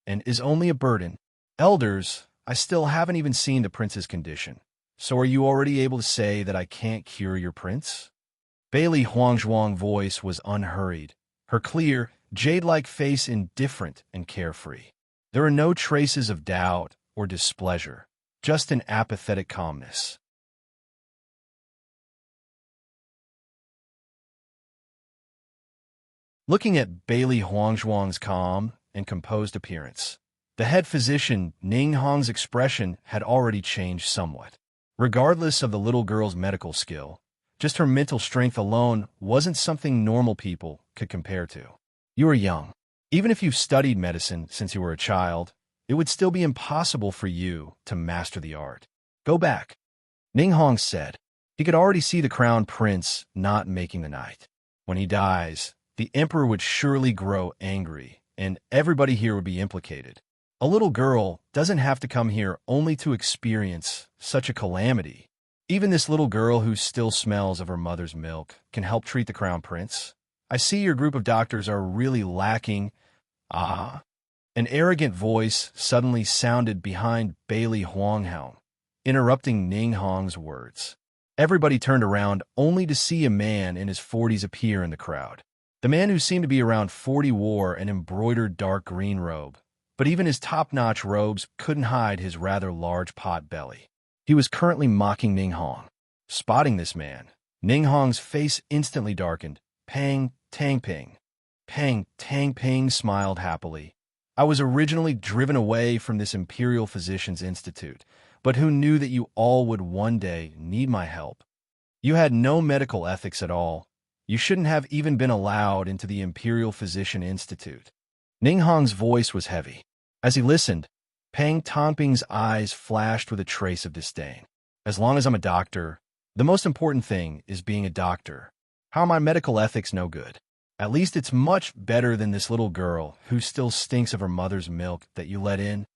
S1: and is only a burden. Elders, I still haven't even seen the prince's condition. So are you already able to say that I can't cure your prince? Bailey Huangzhuang's voice was unhurried, her clear, jade-like face indifferent and carefree. There are no traces of doubt or displeasure, just an apathetic calmness. Looking at Bailey Huangzhuang's calm and composed appearance, the head physician Ning Hong's expression had already changed somewhat. Regardless of the little girl's medical skill, just her mental strength alone wasn't something normal people could compare to. You are young. Even if you've studied medicine since you were a child, it would still be impossible for you to master the art. Go back, Ning Hong said. He could already see the crown prince not making the night. When he dies, the emperor would surely grow angry, and everybody here would be implicated. A little girl doesn't have to come here only to experience such a calamity. Even this little girl who still smells of her mother's milk can help treat the crown prince. I see your group of doctors are really lacking. Ah. An arrogant voice suddenly sounded behind Bailey Huangzhuang, interrupting Ning Hong's words. Everybody turned around only to see a man in his 40s appear in the crowd. The man who seemed to be around 40 wore an embroidered dark green robe, but even his top-notch robes couldn't hide his rather large pot belly. He was currently mocking Ning Hong. Spotting this man, Ning Hong's face instantly darkened. Pang, Tang Ping. Pang, Tang Ping smiled happily. I was originally driven away from this Imperial Physicians Institute, but who knew that you all would one day need my help? You had no medical ethics at all. You shouldn't have even been allowed into the Imperial Physician Institute. Ning Hong's voice was heavy. As he listened, Pang Tongping's eyes flashed with a trace of disdain. As long as I'm a doctor, the most important thing is being a doctor. How are my medical ethics no good? At least it's much better than this little girl who still stinks of her mother's milk that you let in.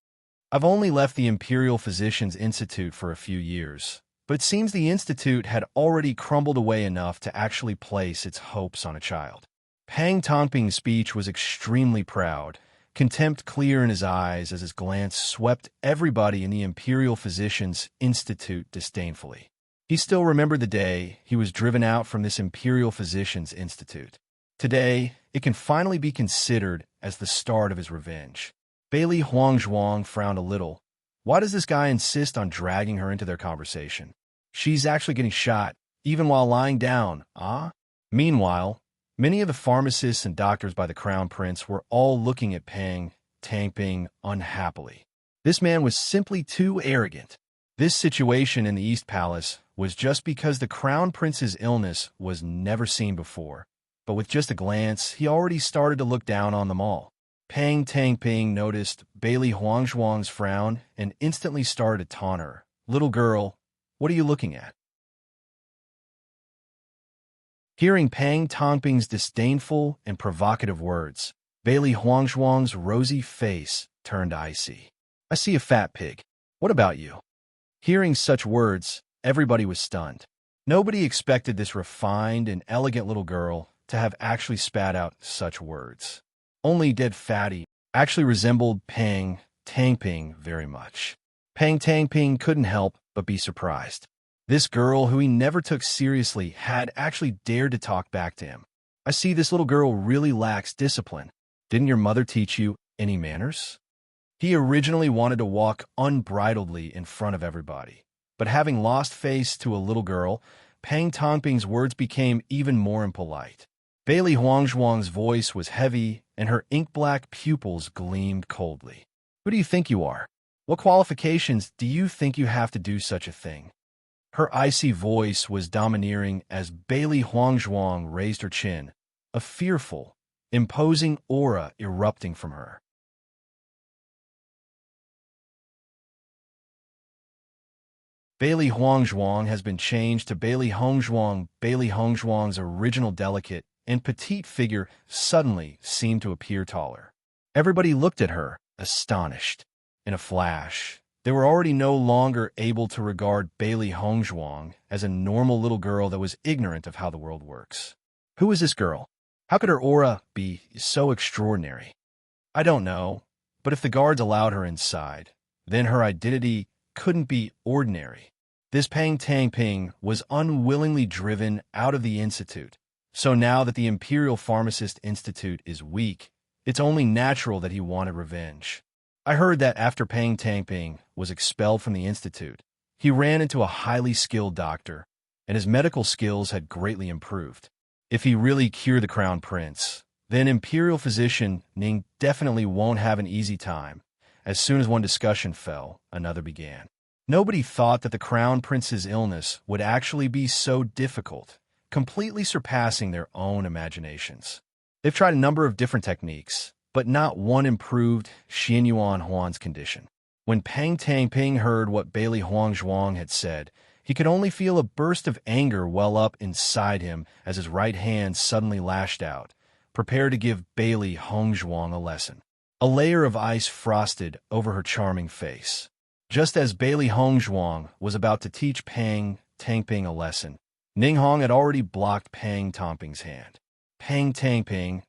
S1: I've only left the Imperial Physicians Institute for a few years, but it seems the institute had already crumbled away enough to actually place its hopes on a child. Pang Tongping's speech was extremely proud, contempt clear in his eyes as his glance swept everybody in the Imperial Physicians Institute disdainfully. He still remembered the day he was driven out from this Imperial Physicians Institute. Today, it can finally be considered as the start of his revenge. Bailey Huangzhuang frowned a little. Why does this guy insist on dragging her into their conversation? She's actually getting shot, even while lying down, ah? Meanwhile, many of the pharmacists and doctors by the Crown Prince were all looking at Pang Tangping unhappily. This man was simply too arrogant. This situation in the East Palace was just because the Crown Prince's illness was never seen before. But with just a glance, he already started to look down on them all. Pang Tangping noticed Bailey Huangzhuang's frown and instantly started to taunt her. Little girl, what are you looking at? Hearing Pang Tongping's disdainful and provocative words, Bailey Huangzhuang's rosy face turned icy. I see a fat pig. What about you? Hearing such words, everybody was stunned. Nobody expected this refined and elegant little girl to have actually spat out such words. Only Dead Fatty actually resembled Pang Tangping very much. Pang Tangping couldn't help but be surprised. This girl, who he never took seriously, had actually dared to talk back to him. I see this little girl really lacks discipline. Didn't your mother teach you any manners? He originally wanted to walk unbridledly in front of everybody, but having lost face to a little girl, Pang Tongping's words became even more impolite. Bailey Huangzhuang's voice was heavy, and her ink-black pupils gleamed coldly. Who do you think you are? What qualifications do you think you have to do such a thing? Her icy voice was domineering as Bailey Huangzhuang raised her chin, a fearful, imposing aura erupting from her. Bailey Huangzhuang has been changed to Bailey Hongzhuang. Bailey Hongzhuang's original delicate and petite figure suddenly seemed to appear taller. Everybody looked at her, astonished. In a flash, they were already no longer able to regard Bailey Hongzhuang as a normal little girl that was ignorant of how the world works. Who is this girl? How could her aura be so extraordinary? I don't know, but if the guards allowed her inside, then her identity couldn't be ordinary. This Pang Tangping was unwillingly driven out of the institute, so now that the Imperial Pharmacist Institute is weak, it's only natural that he wanted revenge. I heard that after Pang Tangping was expelled from the institute, he ran into a highly skilled doctor, and his medical skills had greatly improved. If he really cured the Crown Prince, then Imperial Physician Ning definitely won't have an easy time. As soon as one discussion fell, another began. Nobody thought that the Crown Prince's illness would actually be so difficult, completely surpassing their own imaginations. They've tried a number of different techniques, but not one improved Xian Yuan Huan's condition. When Pang Tangping heard what Bailey Huangzhuang had said, he could only feel a burst of anger well up inside him as his right hand suddenly lashed out, prepared to give Bailey Hongzhuang a lesson. A layer of ice frosted over her charming face. Just as Bailey Hongzhuang was about to teach Pang Tangping a lesson, Ning Hong had already blocked Pang Tangping's hand. Pang Tangping,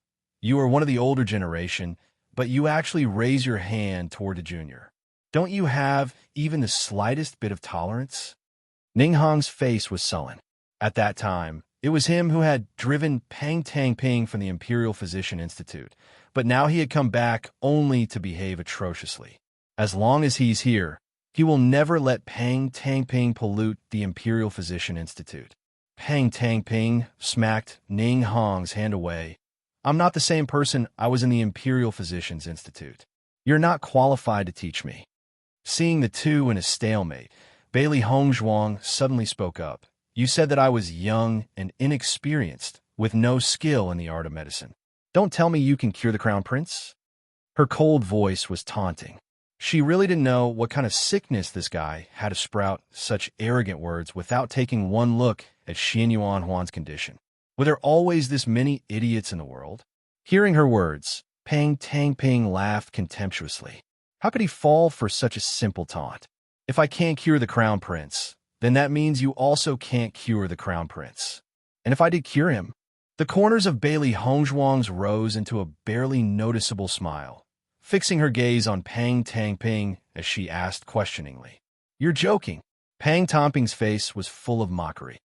S1: you are one of the older generation, but you actually raise your hand toward a junior. Don't you have even the slightest bit of tolerance? Ning Hong's face was sullen. At that time, it was him who had driven Pang Tangping from the Imperial Physician Institute, but now he had come back only to behave atrociously. As long as he's here, he will never let Pang Tangping pollute the Imperial Physician Institute. Pang Tangping smacked Ning Hong's hand away. I'm not the same person I was in the Imperial Physicians Institute. You're not qualified to teach me. Seeing the two in a stalemate, Bailey Hongzhuang suddenly spoke up. You said that I was young and inexperienced, with no skill in the art of medicine. Don't tell me you can cure the Crown Prince? Her cold voice was taunting. She really didn't know what kind of sickness this guy had to sprout such arrogant words without taking one look at Xian Yuan Huan's condition. Were there always this many idiots in the world? Hearing her words, Pang Tangping laughed contemptuously. How could he fall for such a simple taunt? If I can't cure the Crown Prince, then that means you also can't cure the Crown Prince. And if I did cure him? The corners of Bailey Hongzhuang's rose into a barely noticeable smile, fixing her gaze on Pang Tangping as she asked questioningly. You're joking. Pang Tangping's face was full of mockery.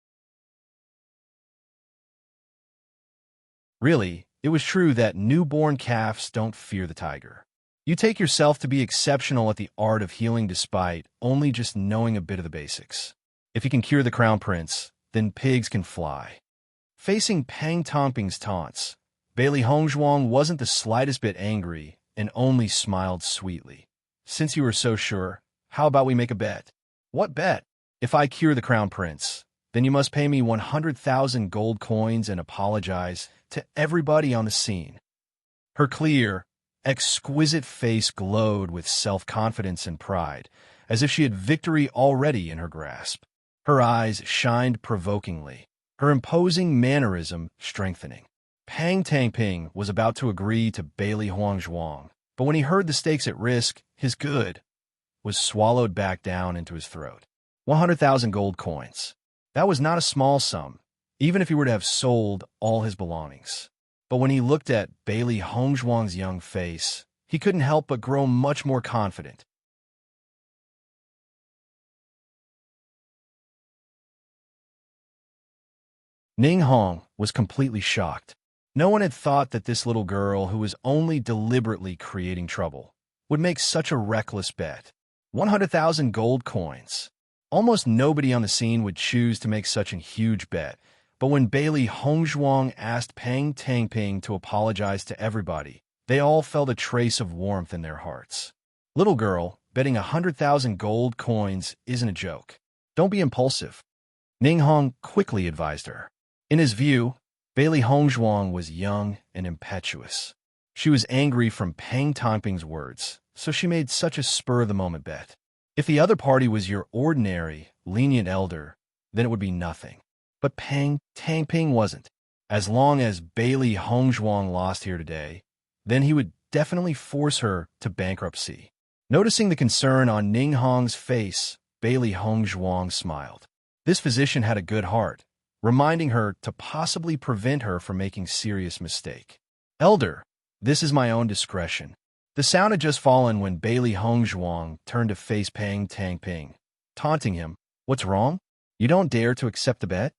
S1: Really, it was true that newborn calves don't fear the tiger. You take yourself to be exceptional at the art of healing despite only just knowing a bit of the basics. If you can cure the Crown Prince, then pigs can fly. Facing Pang Tangping's taunts, Bailey Hongzhuang wasn't the slightest bit angry and only smiled sweetly. Since you are so sure, how about we make a bet? What bet? If I cure the Crown Prince, then you must pay me 100,000 gold coins and apologize to everybody on the scene. Her clear, exquisite face glowed with self-confidence and pride, as if she had victory already in her grasp. Her eyes shined provokingly, her imposing mannerism strengthening. Pang Tangping was about to agree to Bailey Huangzhuang, but when he heard the stakes at risk, his good was swallowed back down into his throat. 100,000 gold coins. That was not a small sum, even if he were to have sold all his belongings. But when he looked at Bailey Hongzhuang's young face, he couldn't help but grow much more confident. Ning Hong was completely shocked. No one had thought that this little girl, who was only deliberately creating trouble, would make such a reckless bet. 100,000 gold coins. Almost nobody on the scene would choose to make such a huge bet, but when Bailey Hongzhuang asked Pang Tangping to apologize to everybody, they all felt a trace of warmth in their hearts. Little girl, betting 100,000 gold coins isn't a joke. Don't be impulsive, Ning Hong quickly advised her. In his view, Bailey Hongzhuang was young and impetuous. She was angry from Pang Tangping's words, so she made such a spur-of-the-moment bet. If the other party was your ordinary, lenient elder, then it would be nothing. But Pang Tangping wasn't. As long as Bailey Hongzhuang lost here today, then he would definitely force her to bankruptcy. Noticing the concern on Ning Hong's face, Bailey Hongzhuang smiled. This physician had a good heart, reminding her to possibly prevent her from making serious mistake. Elder, this is my own discretion. The sound had just fallen when Bailey Hongzhuang turned to face Pang Tangping, taunting him. What's wrong? You don't dare to accept the bet?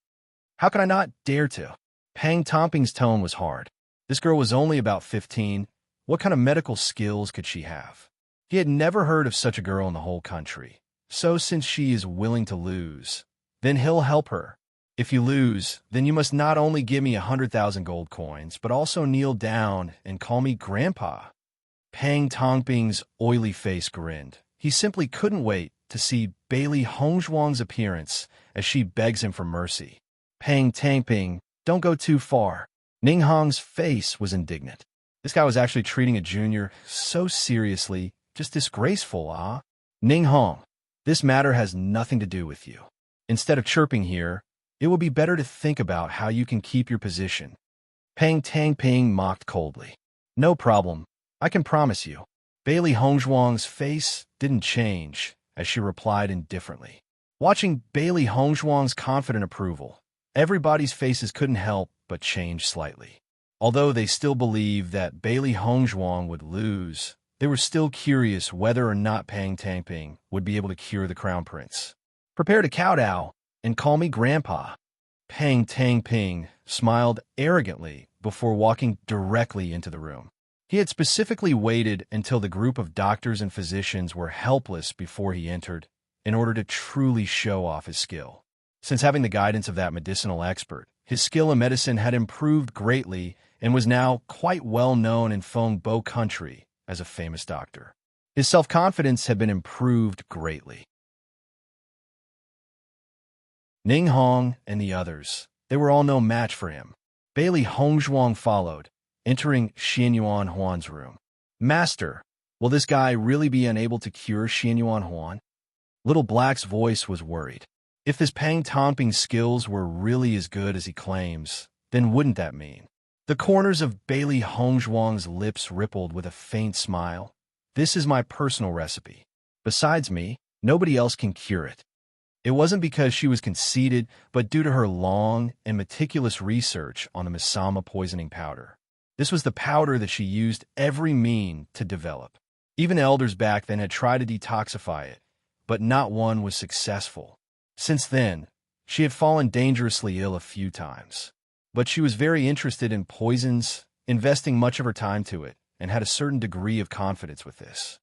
S1: How can I not dare to? Pang Tangping's tone was hard. This girl was only about 15. What kind of medical skills could she have? He had never heard of such a girl in the whole country. So since she is willing to lose, then he'll help her. If you lose, then you must not only give me 100,000 gold coins, but also kneel down and call me Grandpa. Pang Tangping's oily face grinned. He simply couldn't wait to see Bailey Hongzhuang's appearance as she begs him for mercy. Pang Tangping, don't go too far. Ning Hong's face was indignant. This guy was actually treating a junior so seriously, just disgraceful, ah? Ning Hong, this matter has nothing to do with you. Instead of chirping here, it will be better to think about how you can keep your position. Pang Tangping mocked coldly. No problem, I can promise you. Bailey Hongzhuang's face didn't change as she replied indifferently. Watching Bailey Hongzhuang's confident approval, everybody's faces couldn't help but change slightly. Although they still believed that Bailey Hongzhuang would lose, they were still curious whether or not Pang Tangping would be able to cure the crown prince. Prepare to kowtow and call me Grandpa. Pang Tangping smiled arrogantly before walking directly into the room. He had specifically waited until the group of doctors and physicians were helpless before he entered, in order to truly show off his skill. Since having the guidance of that medicinal expert, his skill in medicine had improved greatly and was now quite well known in Feng Bo country as a famous doctor. His self-confidence had been improved greatly. Ning Hong and the others, they were all no match for him. Bailey Hongzhuang followed, entering Xianyuan Huan's room. Master, will this guy really be unable to cure Xianyuan Huan? Little Black's voice was worried. If this Pang Tangping's skills were really as good as he claims, then wouldn't that mean? The corners of Bailey Hongzhuang's lips rippled with a faint smile. This is my personal recipe. Besides me, nobody else can cure it. It wasn't because she was conceited, but due to her long and meticulous research on the Misama poisoning powder. This was the powder that she used every mean to develop. Even elders back then had tried to detoxify it, but not one was successful. Since then, she had fallen dangerously ill a few times. But she was very interested in poisons, investing much of her time to it, and had a certain degree of confidence with this.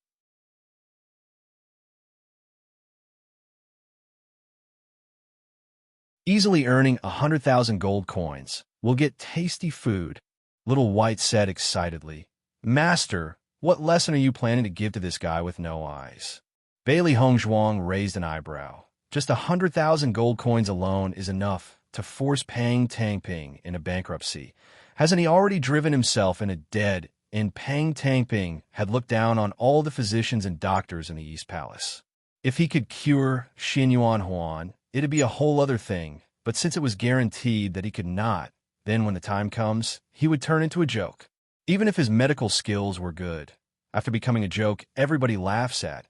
S1: Easily earning 100,000 gold coins. We'll get tasty food, Little White said excitedly. Master, what lesson are you planning to give to this guy with no eyes? Bailey Hongzhuang raised an eyebrow. Just 100,000 gold coins alone is enough to force Pang Tangping into bankruptcy. Hasn't he already driven himself into debt? And Pang Tangping had looked down on all the physicians and doctors in the East Palace. If he could cure Xianyuan Huan, it'd be a whole other thing, but since it was guaranteed that he could not, then when the time comes, he would turn into a joke. Even if his medical skills were good, after becoming a joke everybody laughs at,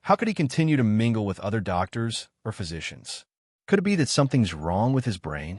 S1: how could he continue to mingle with other doctors or physicians? Could it be that something's wrong with his brain?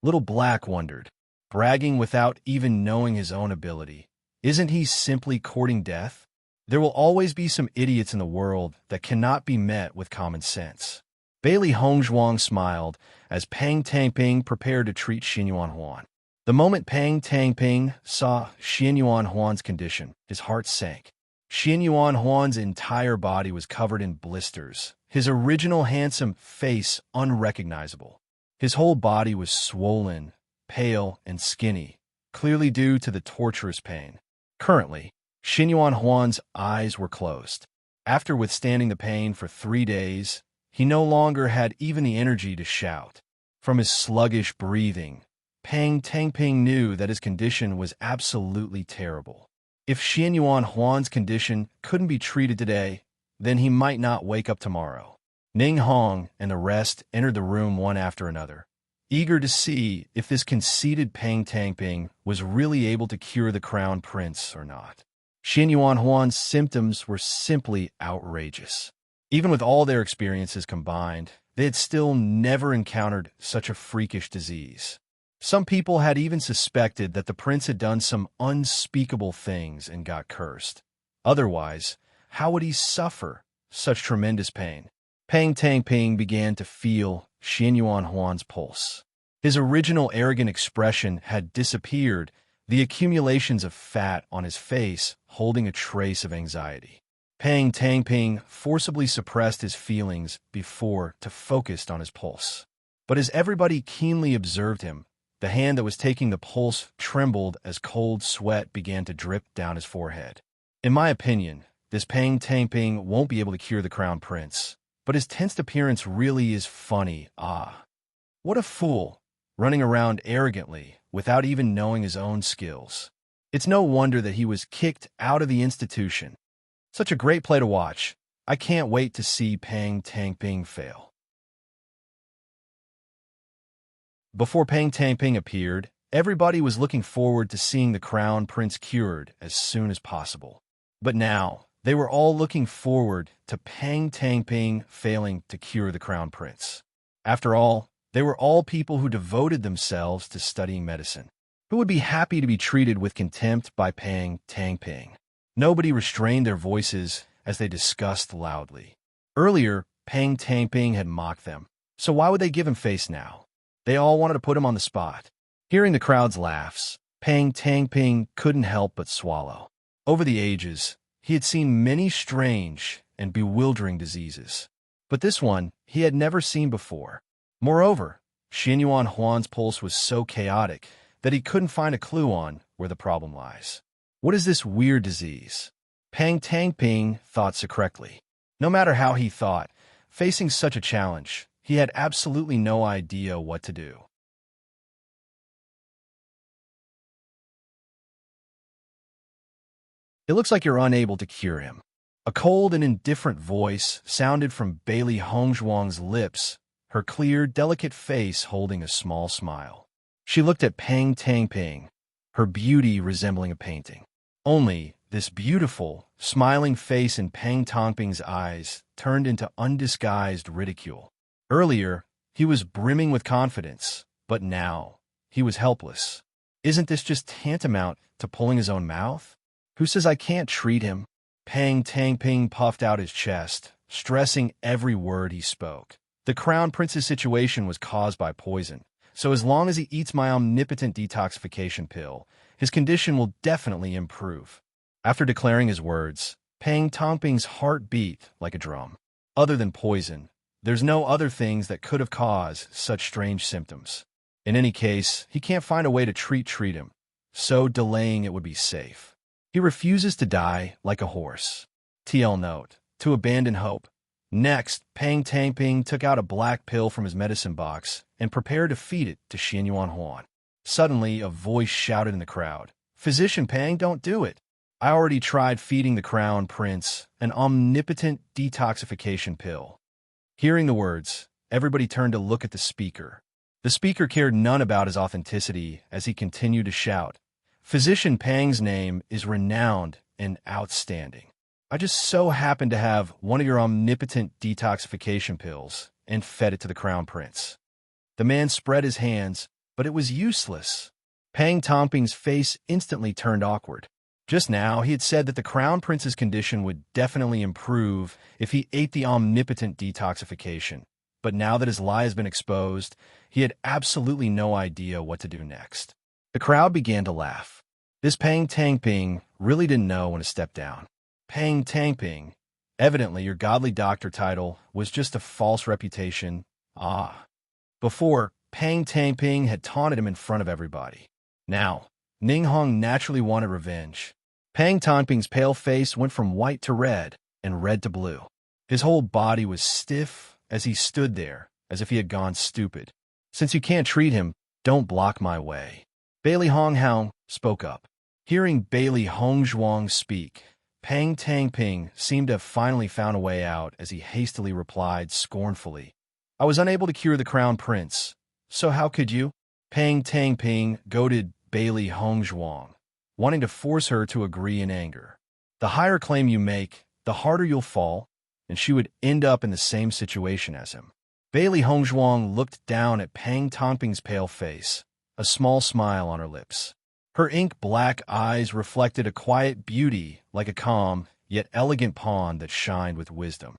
S1: Little Black wondered, bragging without even knowing his own ability. Isn't he simply courting death? There will always be some idiots in the world that cannot be met with common sense. Bailey Hongzhuang smiled as Pang Tangping prepared to treat Xinyuan Huan. The moment Pang Tangping saw Xinyuan Huan's condition, his heart sank. Xinyuan Huan's entire body was covered in blisters, his original handsome face unrecognizable. His whole body was swollen, pale, and skinny, clearly due to the torturous pain. Currently, Xinyuan Huan's eyes were closed. After withstanding the pain for 3 days, he no longer had even the energy to shout. From his sluggish breathing, Pang Tangping knew that his condition was absolutely terrible. If Xianyuan Huan's condition couldn't be treated today, then he might not wake up tomorrow. Ning Hong and the rest entered the room one after another, eager to see if this conceited Pang Tangping was really able to cure the crown prince or not. Xianyuan Huan's symptoms were simply outrageous. Even with all their experiences combined, they had still never encountered such a freakish disease. Some people had even suspected that the prince had done some unspeakable things and got cursed. Otherwise, how would he suffer such tremendous pain? Pang Tangping began to feel Xianyuan Huan's pulse. His original arrogant expression had disappeared, the accumulations of fat on his face holding a trace of anxiety. Pang Tangping forcibly suppressed his feelings before to focus on his pulse. But as everybody keenly observed him, the hand that was taking the pulse trembled as cold sweat began to drip down his forehead. In my opinion, this Pang Tangping won't be able to cure the crown prince, but his tensed appearance really is funny. What a fool, running around arrogantly without even knowing his own skills. It's no wonder that he was kicked out of the institution. Such a great play to watch. I can't wait to see Pang Tangping fail. Before Pang Tangping appeared, everybody was looking forward to seeing the crown prince cured as soon as possible. But now, they were all looking forward to Pang Tangping failing to cure the crown prince. After all, they were all people who devoted themselves to studying medicine. Who would be happy to be treated with contempt by Pang Tangping? Nobody restrained their voices as they discussed loudly. Earlier, Pang Tangping had mocked them, so why would they give him face now? They all wanted to put him on the spot. Hearing the crowd's laughs, Pang Tangping couldn't help but swallow. Over the ages, he had seen many strange and bewildering diseases, but this one he had never seen before. Moreover, Xianyuan Huan's pulse was so chaotic that he couldn't find a clue on where the problem lies. What is this weird disease? Pang Tangping thought so correctly. No matter how he thought, facing such a challenge, he had absolutely no idea what to do. It looks like you're unable to cure him. A cold and indifferent voice sounded from Bailey Hongzhuang's lips, her clear, delicate face holding a small smile. She looked at Pang Tangping, her beauty resembling a painting. Only this beautiful, smiling face in Pang Tangping's eyes turned into undisguised ridicule. Earlier, he was brimming with confidence, but now he was helpless. Isn't this just tantamount to pulling his own mouth? Who says I can't treat him? Pang Tangping puffed out his chest, stressing every word he spoke. The crown prince's situation was caused by poison, so as long as he eats my omnipotent detoxification pill, his condition will definitely improve. After declaring his words, Pang Tangping's heart beat like a drum. Other than poison, there's no other things that could have caused such strange symptoms. In any case, he can't find a way to treat him, so delaying it would be safe. He refuses to die like a horse. TL note, to abandon hope. Next, Pang Tangping took out a black pill from his medicine box and prepared to feed it to Xianyuan Huan. Suddenly, a voice shouted in the crowd, "Physician Pang, don't do it. I already tried feeding the crown prince an omnipotent detoxification pill." Hearing the words, everybody turned to look at the speaker. The speaker cared none about his authenticity as he continued to shout, "Physician Pang's name is renowned and outstanding. I just so happened to have one of your omnipotent detoxification pills and fed it to the crown prince." The man spread his hands, but it was useless. Pang Tangping's face instantly turned awkward. Just now, he had said that the crown prince's condition would definitely improve if he ate the omnipotent detoxification. but now that his lie has been exposed, he had absolutely no idea what to do next. The crowd began to laugh. This Pang Tang Ping really didn't know when to step down. Pang Tang Ping, evidently your godly doctor title was just a false reputation. Before, Pang Tang Ping had taunted him in front of everybody. Now, Ning Hong naturally wanted revenge. Pang Tang Ping's pale face went from white to red and red to blue. His whole body was stiff as he stood there, as if he had gone stupid. Since you can't treat him, don't block my way. Bailey Hong Hao spoke up. Hearing Bailey Hong Zhuang speak, Pang Tang Ping seemed to have finally found a way out as he hastily replied scornfully. I was unable to cure the crown prince, so how could you? Pang Tang Ping goaded Bailey Hong Zhuang, wanting to force her to agree in anger. The higher claim you make, the harder you'll fall, and she would end up in the same situation as him. Bailey Hong Zhuang looked down at Pang Tang Ping's pale face, a small smile on her lips. Her ink-black eyes reflected a quiet beauty like a calm, yet elegant pond that shined with wisdom.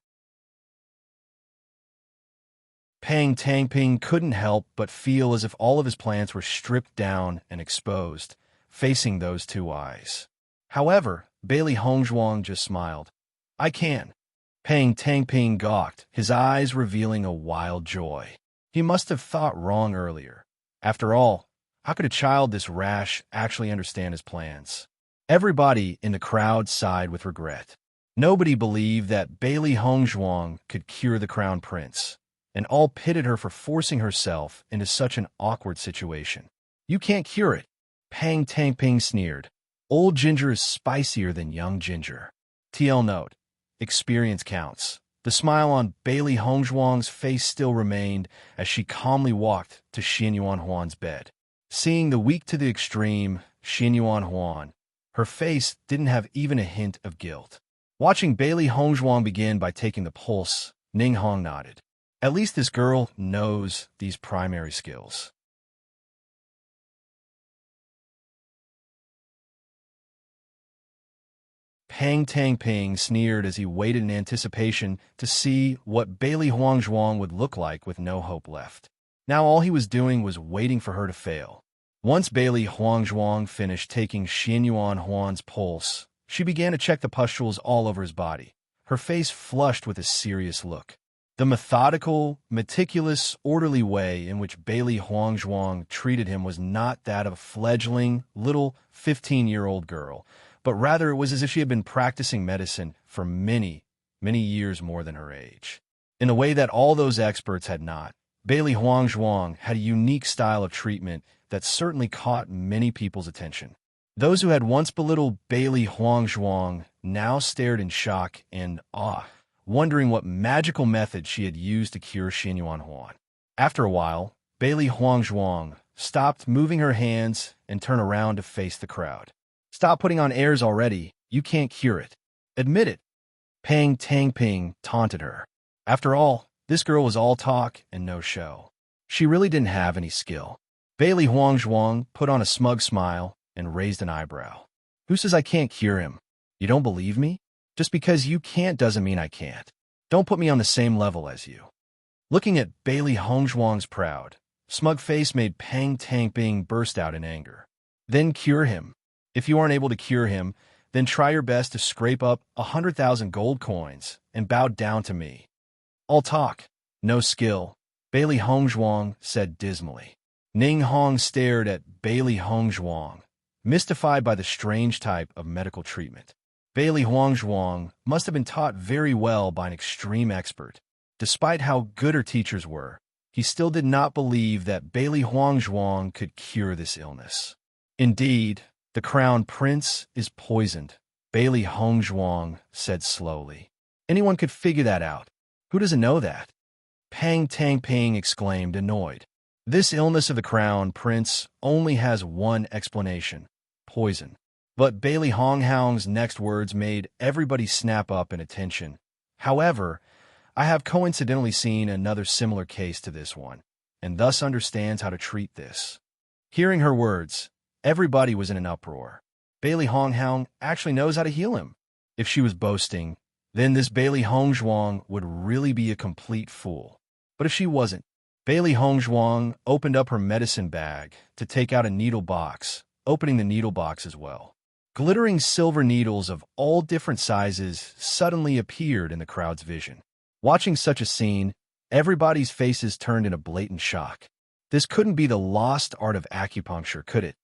S1: Pang Tang Ping couldn't help but feel as if all of his plans were stripped down and exposed, facing those two eyes. However, Bailey Hong Zhuang just smiled. I can. Pang Tang Ping gawked, his eyes revealing a wild joy. He must have thought wrong earlier. After all, how could a child this rash actually understand his plans? Everybody in the crowd sighed with regret. Nobody believed that Bailey Hong Zhuang could cure the crown prince, and all pitted her for forcing herself into such an awkward situation. You can't cure it. Pang Tang Ping sneered. Old ginger is spicier than young ginger. TL note. Experience counts. The smile on Bailey Hong Zhuang's face still remained as she calmly walked to Xin Yuan Huan's bed. Seeing the weak to the extreme, Xin Yuan Huan, her face didn't have even a hint of guilt. Watching Bailey Hong Zhuang begin by taking the pulse, Ning Hong nodded. At least this girl knows these primary skills. Pang Tang Ping sneered as he waited in anticipation to see what Bailey Hong Zhuang would look like with no hope left. Now all he was doing was waiting for her to fail. Once Bailey Hong Zhuang finished taking Xin Yuan Huan's pulse, she began to check the pustules all over his body, her face flushed with a serious look. The methodical, meticulous, orderly way in which Bailey Hong Zhuang treated him was not that of a fledgling, little 15-year-old girl, but rather it was as if she had been practicing medicine for many, many years more than her age. In a way that all those experts had not, Bailey Hong Zhuang had a unique style of treatment that certainly caught many people's attention. Those who had once belittled Bailey Hong Zhuang now stared in shock and awe, wondering what magical method she had used to cure Xin Yuan Huan. After a while, Bailey Hong Zhuang stopped moving her hands and turned around to face the crowd. Stop putting on airs already. You can't cure it. Admit it. Pang Tang Ping taunted her. After all, this girl was all talk and no show. She really didn't have any skill. Bailey Hong Zhuang put on a smug smile and raised an eyebrow. Who says I can't cure him? You don't believe me? Just because you can't doesn't mean I can't. Don't put me on the same level as you. Looking at Bailey Hong Zhuang's proud, smug face made Pang Tang Ping burst out in anger. Then cure him. If you aren't able to cure him, then try your best to scrape up 100,000 gold coins and bow down to me. All talk, no skill, Bailey Hong Zhuang said dismally. Ning Hong stared at Bailey Hong Zhuang, mystified by the strange type of medical treatment. Bailey Hong Zhuang must have been taught very well by an extreme expert. Despite how good her teachers were, he still did not believe that Bailey Hong Zhuang could cure this illness. Indeed, the crown prince is poisoned, Bailey Hong Zhuang said slowly. Anyone could figure that out. Who doesn't know that? Pang Tang Ping exclaimed, annoyed. This illness of the crown prince only has one explanation: poison. But Bailey Hong Hao's next words made everybody snap up in attention. However, I have coincidentally seen another similar case to this one, and thus understands how to treat this. Hearing her words, everybody was in an uproar. Bailey Hong Hao actually knows how to heal him. If she was boasting, then this Bailey Hong Zhuang would really be a complete fool. But if she wasn't, Bailey Hongzhuang opened up her medicine bag to take out a needle box, opening the needle box as well. Glittering silver needles of all different sizes suddenly appeared in the crowd's vision. Watching such a scene, everybody's faces turned in a blatant shock. This couldn't be the lost art of acupuncture, could it?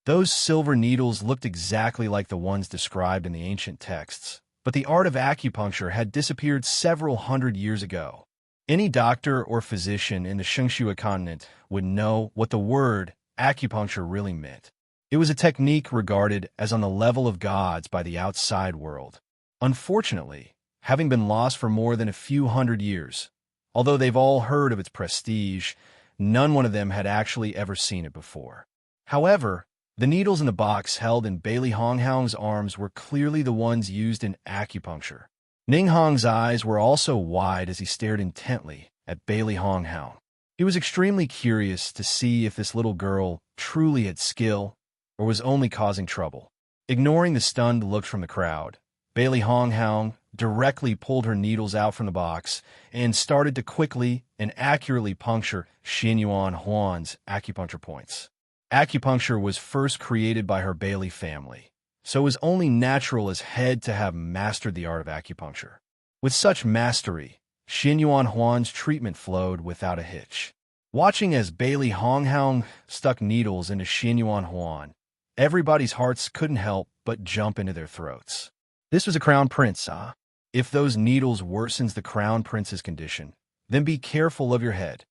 S1: Those silver needles looked exactly like the ones described in the ancient texts, but the art of acupuncture had disappeared several hundred years ago. Any doctor or physician in the Shengshua continent would know what the word acupuncture really meant. It was a technique regarded as on the level of gods by the outside world. Unfortunately, having been lost for more than a few hundred years, although they've all heard of its prestige, none one of them had actually ever seen it before. However, the needles in the box held in Bailey Honghaung's arms were clearly the ones used in acupuncture. Ning Hong's eyes were also wide as he stared intently at Bailey Honghaung. He was extremely curious to see if this little girl truly had skill or was only causing trouble. Ignoring the stunned looks from the crowd, Bailey Honghaung directly pulled her needles out from the box and started to quickly and accurately puncture Xinyuan Huan's acupuncture points. Acupuncture was first created by her Bailey family, so it was only natural as head to have mastered the art of acupuncture. With such mastery, Xinyuan Huan's treatment flowed without a hitch. Watching as Bailey Honghaung stuck needles into Xinyuan Huan, everybody's hearts couldn't help but jump into their throats. This was a crown prince, huh? If those needles worsens the crown prince's condition, then be careful of your head.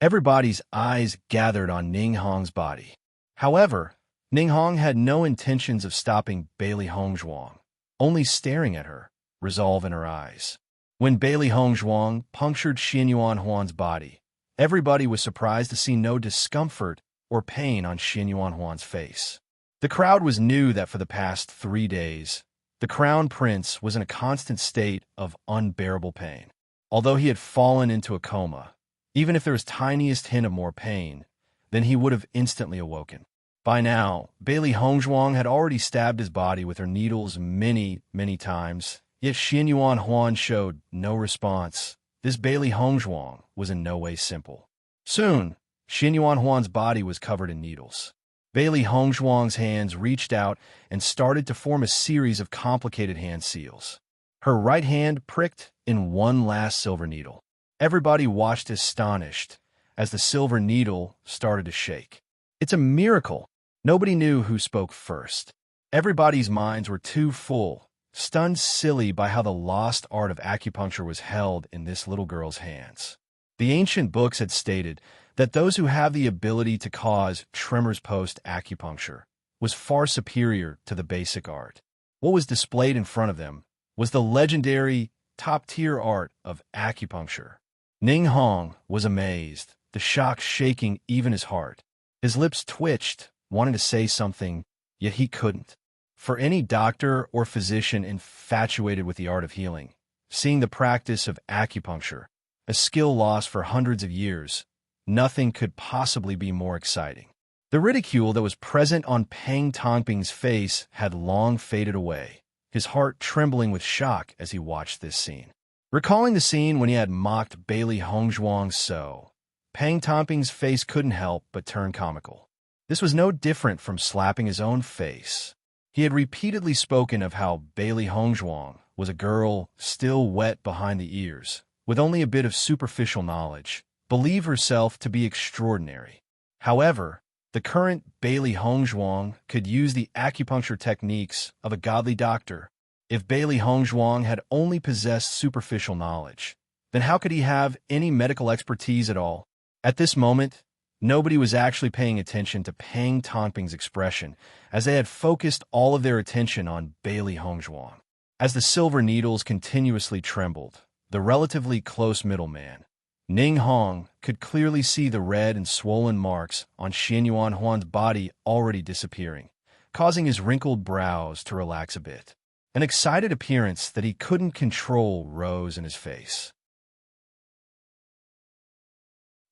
S1: Everybody's eyes gathered on Ning Hong's body. However, Ning Hong had no intentions of stopping Bailey Hongzhuang, only staring at her, resolve in her eyes. When Bailey Hongzhuang punctured Xinyuan Huan's body, everybody was surprised to see no discomfort or pain on Xinyuan Huan's face. The crowd was new that for the past 3 days, the crown prince was in a constant state of unbearable pain. Although he had fallen into a coma, even if there was tiniest hint of more pain, then he would have instantly awoken. By now, Bailey Hongzhuang had already stabbed his body with her needles many, many times, yet Xinyuan Huan showed no response. This Bailey Hongzhuang was in no way simple. Soon, Xinyuan Huan's body was covered in needles. Bailey Hongzhuang's hands reached out and started to form a series of complicated hand seals. Her right hand pricked in one last silver needle. Everybody watched astonished as the silver needle started to shake. It's a miracle. Nobody knew who spoke first. Everybody's minds were too full, stunned silly by how the lost art of acupuncture was held in this little girl's hands. The ancient books had stated that those who have the ability to cause tremors post-acupuncture was far superior to the basic art. What was displayed in front of them was the legendary top-tier art of acupuncture. Ning Hong was amazed, the shock shaking even his heart. His lips twitched, wanting to say something, yet he couldn't. For any doctor or physician infatuated with the art of healing, seeing the practice of acupuncture, a skill lost for hundreds of years, nothing could possibly be more exciting. The ridicule that was present on Peng Tongping's face had long faded away, his heart trembling with shock as he watched this scene. Recalling the scene when he had mocked Bailey Hongzhuang so, Peng Tongping's face couldn't help but turn comical. This was no different from slapping his own face. He had repeatedly spoken of how Bailey Hongzhuang was a girl still wet behind the ears, with only a bit of superficial knowledge, believe herself to be extraordinary. However, the current Bailey Hongzhuang could use the acupuncture techniques of a godly doctor. If Bailey Hongzhuang had only possessed superficial knowledge, then how could he have any medical expertise at all? At this moment, nobody was actually paying attention to Peng Tongping's expression, as they had focused all of their attention on Bailey Hongzhuang. As the silver needles continuously trembled, the relatively close middleman, Ning Hong, could clearly see the red and swollen marks on Xinyuan Huan's body already disappearing, causing his wrinkled brows to relax a bit. An excited appearance that he couldn't control rose in his face.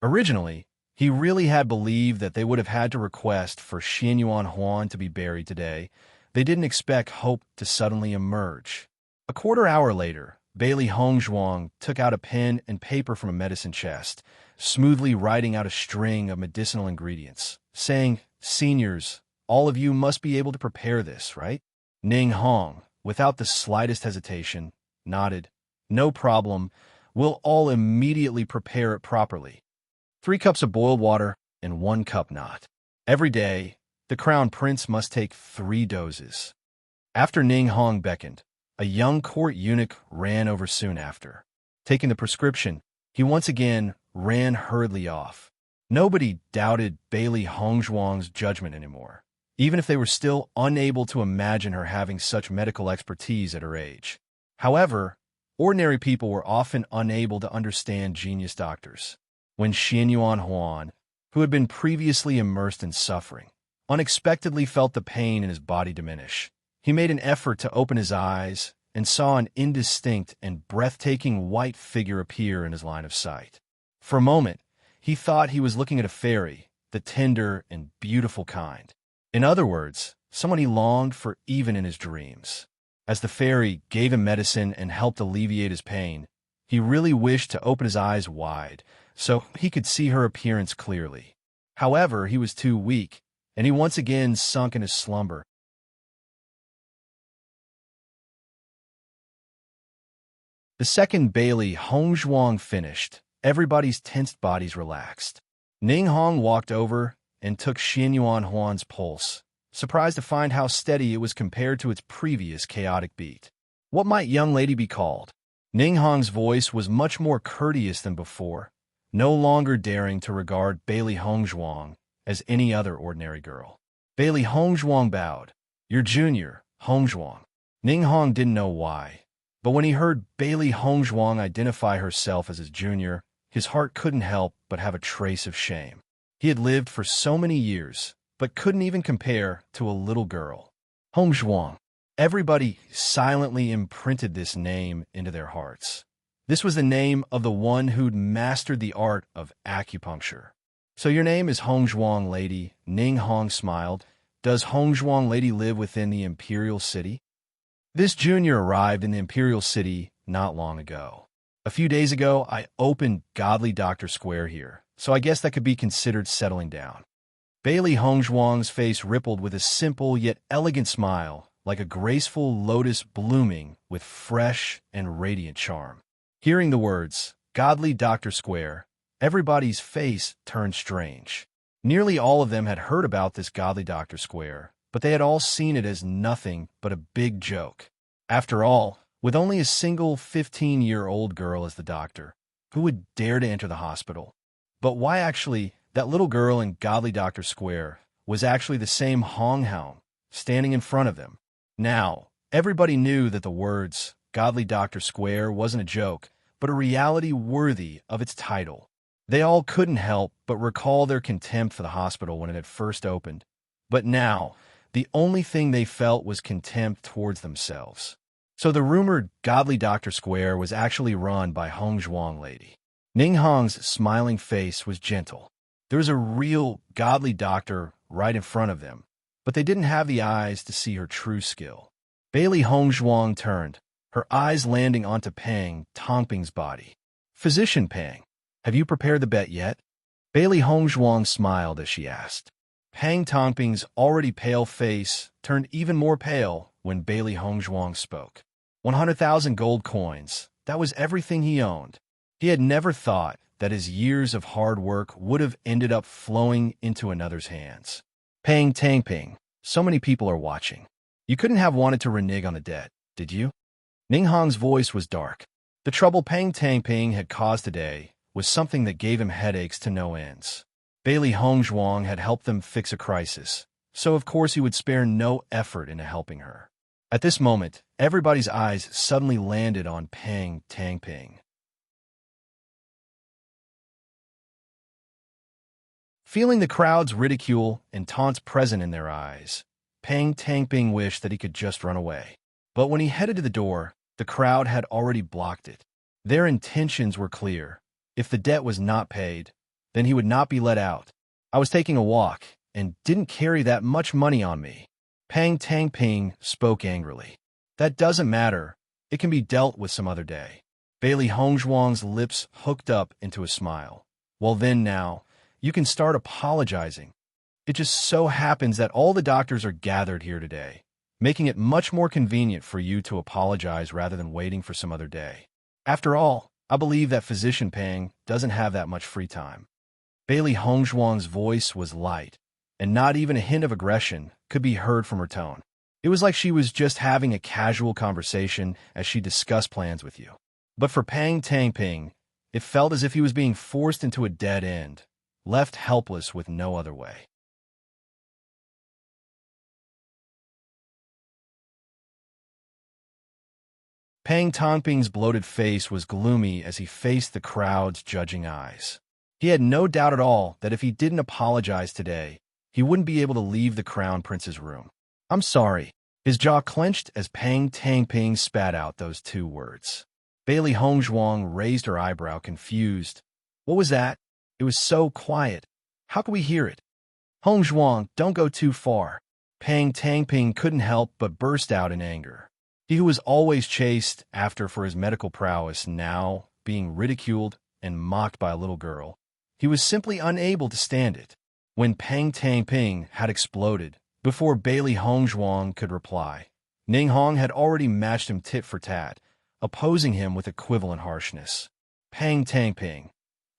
S1: Originally, He really had believed that they would have had to request for Xianyuan Huan to be buried today. They didn't expect hope to suddenly emerge. A quarter hour later, Bailey Hongzhuang took out a pen and paper from a medicine chest, smoothly writing out a string of medicinal ingredients, saying, "Seniors, all of you must be able to prepare this, right?" Ning Hong, without the slightest hesitation, nodded. "No problem. We'll all immediately prepare it properly. 3 cups of boiled water and 1 cup not. Every day, the crown prince must take 3 doses." After Ning Hong beckoned, a young court eunuch ran over soon after. Taking the prescription, he once again ran hurriedly off. Nobody doubted Bailey Hongzhuang's judgment anymore, even if they were still unable to imagine her having such medical expertise at her age. However, ordinary people were often unable to understand genius doctors. When Xianyuan Huan, who had been previously immersed in suffering, unexpectedly felt the pain in his body diminish, he made an effort to open his eyes and saw an indistinct and breathtaking white figure appear in his line of sight. For a moment, he thought he was looking at a fairy, the tender and beautiful kind. In other words, someone he longed for even in his dreams. As the fairy gave him medicine and helped alleviate his pain, he really wished to open his eyes wide so he could see her appearance clearly. However, he was too weak, and he once again sunk in his slumber. The second Bailey Hongzhuang finished, everybody's tensed bodies relaxed. Ning Hong walked over and took Xianyuan Huan's pulse, surprised to find how steady it was compared to its previous chaotic beat. "What might young lady be called?" Ning Hong's voice was much more courteous than before, no longer daring to regard Bailey Hongzhuang as any other ordinary girl. Bailey Hongzhuang bowed. "Your junior, Hongzhuang." Ning Hong didn't know why, but when he heard Bailey Hongzhuang identify herself as his junior, his heart couldn't help but have a trace of shame. He had lived for so many years, but couldn't even compare to a little girl. Hongzhuang. Everybody silently imprinted this name into their hearts. This was the name of the one who'd mastered the art of acupuncture. "So your name is Hongzhuang lady," Ning Hong smiled. "Does Hongzhuang lady live within the imperial city?" This junior arrived in the imperial city not long ago. "A few days ago, I opened Godly Doctor Square here, so I guess that could be considered settling down." Bailey Hongzhuang's face rippled with a simple yet elegant smile, like a graceful lotus blooming with fresh and radiant charm. Hearing the words, Godly Doctor Square, everybody's face turned strange. Nearly all of them had heard about this Godly Doctor Square, but they had all seen it as nothing but a big joke. After all, with only a single 15-year-old girl as the doctor, who would dare to enter the hospital? But why actually, that little girl in Godly Doctor Square was actually the same Hong Hao standing in front of them. Now, everybody knew that the words Godly Doctor Square wasn't a joke, but a reality worthy of its title. They all couldn't help but recall their contempt for the hospital when it had first opened. But now, the only thing they felt was contempt towards themselves. So the rumored Godly Doctor Square was actually run by Hongzhuang lady. Ning Hong's smiling face was gentle. There was a real godly doctor right in front of them, but they didn't have the eyes to see her true skill. Bailey Hongzhuang turned, her eyes landing onto Pang Tongping's body. "Physician Pang, have you prepared the bet yet?" Bailey Hongzhuang smiled as she asked. Pang Tongping's already pale face turned even more pale when Bailey Hongzhuang spoke. 100,000 gold coins, that was everything he owned. He had never thought that his years of hard work would have ended up flowing into another's hands. "Pang Tongping, so many people are watching. You couldn't have wanted to renege on the debt, did you?" Ning Hong's voice was dark. The trouble Pang Tongping had caused today was something that gave him headaches to no ends. Bailey Hongzhuang had helped them fix a crisis, so of course he would spare no effort into helping her. At this moment, everybody's eyes suddenly landed on Pang Tongping. Feeling the crowd's ridicule and taunts present in their eyes, Pang Tongping wished that he could just run away. But when he headed to the door, the crowd had already blocked it. Their intentions were clear. If the debt was not paid, then he would not be let out. I was taking a walk and didn't carry that much money on me. Pang Tang Ping spoke angrily. That doesn't matter. It can be dealt with some other day. Bailey Hongzhuang's lips hooked up into a smile. Well then now, you can start apologizing. It just so happens that all the doctors are gathered here today, making it much more convenient for you to apologize rather than waiting for some other day. After all, I believe that Physician Pang doesn't have that much free time. Bailey Hongzhuang's voice was light, and not even a hint of aggression could be heard from her tone. It was like she was just having a casual conversation as she discussed plans with you. But for Pang Tang Ping, it felt as if he was being forced into a dead end, left helpless with no other way. Pang Tongping's bloated face was gloomy as he faced the crowd's judging eyes. He had no doubt at all that if he didn't apologize today, he wouldn't be able to leave the Crown Prince's room. I'm sorry. His jaw clenched as Pang Tangping spat out those two words. Bailey Hongzhuang raised her eyebrow, confused. What was that? It was so quiet. How could we hear it? Hongzhuang, don't go too far. Pang Tangping couldn't help but burst out in anger. He who was always chased after for his medical prowess, now being ridiculed and mocked by a little girl, he was simply unable to stand it. When Pang Tangping had exploded, before Bailey Hongzhuang could reply, Ning Hong had already matched him tit for tat, opposing him with equivalent harshness. Pang Tangping,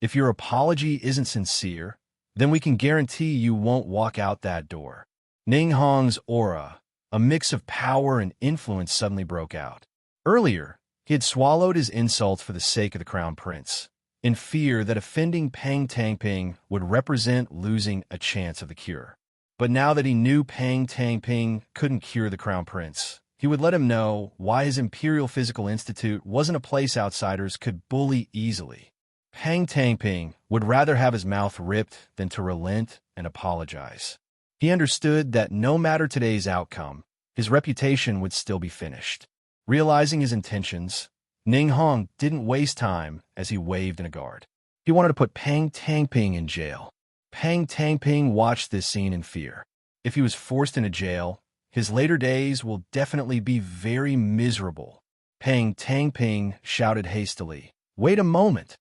S1: if your apology isn't sincere, then we can guarantee you won't walk out that door. Ning Hong's aura, a mix of power and influence, suddenly broke out. Earlier, he had swallowed his insults for the sake of the Crown Prince, in fear that offending Pang Tangping would represent losing a chance of the cure. But now that he knew Pang Tangping couldn't cure the Crown Prince, he would let him know why his Imperial Physical Institute wasn't a place outsiders could bully easily. Pang Tangping would rather have his mouth ripped than to relent and apologize. He understood that no matter today's outcome, his reputation would still be finished. Realizing his intentions, Ning Hong didn't waste time as he waved in a guard. He wanted to put Pang Tangping in jail. Pang Tangping watched this scene in fear. If he was forced into jail, his later days will definitely be very miserable. Pang Tangping shouted hastily, "Wait a moment!"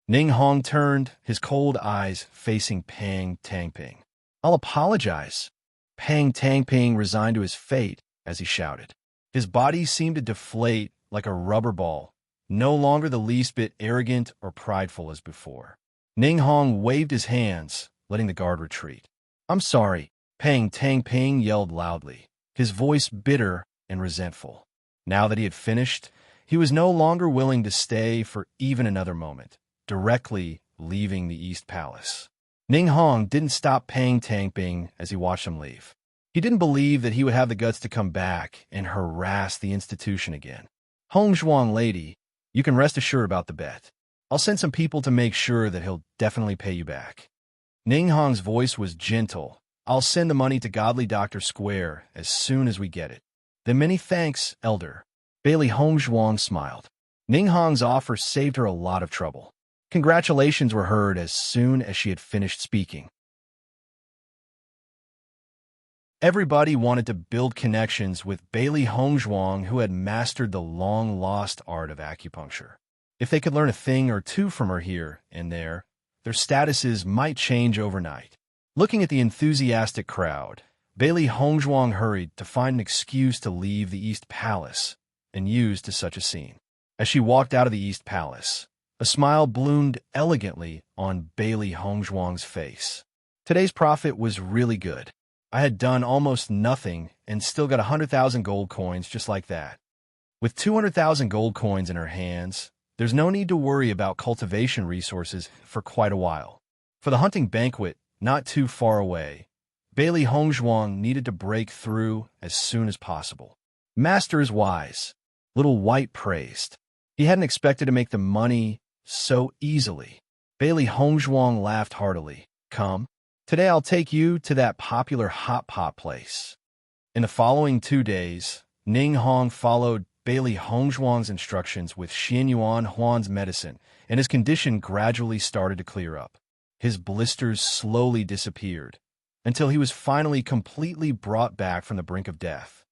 S1: Ning Hong turned, his cold eyes facing Pang Tangping. I'll apologize. Pang Tangping resigned to his fate as he shouted. His body seemed to deflate like a rubber ball, no longer the least bit arrogant or prideful as before. Ning Hong waved his hands, letting the guard retreat. I'm sorry, Pang Tangping yelled loudly, his voice bitter and resentful. Now that he had finished, he was no longer willing to stay for even another moment, directly leaving the East Palace. Ning Hong didn't stop Pang Tangping as he watched him leave. He didn't believe that he would have the guts to come back and harass the institution again. Hongzhuang lady, you can rest assured about the bet. I'll send some people to make sure that he'll definitely pay you back. Ning Hong's voice was gentle. I'll send the money to Godly Doctor Square as soon as we get it. Then many thanks, Elder. Bailey Hongzhuang smiled. Ning Hong's offer saved her a lot of trouble. Congratulations were heard as soon as she had finished speaking. Everybody wanted to build connections with Bailey Hongzhuang, who had mastered the long-lost art of acupuncture. If they could learn a thing or two from her here and there, their statuses might change overnight. Looking at the enthusiastic crowd, Bailey Hongzhuang hurried to find an excuse to leave the East Palace and used to such a scene. As she walked out of the East Palace, a smile bloomed elegantly on Bailey Hongzhuang's face. Today's profit was really good. I had done almost nothing and still got 100,000 gold coins just like that. With 200,000 gold coins in her hands, there's no need to worry about cultivation resources for quite a while. For the hunting banquet, not too far away, Bailey Hongzhuang needed to break through as soon as possible. Master is wise, Little White praised. He hadn't expected to make the money so easily. Bailey Hongzhuang laughed heartily. Come, today I'll take you to that popular hot pot place. In the following 2 days, Ning Hong followed Bailey Hongzhuang's instructions with Xianyuan Huan's medicine, and his condition gradually started to clear up. His blisters slowly disappeared, until he was finally completely brought back from the brink of death.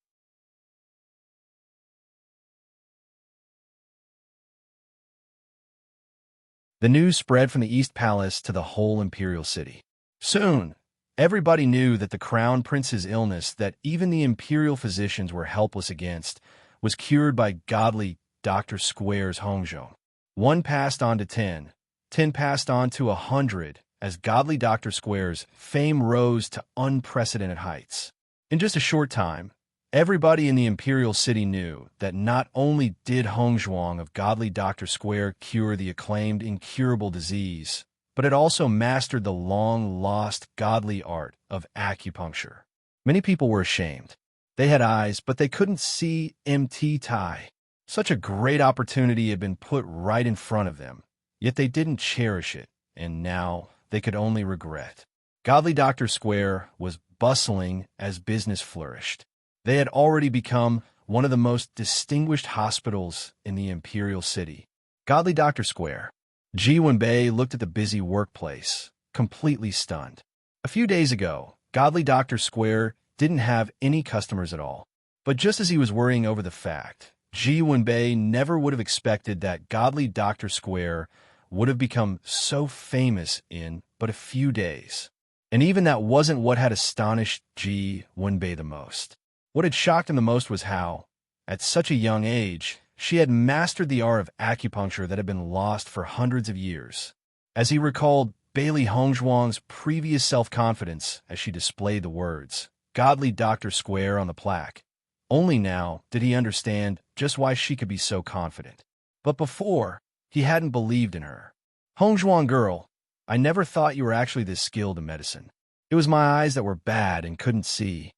S1: The news spread from the East Palace to the whole imperial city. Soon, everybody knew that the crown prince's illness that even the imperial physicians were helpless against was cured by godly Dr. Square's Hongzhong. 1 passed on to 10, 10 passed on to 100, as godly Dr. Square's fame rose to unprecedented heights. In just a short time, everybody in the imperial city knew that not only did Hongzhuang of godly Dr. Square cure the acclaimed incurable disease, but it also mastered the long-lost godly art of acupuncture. Many people were ashamed. They had eyes, but they couldn't see MT Tai. Such a great opportunity had been put right in front of them, yet they didn't cherish it, and now they could only regret. Godly Dr. Square was bustling as business flourished. They had already become one of the most distinguished hospitals in the imperial city. Godly Dr. Square. Ji Wenbei looked at the busy workplace, completely stunned. A few days ago, Godly Dr. Square didn't have any customers at all. But just as he was worrying over the fact, Ji Wenbei never would have expected that Godly Dr. Square would have become so famous in but a few days. And even that wasn't what had astonished Ji Wenbei the most. What had shocked him the most was how, at such a young age, she had mastered the art of acupuncture that had been lost for hundreds of years. As he recalled Bailey Hongzhuang's previous self-confidence as she displayed the words, Godly Dr. Square on the plaque, only now did he understand just why she could be so confident. But before, he hadn't believed in her. Hongzhuang girl, I never thought you were actually this skilled in medicine. It was my eyes that were bad and couldn't see.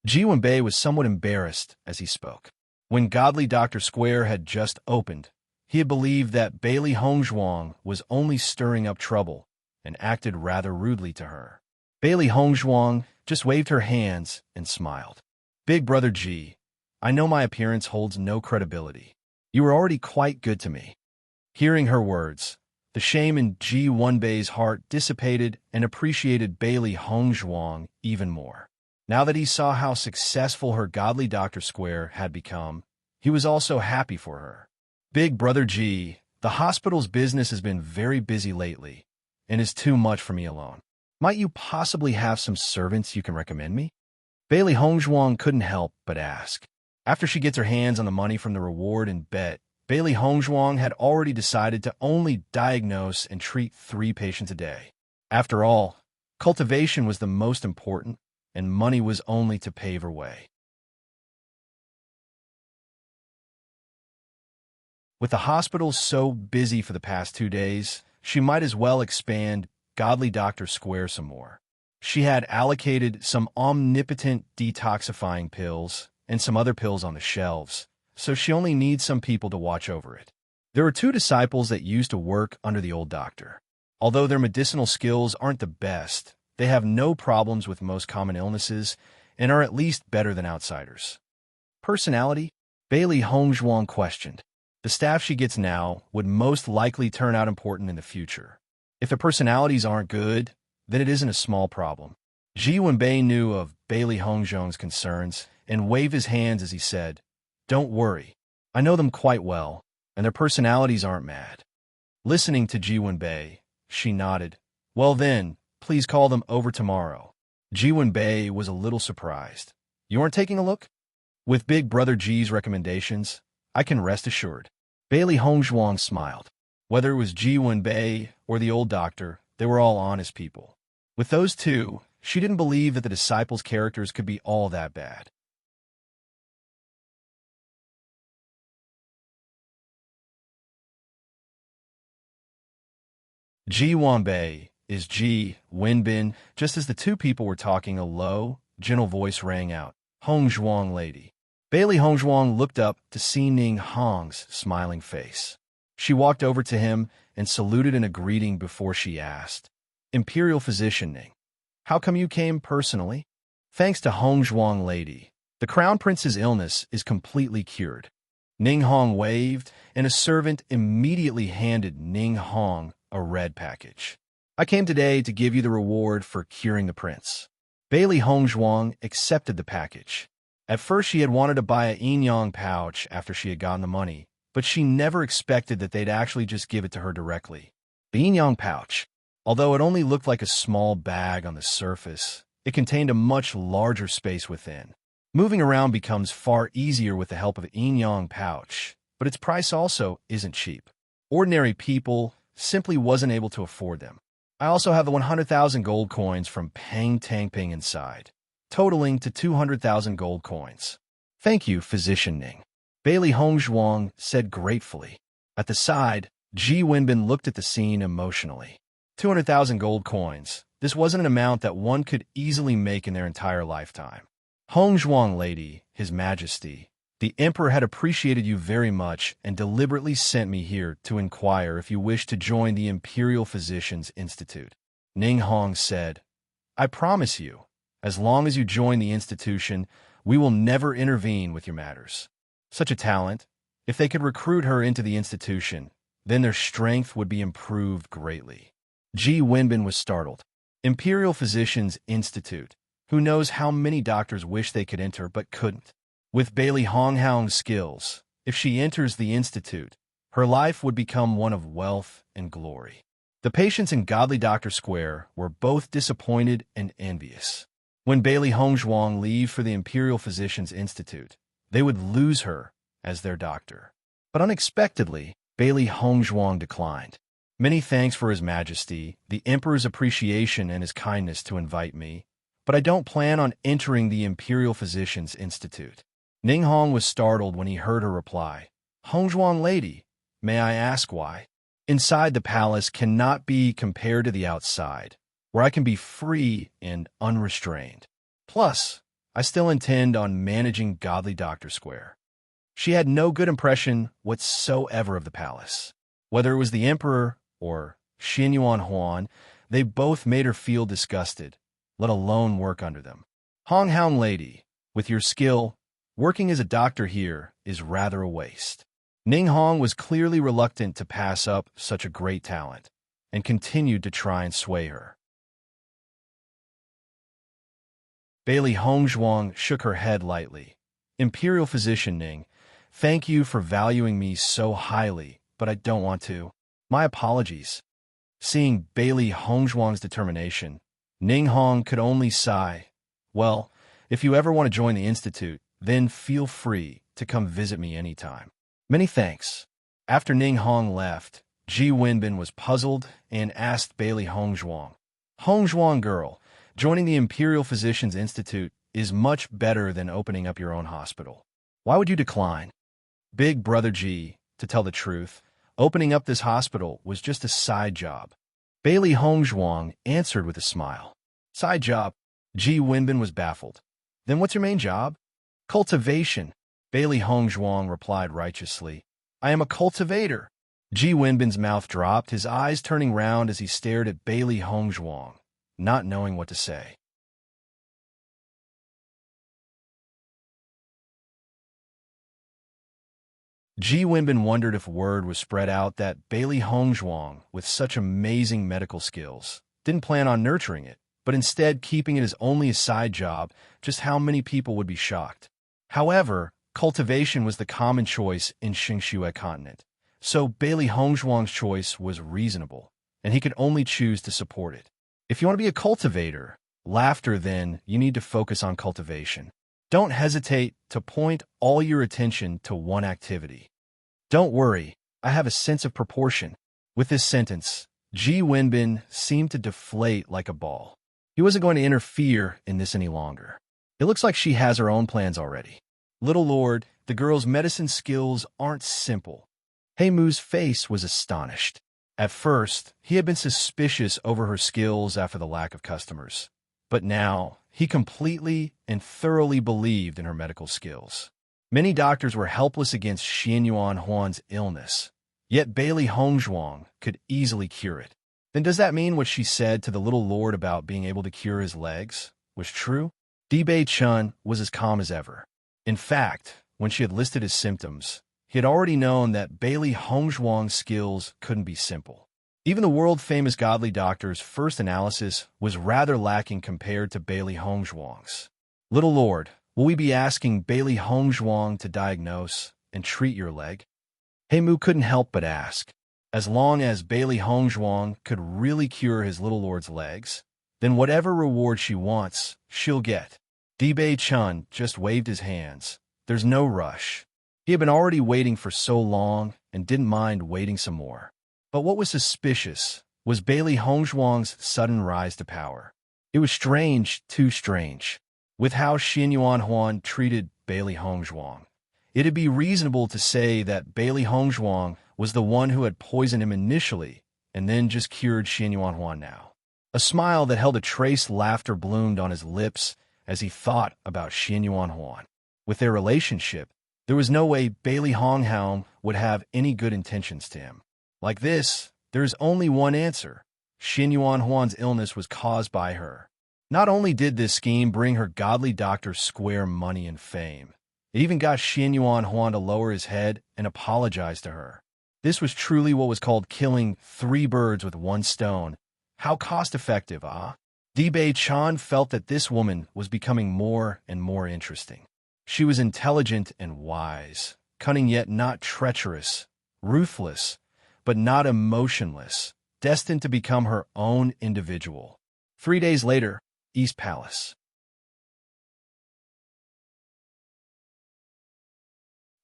S1: Ji Wenbei was somewhat embarrassed as he spoke. When Godly Dr. Square had just opened, he had believed that Bailey Hongzhuang was only stirring up trouble and acted rather rudely to her. Bailey Hongzhuang just waved her hands and smiled. Big brother Ji, I know my appearance holds no credibility. You were already quite good to me. Hearing her words, the shame in Ji Wenbei's heart dissipated and appreciated Bailey Hongzhuang even more. Now that he saw how successful her Godly Dr. Square had become, he was also happy for her. Big brother Ji, the hospital's business has been very busy lately and is too much for me alone. Might you possibly have some servants you can recommend me? Bailey Hongzhuang couldn't help but ask. After she gets her hands on the money from the reward and bet, Bailey Hongzhuang had already decided to only diagnose and treat 3 patients a day. After all, cultivation was the most important, and money was only to pave her way. With the hospital so busy for the past 2 days, she might as well expand Godly Dr. Square some more. She had allocated some omnipotent detoxifying pills and some other pills on the shelves, so she only needs some people to watch over it. There were 2 disciples that used to work under the old doctor. Although their medicinal skills aren't the best, they have no problems with most common illnesses and are at least better than outsiders. Personality? Bailey Hongzhuang questioned. The staff she gets now would most likely turn out important in the future. If the personalities aren't good, then it isn't a small problem. Ji Wenbei knew of Bailey Hongzhuang's concerns and waved his hands as he said, Don't worry, I know them quite well, and their personalities aren't mad. Listening to Ji Wenbei, she nodded. Well then, please call them over tomorrow. Ji Wenbei was a little surprised. You aren't taking a look? With Big Brother Ji's recommendations, I can rest assured. Bailey Hongzhuang smiled. Whether it was Ji Wenbei or the old doctor, they were all honest people. With those 2, she didn't believe that the disciples' characters could be all that bad. Ji Wenbei is Ji Wenbin. Just as the 2 people were talking, a low, gentle voice rang out. Hongzhuang lady. Bailey Hongzhuang looked up to see Ning Hong's smiling face. She walked over to him and saluted in a greeting before she asked, Imperial Physician Ning, how come you came personally? Thanks to Hongzhuang lady, the Crown Prince's illness is completely cured. Ning Hong waved, and a servant immediately handed Ning Hong a red package. I came today to give you the reward for curing the prince. Bailey Hongzhuang accepted the package. At first she had wanted to buy a yin pouch after she had gotten the money, but she never expected that they'd actually just give it to her directly. The yin pouch, although it only looked like a small bag on the surface, it contained a much larger space within. Moving around becomes far easier with the help of a yin pouch, but its price also isn't cheap. Ordinary people simply wasn't able to afford them. I also have the 100,000 gold coins from Peng Tangping inside, totaling to 200,000 gold coins. Thank you, Physician Ning. Bailey Hongzhuang said gratefully. At the side, Ji Wenbin looked at the scene emotionally. 200,000 gold coins. This wasn't an amount that one could easily make in their entire lifetime. Hongzhuang lady, His Majesty, the Emperor had appreciated you very much and deliberately sent me here to inquire if you wish to join the Imperial Physicians Institute. Ning Hong said, I promise you, as long as you join the institution, we will never intervene with your matters. Such a talent, if they could recruit her into the institution, then their strength would be improved greatly. Ji Wenbin was startled. Imperial Physicians Institute. Who knows how many doctors wish they could enter but couldn't. With Bailey Honghao's skills, if she enters the institute, her life would become one of wealth and glory. The patients in Godly Doctor Square were both disappointed and envious. When Bailey Hongzhuang leave for the Imperial Physicians Institute, they would lose her as their doctor. But unexpectedly, Bailey Hongzhuang declined. Many thanks for His Majesty, the Emperor's appreciation and his kindness to invite me, but I don't plan on entering the Imperial Physicians Institute. Ning Hong was startled when he heard her reply. Hongzhuang lady, may I ask why? Inside the palace cannot be compared to the outside, where I can be free and unrestrained. Plus, I still intend on managing Godly Doctor Square. She had no good impression whatsoever of the palace. Whether it was the Emperor or Xinyuan Huan, they both made her feel disgusted, let alone work under them. Honghaon lady, with your skill, working as a doctor here is rather a waste. Ning Hong was clearly reluctant to pass up such a great talent, and continued to try and sway her. Bailey Hongzhuang shook her head lightly. Imperial Physician Ning, thank you for valuing me so highly, but I don't want to. My apologies. Seeing Bailey Hongzhuang's determination, Ning Hong could only sigh. Well, if you ever want to join the institute, then feel free to come visit me anytime. Many thanks. After Ning Hong left, Ji Wenbin was puzzled and asked Bailey Hongzhuang, Hongzhuang girl, joining the Imperial Physicians Institute is much better than opening up your own hospital. Why would you decline? Big Brother Ji, to tell the truth, opening up this hospital was just a side job. Bailey Hongzhuang answered with a smile. Side job? Ji Wenbin was baffled. Then what's your main job? Cultivation. Bailey Hongzhuang replied righteously. I am a cultivator. Ji Wenbin's mouth dropped, his eyes turning round as he stared at Bailey Hongzhuang, not knowing what to say. Ji Wenbin wondered if word was spread out that Bailey Hongzhuang, with such amazing medical skills, didn't plan on nurturing it, but instead keeping it as only a side job, just how many people would be shocked. However, cultivation was the common choice in Xingxue continent, so Bailey Hongzhuang's choice was reasonable, and he could only choose to support it. If you want to be a cultivator, then you need to focus on cultivation. Don't hesitate to point all your attention to one activity. Don't worry, I have a sense of proportion. With this sentence, Ji Wenbin seemed to deflate like a ball. He wasn't going to interfere in this any longer. It looks like she has her own plans already. Little Lord, the girl's medicine skills aren't simple. Hei Mu's face was astonished. At first, he had been suspicious over her skills after the lack of customers. But now, he completely and thoroughly believed in her medical skills. Many doctors were helpless against Xinyuan Huan's illness, yet Bailey Hongzhuang could easily cure it. Then does that mean what she said to the little lord about being able to cure his legs was true? Dibei Chun was as calm as ever. In fact, when she had listed his symptoms, he had already known that Bailey Hongzhuang's skills couldn't be simple. Even the world-famous godly doctor's first analysis was rather lacking compared to Bailey Hongzhuang's. Little Lord, will we be asking Bailey Hongzhuang to diagnose and treat your leg? Mu couldn't help but ask. As long as Bailey Hongzhuang could really cure his little lord's legs, then whatever reward she wants, she'll get. Dibei Chun just waved his hands. There's no rush. He had been already waiting for so long and didn't mind waiting some more. But what was suspicious was Bailey Hongzhuang's sudden rise to power. It was strange, too strange. With how Xin Yuan Huan treated Bailey Hongzhuang, it'd be reasonable to say that Bailey Hongzhuang was the one who had poisoned him initially and then just cured Xin Yuan Huan now. A smile that held a trace laughter bloomed on his lips as he thought about Xin Yuan Huan. With their relationship, there was no way Bailey Hongzhuang would have any good intentions to him. Like this, there is only one answer. Xin Yuan Huan's illness was caused by her. Not only did this scheme bring her godly doctor square money and fame, it even got Xin Yuan Huan to lower his head and apologize to her. This was truly what was called killing 3 birds with 1 stone. How cost-effective, ah? Dibei Chan felt that this woman was becoming more and more interesting. She was intelligent and wise, cunning yet not treacherous, ruthless, but not emotionless, destined to become her own individual. 3 days later, East Palace.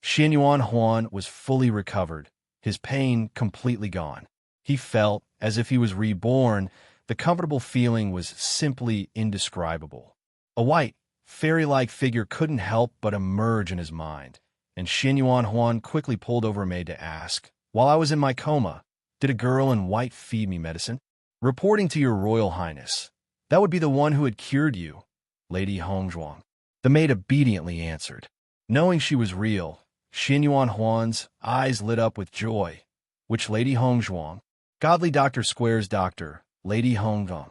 S1: Xin Yuan Huan was fully recovered, his pain completely gone. He felt as if he was reborn. The comfortable feeling was simply indescribable. A white, fairy-like figure couldn't help but emerge in his mind, and Xin Yuan Huan quickly pulled over a maid to ask, "While I was in my coma, did a girl in white feed me medicine?" "Reporting to your Royal Highness, that would be the one who had cured you, Lady Hongzhuang," the maid obediently answered. Knowing she was real, Xin Yuan Huan's eyes lit up with joy. "Which Lady Hongzhuang?" "Godly Dr. Square's doctor, Lady Hongzhuang."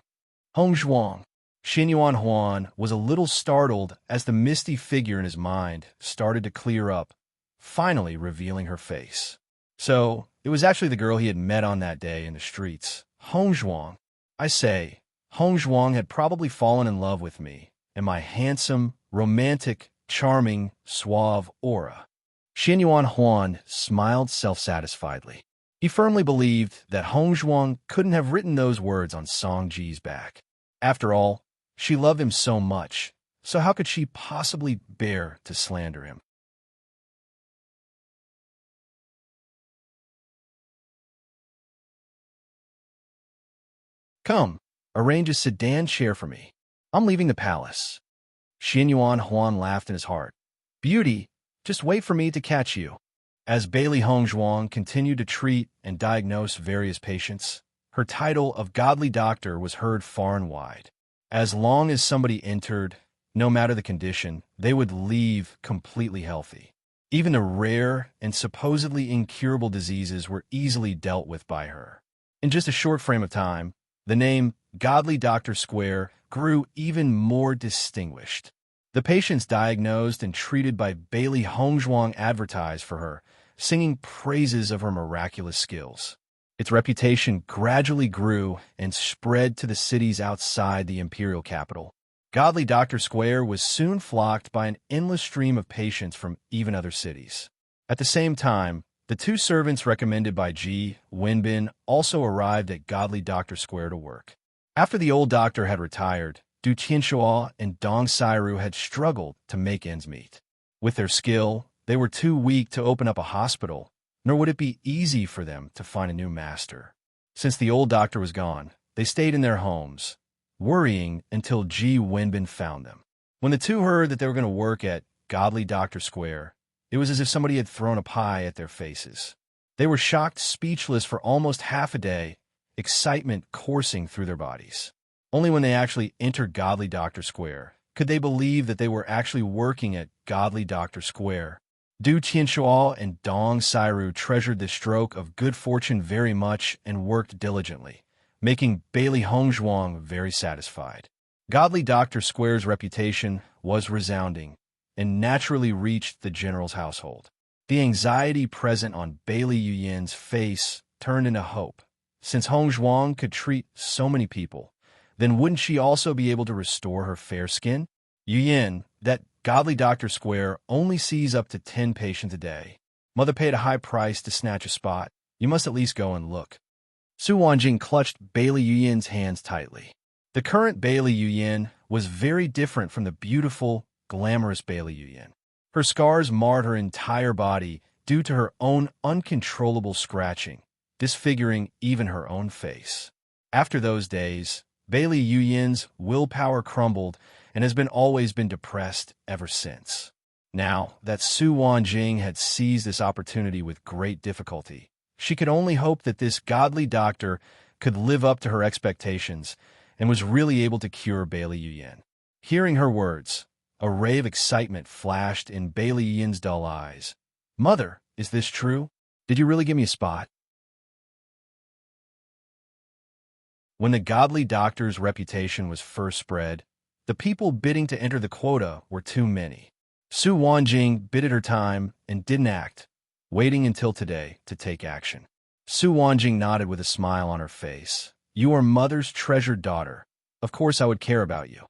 S1: Hongzhuang. Xin Yuan Huan was a little startled as the misty figure in his mind started to clear up, finally revealing her face. So, it was actually the girl he had met on that day in the streets. Hongzhuang. I say, Hongzhuang had probably fallen in love with me and my handsome, romantic, charming, suave aura. Xin Yuan Huan smiled self-satisfiedly. He firmly believed that Hongzhuang couldn't have written those words on Song Ji's back. After all, she loved him so much, so how could she possibly bear to slander him? "Come, arrange a sedan chair for me. I'm leaving the palace." Xin Yuan Huan laughed in his heart. "Beauty, just wait for me to catch you." As Bailey Hongzhuang continued to treat and diagnose various patients, her title of godly doctor was heard far and wide. As long as somebody entered, no matter the condition, they would leave completely healthy. Even the rare and supposedly incurable diseases were easily dealt with by her. In just a short frame of time, the name Godly Dr. Square grew even more distinguished. The patients diagnosed and treated by Bailey Hongzhuang advertised for her, singing praises of her miraculous skills. Its reputation gradually grew and spread to the cities outside the imperial capital. Godly Dr. Square was soon flocked by an endless stream of patients from even other cities. At the same time, the 2 servants recommended by Ji Wenbin also arrived at Godly Dr. Square to work. After the old doctor had retired, Du Qianshua and Dong Sairu had struggled to make ends meet. With their skill, they were too weak to open up a hospital, nor would it be easy for them to find a new master. Since the old doctor was gone, they stayed in their homes, worrying until Ji Wenbin found them. When the 2 heard that they were going to work at Godly Dr. Square, it was as if somebody had thrown a pie at their faces. They were shocked, speechless for almost half a day, excitement coursing through their bodies. Only when they actually entered Godly Dr. Square could they believe that they were actually working at Godly Dr. Square. Du Qianshua and Dong Sairu treasured this stroke of good fortune very much and worked diligently, making Bailey Hongzhuang very satisfied. Godly Dr. Square's reputation was resounding and naturally reached the general's household. The anxiety present on Bailey Yuyin's face turned into hope. Since Hong Zhuang could treat so many people, then wouldn't she also be able to restore her fair skin? Yu Yin, that godly Dr. Square, only sees up to 10 patients a day. Mother paid a high price to snatch a spot. You must at least go and look. Su Wanjing clutched Bailey Yu Yin's hands tightly. The current Bailey Yu Yin was very different from the beautiful, glamorous Bailey Yu Yin. Her scars marred her entire body due to her own uncontrollable scratching, disfiguring even her own face. After those days, Bailey Yu Yin's willpower crumbled and has always been depressed ever since. Now that Su Wanjing had seized this opportunity with great difficulty, she could only hope that this godly doctor could live up to her expectations and was really able to cure Bailey Yu Yin. Hearing her words, a ray of excitement flashed in Bailey Yu Yin's dull eyes. "Mother, is this true? Did you really give me a spot?" When the godly doctor's reputation was first spread, the people bidding to enter the quota were too many. Su Wanjing bided her time and didn't act, waiting until today to take action. Su Wanjing nodded with a smile on her face. "You are Mother's treasured daughter. Of course I would care about you."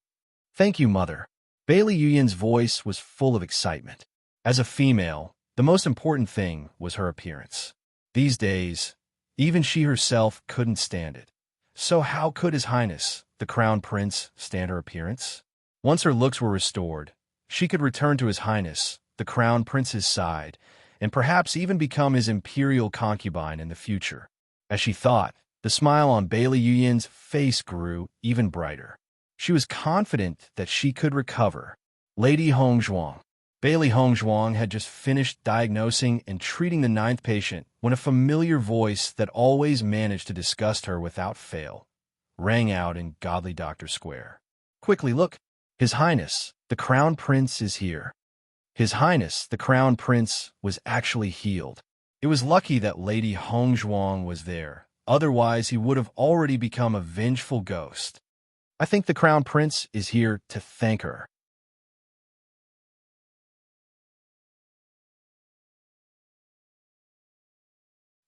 S1: "Thank you, Mother." Bailey Yu Yin's voice was full of excitement. As a female, the most important thing was her appearance. These days, even she herself couldn't stand it. So how could His Highness, the Crown Prince, stand her appearance? Once her looks were restored, she could return to His Highness, the Crown Prince's side, and perhaps even become his imperial concubine in the future. As she thought, the smile on Bailey Yu Yin's face grew even brighter. She was confident that she could recover. Lady Hong Zhuang. Bailey Hong Zhuang had just finished diagnosing and treating the 9th patient when a familiar voice that always managed to disgust her without fail rang out in godly Dr. Square. "Quickly look! His Highness, the Crown Prince is here." His Highness, the Crown Prince, was actually healed. It was lucky that Lady Hong Zhuang was there. Otherwise, he would have already become a vengeful ghost. "I think the Crown Prince is here to thank her."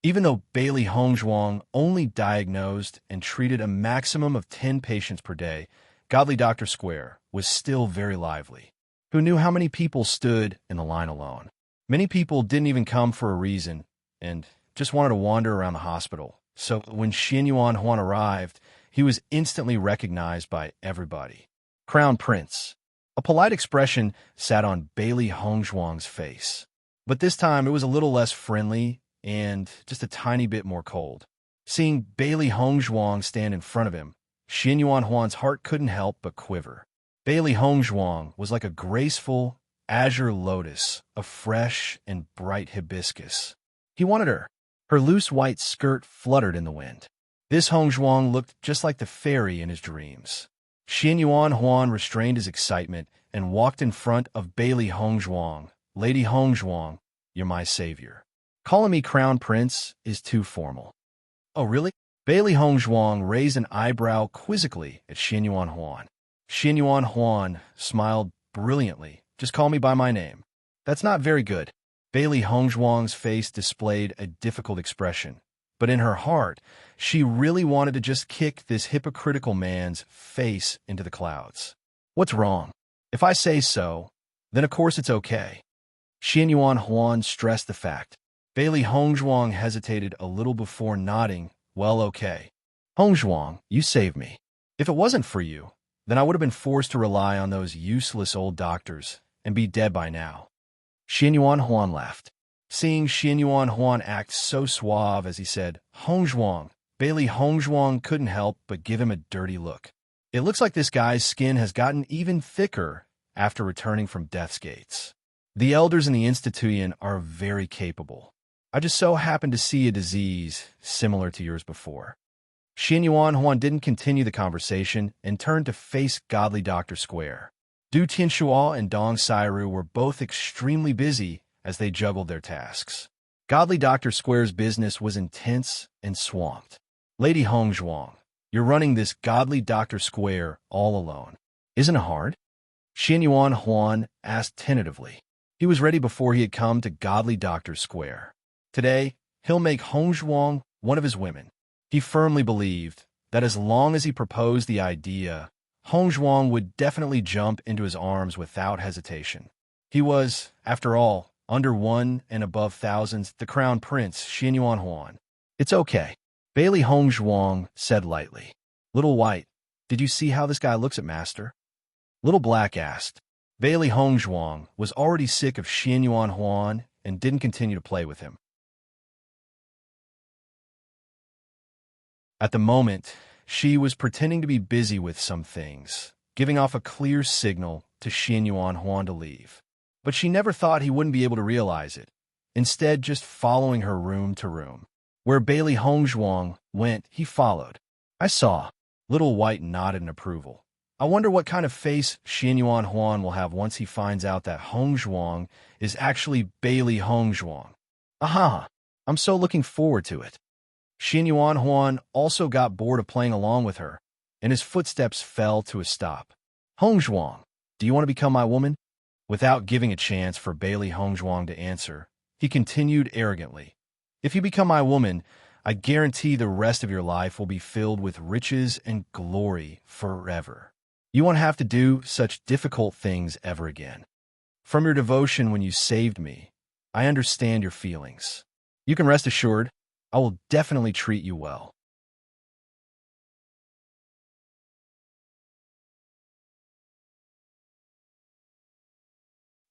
S1: Even though Bailey Hong Zhuang only diagnosed and treated a maximum of 10 patients per day, godly Dr. Square was still very lively. Who knew how many people stood in the line alone? Many people didn't even come for a reason and just wanted to wander around the hospital. So when Xin Yuan Huan arrived, he was instantly recognized by everybody. "Crown Prince." A polite expression sat on Bailey Hong Zhuang's face. But this time it was a little less friendly and just a tiny bit more cold. Seeing Bailey Hong Zhuang stand in front of him, Xin Yuan Huan's heart couldn't help but quiver. Bailey Hong Zhuang was like a graceful azure lotus, a fresh and bright hibiscus. He wanted her. Her loose white skirt fluttered in the wind. This Hong Zhuang looked just like the fairy in his dreams. Xin Yuan Huan restrained his excitement and walked in front of Bailey Hong Zhuang. "Lady Hong Zhuang, you're my savior. Calling me Crown Prince is too formal." "Oh, really?" Bailey Hong Zhuang raised an eyebrow quizzically at Xin Yuan Huan. Xin Yuan Huan smiled brilliantly. "Just call me by my name." "That's not very good." Bailey Hong Zhuang's face displayed a difficult expression, but in her heart, she really wanted to just kick this hypocritical man's face into the clouds. "What's wrong? If I say so, then of course it's okay." Xin Yuan Huan stressed the fact. Bailey Hong Zhuang hesitated a little before nodding. "Well, okay. Hong Zhuang, you saved me. If it wasn't for you, then I would have been forced to rely on those useless old doctors and be dead by now." Xin Yuan Huan laughed. Seeing Xin Yuan Huan act so suave as he said, "Hong Zhuang," Bailey Hong Zhuang couldn't help but give him a dirty look. It looks like this guy's skin has gotten even thicker after returning from Death's Gates. The elders in the Institution are very capable. I just so happened to see a disease similar to yours before. Xin Yuan Huan didn't continue the conversation and turned to face godly Dr. Square. Du Tianxuo and Dong Sairu were both extremely busy as they juggled their tasks. Godly Dr. Square's business was intense and swamped. "Lady Hong Zhuang, you're running this godly Dr. Square all alone. Isn't it hard?" Xin Yuan Huan asked tentatively. He was ready before he had come to godly Dr. Square. Today, he'll make Hong Zhuang one of his women. He firmly believed that as long as he proposed the idea, Hong Zhuang would definitely jump into his arms without hesitation. He was, after all, under one and above thousands, the crown prince, Xin Yuan Huan. It's okay, Bailey Hong Zhuang said lightly. Little White, did you see how this guy looks at Master? Little Black asked. Bailey Hong Zhuang was already sick of Xin Yuan Huan and didn't continue to play with him. At the moment, she was pretending to be busy with some things, giving off a clear signal to Xin Yuan Huan to leave. But she never thought he wouldn't be able to realize it, instead just following her room to room. Where Bailey Hong Zhuang went, he followed. I saw. Little White nodded in approval. I wonder what kind of face Xin Yuan Huan will have once he finds out that Hong Zhuang is actually Bailey Hong Zhuang. Aha! I'm so looking forward to it. Xin Yuan Huan also got bored of playing along with her, and his footsteps fell to a stop. Hong Zhuang, do you want to become my woman? Without giving a chance for Bailey Hong Zhuang to answer, he continued arrogantly. If you become my woman, I guarantee the rest of your life will be filled with riches and glory forever. You won't have to do such difficult things ever again. From your devotion when you saved me, I understand your feelings. You can rest assured, I will definitely treat you well.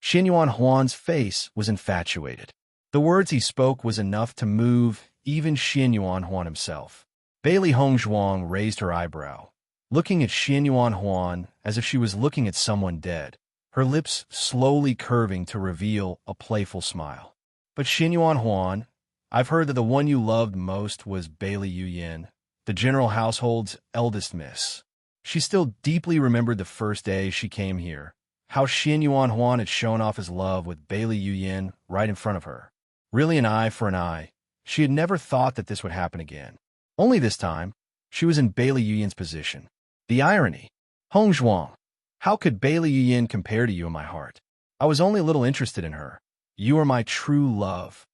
S1: Xin Yuan Huan's face was infatuated. The words he spoke was enough to move even Xin Yuan Huan himself. Bailey Hong Zhuang raised her eyebrow, looking at Xin Yuan Huan as if she was looking at someone dead, her lips slowly curving to reveal a playful smile. But Xin Yuan Huan, I've heard that the one you loved most was Bailey Yuyin, the general household's eldest miss. She still deeply remembered the first day she came here, how Xin Yuan Huan had shown off his love with Bailey Yuyin right in front of her. Really an eye for an eye. She had never thought that this would happen again. Only this time, she was in Bailey Yuyin's position. The irony. Hong Zhuang, how could Bailey Yuyin compare to you in my heart? I was only a little interested in her. You are my true love.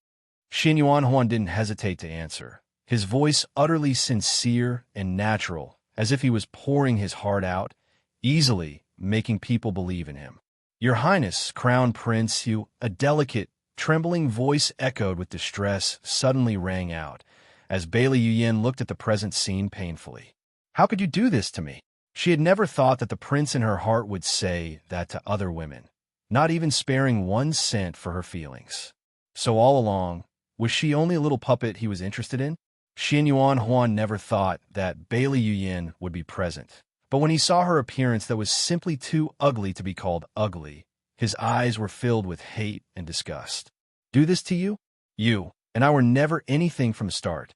S1: Xin Yuan Huan didn't hesitate to answer, his voice utterly sincere and natural, as if he was pouring his heart out, easily making people believe in him. Your Highness, Crown Prince, you, a delicate, trembling voice echoed with distress suddenly rang out, as Bailey Yuyin looked at the present scene painfully. How could you do this to me? She had never thought that the prince in her heart would say that to other women, not even sparing 1 cent for her feelings. So all along, was she only a little puppet he was interested in? Xin Yuan Huan never thought that Bailey Yuyin would be present. But when he saw her appearance that was simply too ugly to be called ugly, his eyes were filled with hate and disgust. Do this to you? You and I were never anything from the start.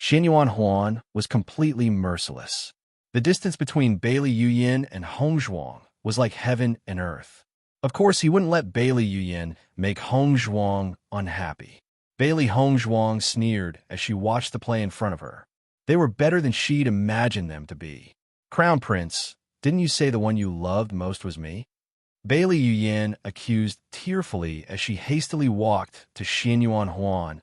S1: Xin Yuan Huan was completely merciless. The distance between Bailey Yuyin and Hong Zhuang was like heaven and earth. Of course, he wouldn't let Bailey Yuyin make Hong Zhuang unhappy. Bailey Hong Zhuang sneered as she watched the play in front of her. They were better than she'd imagined them to be. Crown Prince, didn't you say the one you loved most was me? Bailey Yuyin accused tearfully as she hastily walked to Xin Yuan Huan,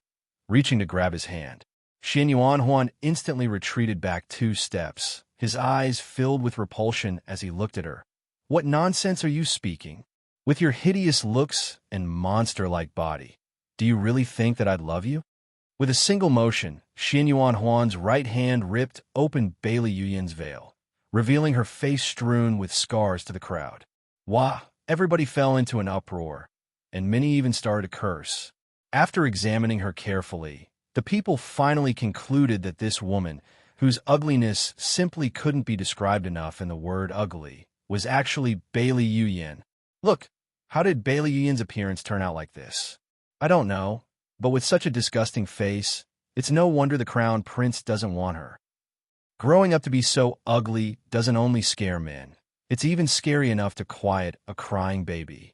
S1: reaching to grab his hand. Xin Yuan Huan instantly retreated back 2 steps, his eyes filled with repulsion as he looked at her. What nonsense are you speaking? With your hideous looks and monster-like body, do you really think that I'd love you? With a single motion, Xin Yuan Huan's right hand ripped open Bailey Yuyin's veil, revealing her face strewn with scars to the crowd. Wah! Everybody fell into an uproar, and many even started to curse. After examining her carefully, the people finally concluded that this woman, whose ugliness simply couldn't be described enough in the word ugly, was actually Bailey Yuyin. Look, how did Bailey Yuyin's appearance turn out like this? I don't know, but with such a disgusting face, it's no wonder the crown prince doesn't want her. Growing up to be so ugly doesn't only scare men. It's even scary enough to quiet a crying baby.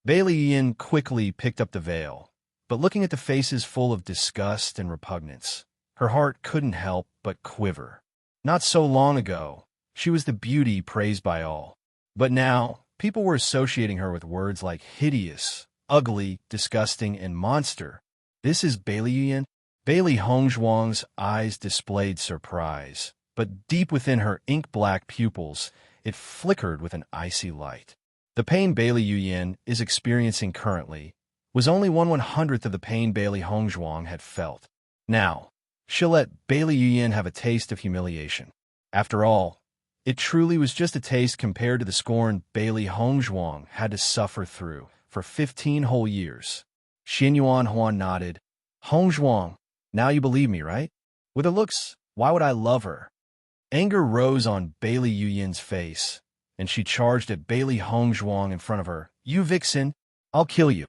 S1: Bailey Yuyin quickly picked up the veil, but looking at the faces full of disgust and repugnance, her heart couldn't help but quiver. Not so long ago, she was the beauty praised by all. But now, people were associating her with words like hideous, ugly, disgusting, and monster. This is Bailey Yuyan? Bailey Hongzhuang's eyes displayed surprise, but deep within her ink-black pupils, it flickered with an icy light. The pain Bailey Yuyan is experiencing currently was only 1/100th of the pain Bailey Hongzhuang had felt. Now, she'll let Bailey Yuyan have a taste of humiliation. After all, it truly was just a taste compared to the scorn Bailey Hongzhuang had to suffer through for 15 whole years. Xinyuan Huan nodded. Hongzhuang, now you believe me, right? With her looks, why would I love her? Anger rose on Bailey Yuyan's face, and she charged at Bailey Hongzhuang in front of her. You vixen, I'll kill you.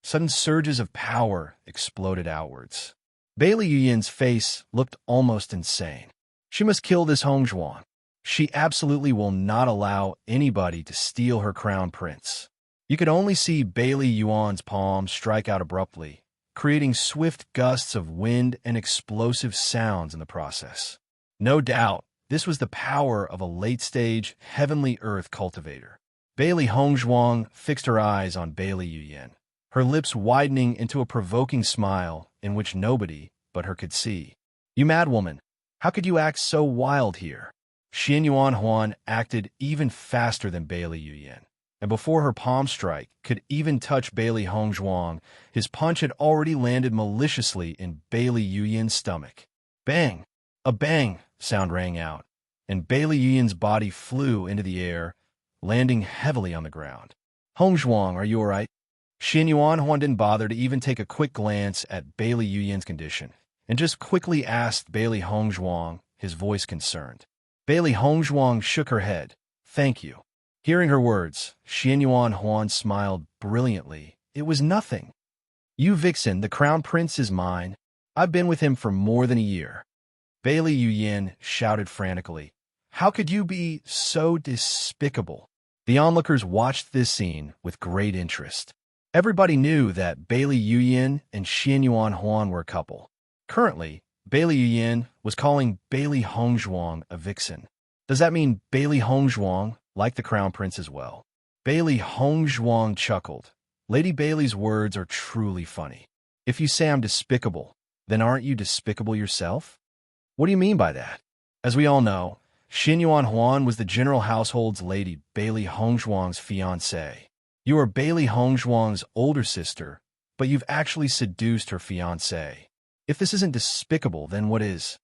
S1: Sudden surges of power exploded outwards. Bailey Yuyan's face looked almost insane. She must kill this Hongzhuang. She absolutely will not allow anybody to steal her crown prince. You could only see Bailey Yuan's palm strike out abruptly, creating swift gusts of wind and explosive sounds in the process. No doubt, this was the power of a late-stage heavenly earth cultivator. Bailey Hongzhuang fixed her eyes on Bailey Yuyan, her lips widening into a provoking smile in which nobody but her could see. You mad woman, how could you act so wild here? Xinyuan Huan acted even faster than Bailey Yuyan, and before her palm strike could even touch Bailey Hongzhuang, his punch had already landed maliciously in Bailey Yuyan's stomach. Bang! A bang sound rang out, and Bailey Yuyan's body flew into the air, landing heavily on the ground. Hongzhuang, are you all right? Xinyuan Huan didn't bother to even take a quick glance at Bailey Yuyan's condition, and just quickly asked Bailey Hongzhuang, his voice concerned. Bailey Hongzhuang shook her head. Thank you. Hearing her words, Xinyuan Huan smiled brilliantly. It was nothing. You vixen, the crown prince is mine. I've been with him for more than a year. Bailey Yuyan shouted frantically. How could you be so despicable? The onlookers watched this scene with great interest. Everybody knew that Bailey Yuyan and Xinyuan Huan were a couple. Currently, Bailey Yuyan was calling Bailey Hongzhuang a vixen. Does that mean Bailey Hongzhuang liked the crown prince as well? Bailey Hongzhuang chuckled. Lady Bailey's words are truly funny. If you say I'm despicable, then aren't you despicable yourself? What do you mean by that? As we all know, Xinyuan Huan was the general household's lady Bailey Hongzhuang's fiancée. You are Bailey Hongzhuang's older sister, but you've actually seduced her fiancé. If this isn't despicable, then what is?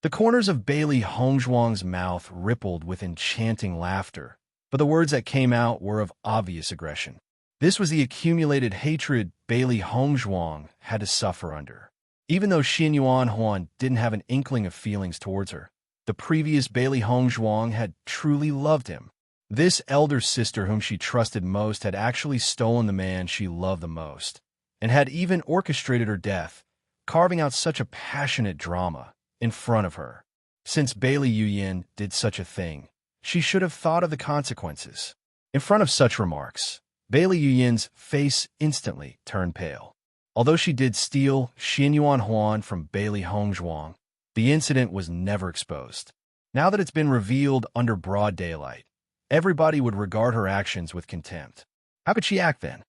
S1: The corners of Bailey Hongzhuang's mouth rippled with enchanting laughter, but the words that came out were of obvious aggression. This was the accumulated hatred Bailey Hongzhuang had to suffer under. Even though Xinyuan Huan didn't have an inkling of feelings towards her, the previous Bailey Hongzhuang had truly loved him. This elder sister whom she trusted most had actually stolen the man she loved the most, and had even orchestrated her death, carving out such a passionate drama in front of her. Since Bailey Yuyan did such a thing, she should have thought of the consequences. In front of such remarks, Bailey Yuyan's face instantly turned pale. Although she did steal Xinyuan Huan from Bailey Hongzhuang, the incident was never exposed. Now that it's been revealed under broad daylight, everybody would regard her actions with contempt. How could she act then?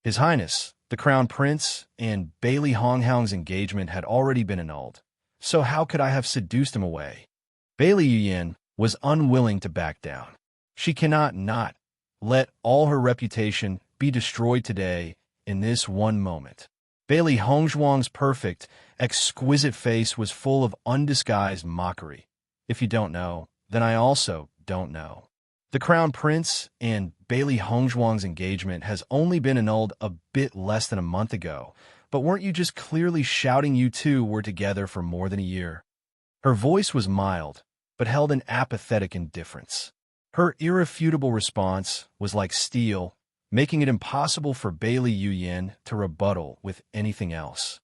S1: His Highness, the Crown Prince, and Bailey Hongzhuang's engagement had already been annulled, so how could I have seduced him away? Bailey Yuyan was unwilling to back down. She cannot not let all her reputation be destroyed today in this one moment. Bailey Hongzhuang's perfect, exquisite face was full of undisguised mockery. If you don't know, then I also don't know. The Crown Prince and Bailey Hongzhuang's engagement has only been annulled a bit less than a month ago, but weren't you just clearly shouting you two were together for more than a year? Her voice was mild, but held an apathetic indifference. Her irrefutable response was like steel, making it impossible for Bailey Yuyan to rebuttal with anything else.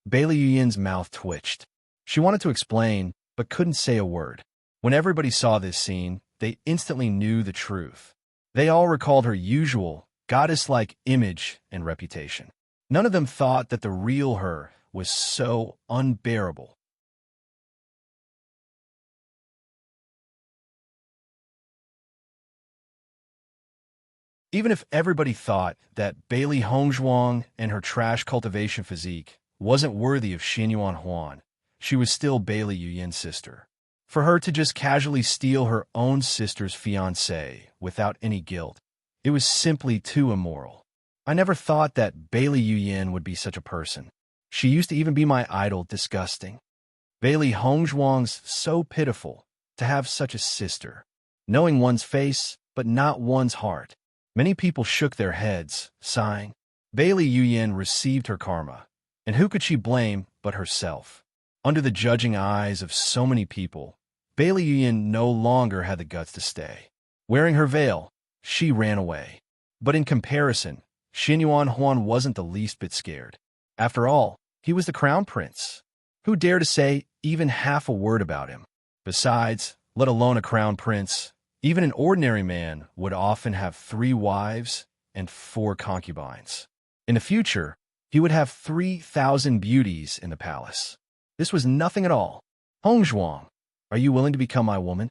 S1: Bailey Yuyan's mouth twitched. She wanted to explain, but couldn't say a word. When everybody saw this scene, they instantly knew the truth. They all recalled her usual, goddess-like image and reputation. None of them thought that the real her was so unbearable. Even if everybody thought that Bailey Hongzhuang and her trash cultivation physique wasn't worthy of Xinyuan Huan, she was still Bailey Yuyin's sister. For her to just casually steal her own sister's fiancé without any guilt, it was simply too immoral. I never thought that Bailey Yuyin would be such a person. She used to even be my idol. Disgusting. Bailey Hongzhuang's so pitiful to have such a sister, knowing one's face but not one's heart. Many people shook their heads, sighing. Bailey Yuyin received her karma, and who could she blame but herself? Under the judging eyes of so many people, Bailey Yuyin no longer had the guts to stay. Wearing her veil, she ran away. But in comparison, Xinyuan Huan wasn't the least bit scared. After all, he was the crown prince. Who dared to say even half a word about him? Besides, let alone a crown prince, even an ordinary man would often have 3 wives and 4 concubines. In the future, he would have 3,000 beauties in the palace. This was nothing at all. Hongzhuang, are you willing to become my woman?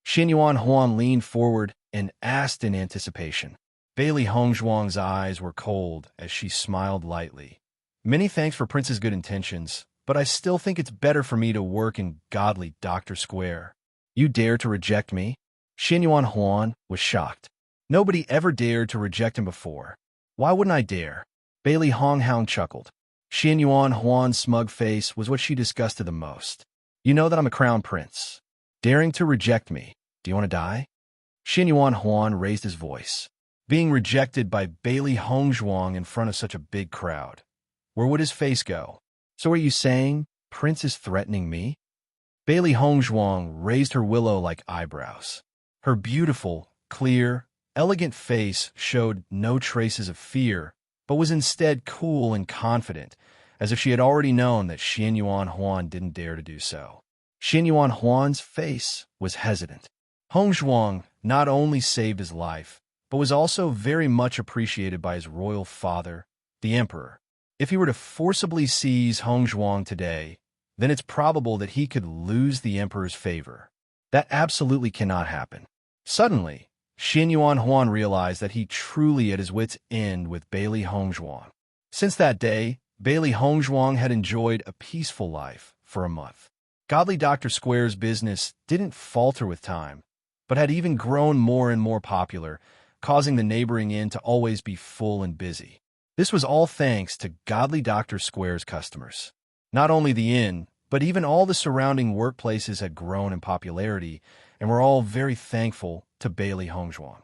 S1: Xinyuan Huan leaned forward and asked in anticipation. Bailey Hongzhuang's eyes were cold as she smiled lightly. Many thanks for Prince's good intentions, but I still think it's better for me to work in godly Dr. Square. You dare to reject me? Xinyuan Huan was shocked. Nobody ever dared to reject him before. Why wouldn't I dare? Bailey Honghang chuckled. Xinyuan Huan's smug face was what she disgusted the most. You know that I'm a crown prince. Daring to reject me. Do you want to die? Xinyuan Huan raised his voice. Being rejected by Bailey Hongzhuang in front of such a big crowd. Where would his face go? So are you saying Prince is threatening me? Bailey Hongzhuang raised her willow-like eyebrows. Her beautiful, clear, elegant face showed no traces of fear, but was instead cool and confident, as if she had already known that Xinyuan Huan didn't dare to do so. Xinyuan Huan's face was hesitant. Hongzhuang not only saved his life, but was also very much appreciated by his royal father, the emperor. If he were to forcibly seize Hongzhuang today, then it's probable that he could lose the emperor's favor. That absolutely cannot happen. Suddenly, Xinyuan Huan realized that he truly at his wit's end with Bailey Hongzhuang. Since that day, Bailey Hongzhuang had enjoyed a peaceful life for a month. Godly Dr. Square's business didn't falter with time, but had even grown more and more popular, causing the neighboring inn to always be full and busy. This was all thanks to Godly Dr. Square's customers. Not only the inn, but even all the surrounding workplaces had grown in popularity and were all very thankful to Bailey Hongzhuang.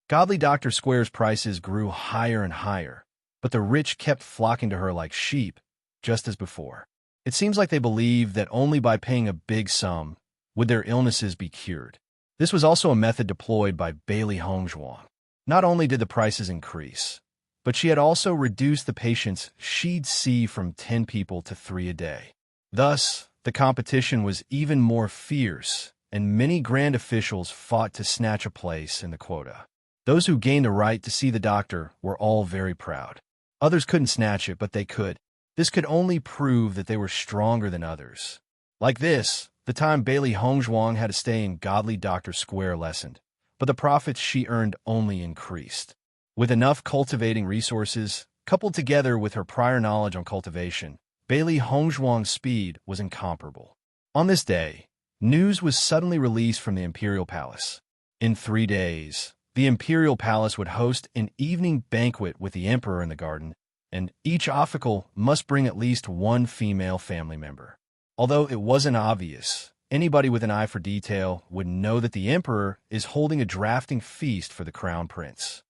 S1: Godly Dr. Square's prices grew higher and higher, but the rich kept flocking to her like sheep, just as before. It seems like they believed that only by paying a big sum would their illnesses be cured. This was also a method deployed by Bailey Hongzhuang. Not only did the prices increase, but she had also reduced the patients she'd see from 10 people to 3 a day. Thus, the competition was even more fierce, and many grand officials fought to snatch a place in the quota. Those who gained the right to see the doctor were all very proud. Others couldn't snatch it, but they could. This could only prove that they were stronger than others. Like this, the time Bailey Hongzhuang had to stay in Godly Dr. Square lessened, but the profits she earned only increased. With enough cultivating resources, coupled together with her prior knowledge on cultivation, Bailey Hongzhuang's speed was incomparable. On this day, news was suddenly released from the Imperial Palace. In 3 days, the Imperial Palace would host an evening banquet with the Emperor in the garden, and each official must bring at least 1 female family member. Although it wasn't obvious, anybody with an eye for detail would know that the Emperor is holding a drafting feast for the Crown Prince.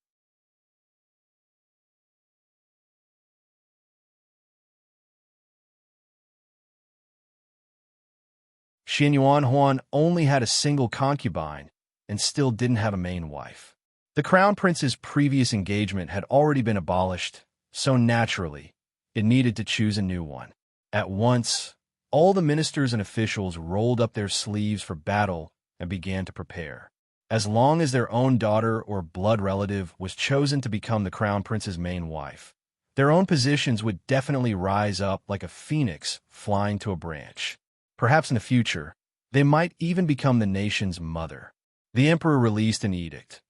S1: Xinyuan Huan only had a single concubine and still didn't have a main wife. The Crown Prince's previous engagement had already been abolished, so naturally, it needed to choose a new one. At once, all the ministers and officials rolled up their sleeves for battle and began to prepare. as long as their own daughter or blood relative was chosen to become the crown prince's main wife. Their own positions would definitely rise up like a phoenix flying to a branch. Perhaps in the future, they might even become the nation's mother. The emperor released an edict.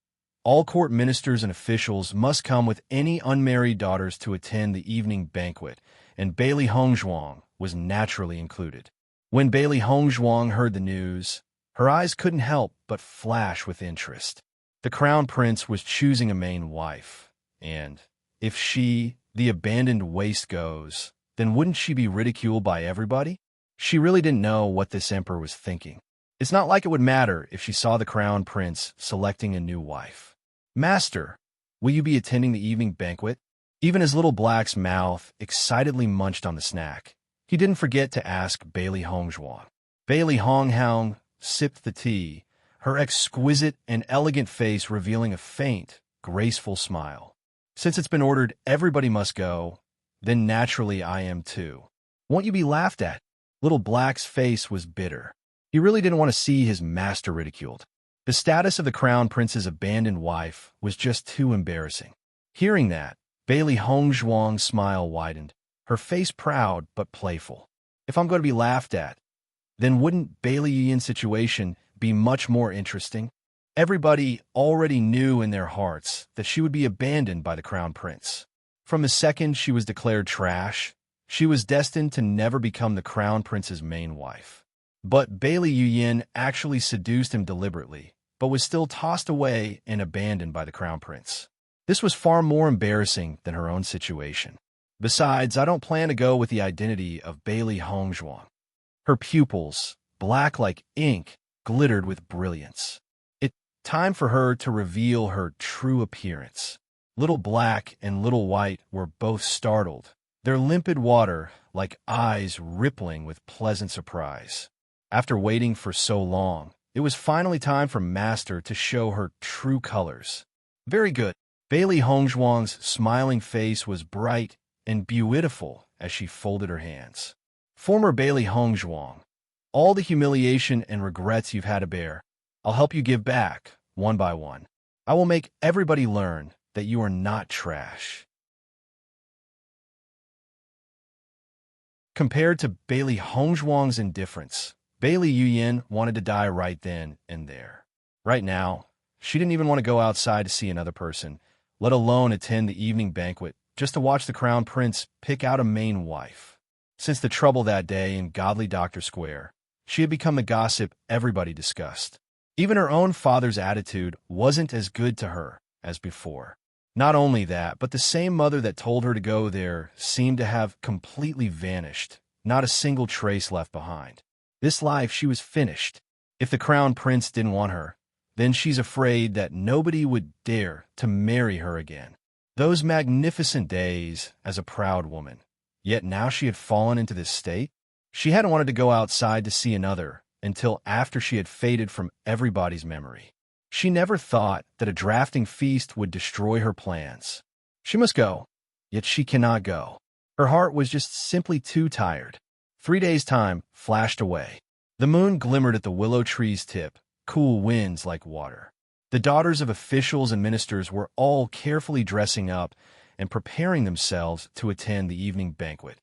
S1: All court ministers and officials must come with any unmarried daughters to attend the evening banquet, and Bailey Hongzhuang was naturally included. When Bailey Hongzhuang heard the news, her eyes couldn't help but flash with interest. The crown prince was choosing a main wife, and if she, the abandoned waste, goes, then wouldn't she be ridiculed by everybody? She really didn't know what this emperor was thinking. It's not like it would matter if she saw the crown prince selecting a new wife. "Master, will you be attending the evening banquet?" Even as Little Black's mouth excitedly munched on the snack, he didn't forget to ask Bailey Hongzhuang. Bailey Honghoung sipped the tea, her exquisite and elegant face revealing a faint, graceful smile. "Since it's been ordered everybody must go, then naturally I am too. Won't you be laughed at?" Little Black's face was bitter. He really didn't want to see his master ridiculed. The status of the crown prince's abandoned wife was just too embarrassing. Hearing that, Bailey Hongzhuang's smile widened, her face proud but playful. "If I'm going to be laughed at, then wouldn't Bailey Yin's situation be much more interesting?" Everybody already knew in their hearts that she would be abandoned by the crown prince. From the second she was declared trash, she was destined to never become the crown prince's main wife. But Bailey Yin actually seduced him deliberately, but was still tossed away and abandoned by the crown prince. This was far more embarrassing than her own situation. Besides, I don't plan to go with the identity of Bailey Hongzhuang. Her pupils, black like ink, glittered with brilliance. It's time for her to reveal her true appearance. Little Black and Little White were both startled, their limpid water like eyes rippling with pleasant surprise. After waiting for so long, it was finally time for Master to show her true colors. "Very good." Bailey Hongzhuang's smiling face was bright and beautiful as she folded her hands. "Former Bailey Hongzhuang, all the humiliation and regrets you've had to bear, I'll help you give back, one by one. I will make everybody learn that you are not trash." Compared to Bailey Hongzhuang's indifference, Bailey Yin wanted to die right then and there. Right now, she didn't even want to go outside to see another person, let alone attend the evening banquet just to watch the crown prince pick out a main wife. Since the trouble that day in Godly Doctor Square, she had become the gossip everybody discussed. Even her own father's attitude wasn't as good to her as before. Not only that, but the same mother that told her to go there seemed to have completely vanished, not a single trace left behind. This life, she was finished. If the crown prince didn't want her, then she's afraid that nobody would dare to marry her again. Those magnificent days as a proud woman. Yet now she had fallen into this state. She hadn't wanted to go outside to see another until after she had faded from everybody's memory. She never thought that a drafting feast would destroy her plans. She must go, yet she cannot go. Her heart was just simply too tired. 3 days' time flashed away. The moon glimmered at the willow tree's tip, cool winds like water. The daughters of officials and ministers were all carefully dressing up and preparing themselves to attend the evening banquet.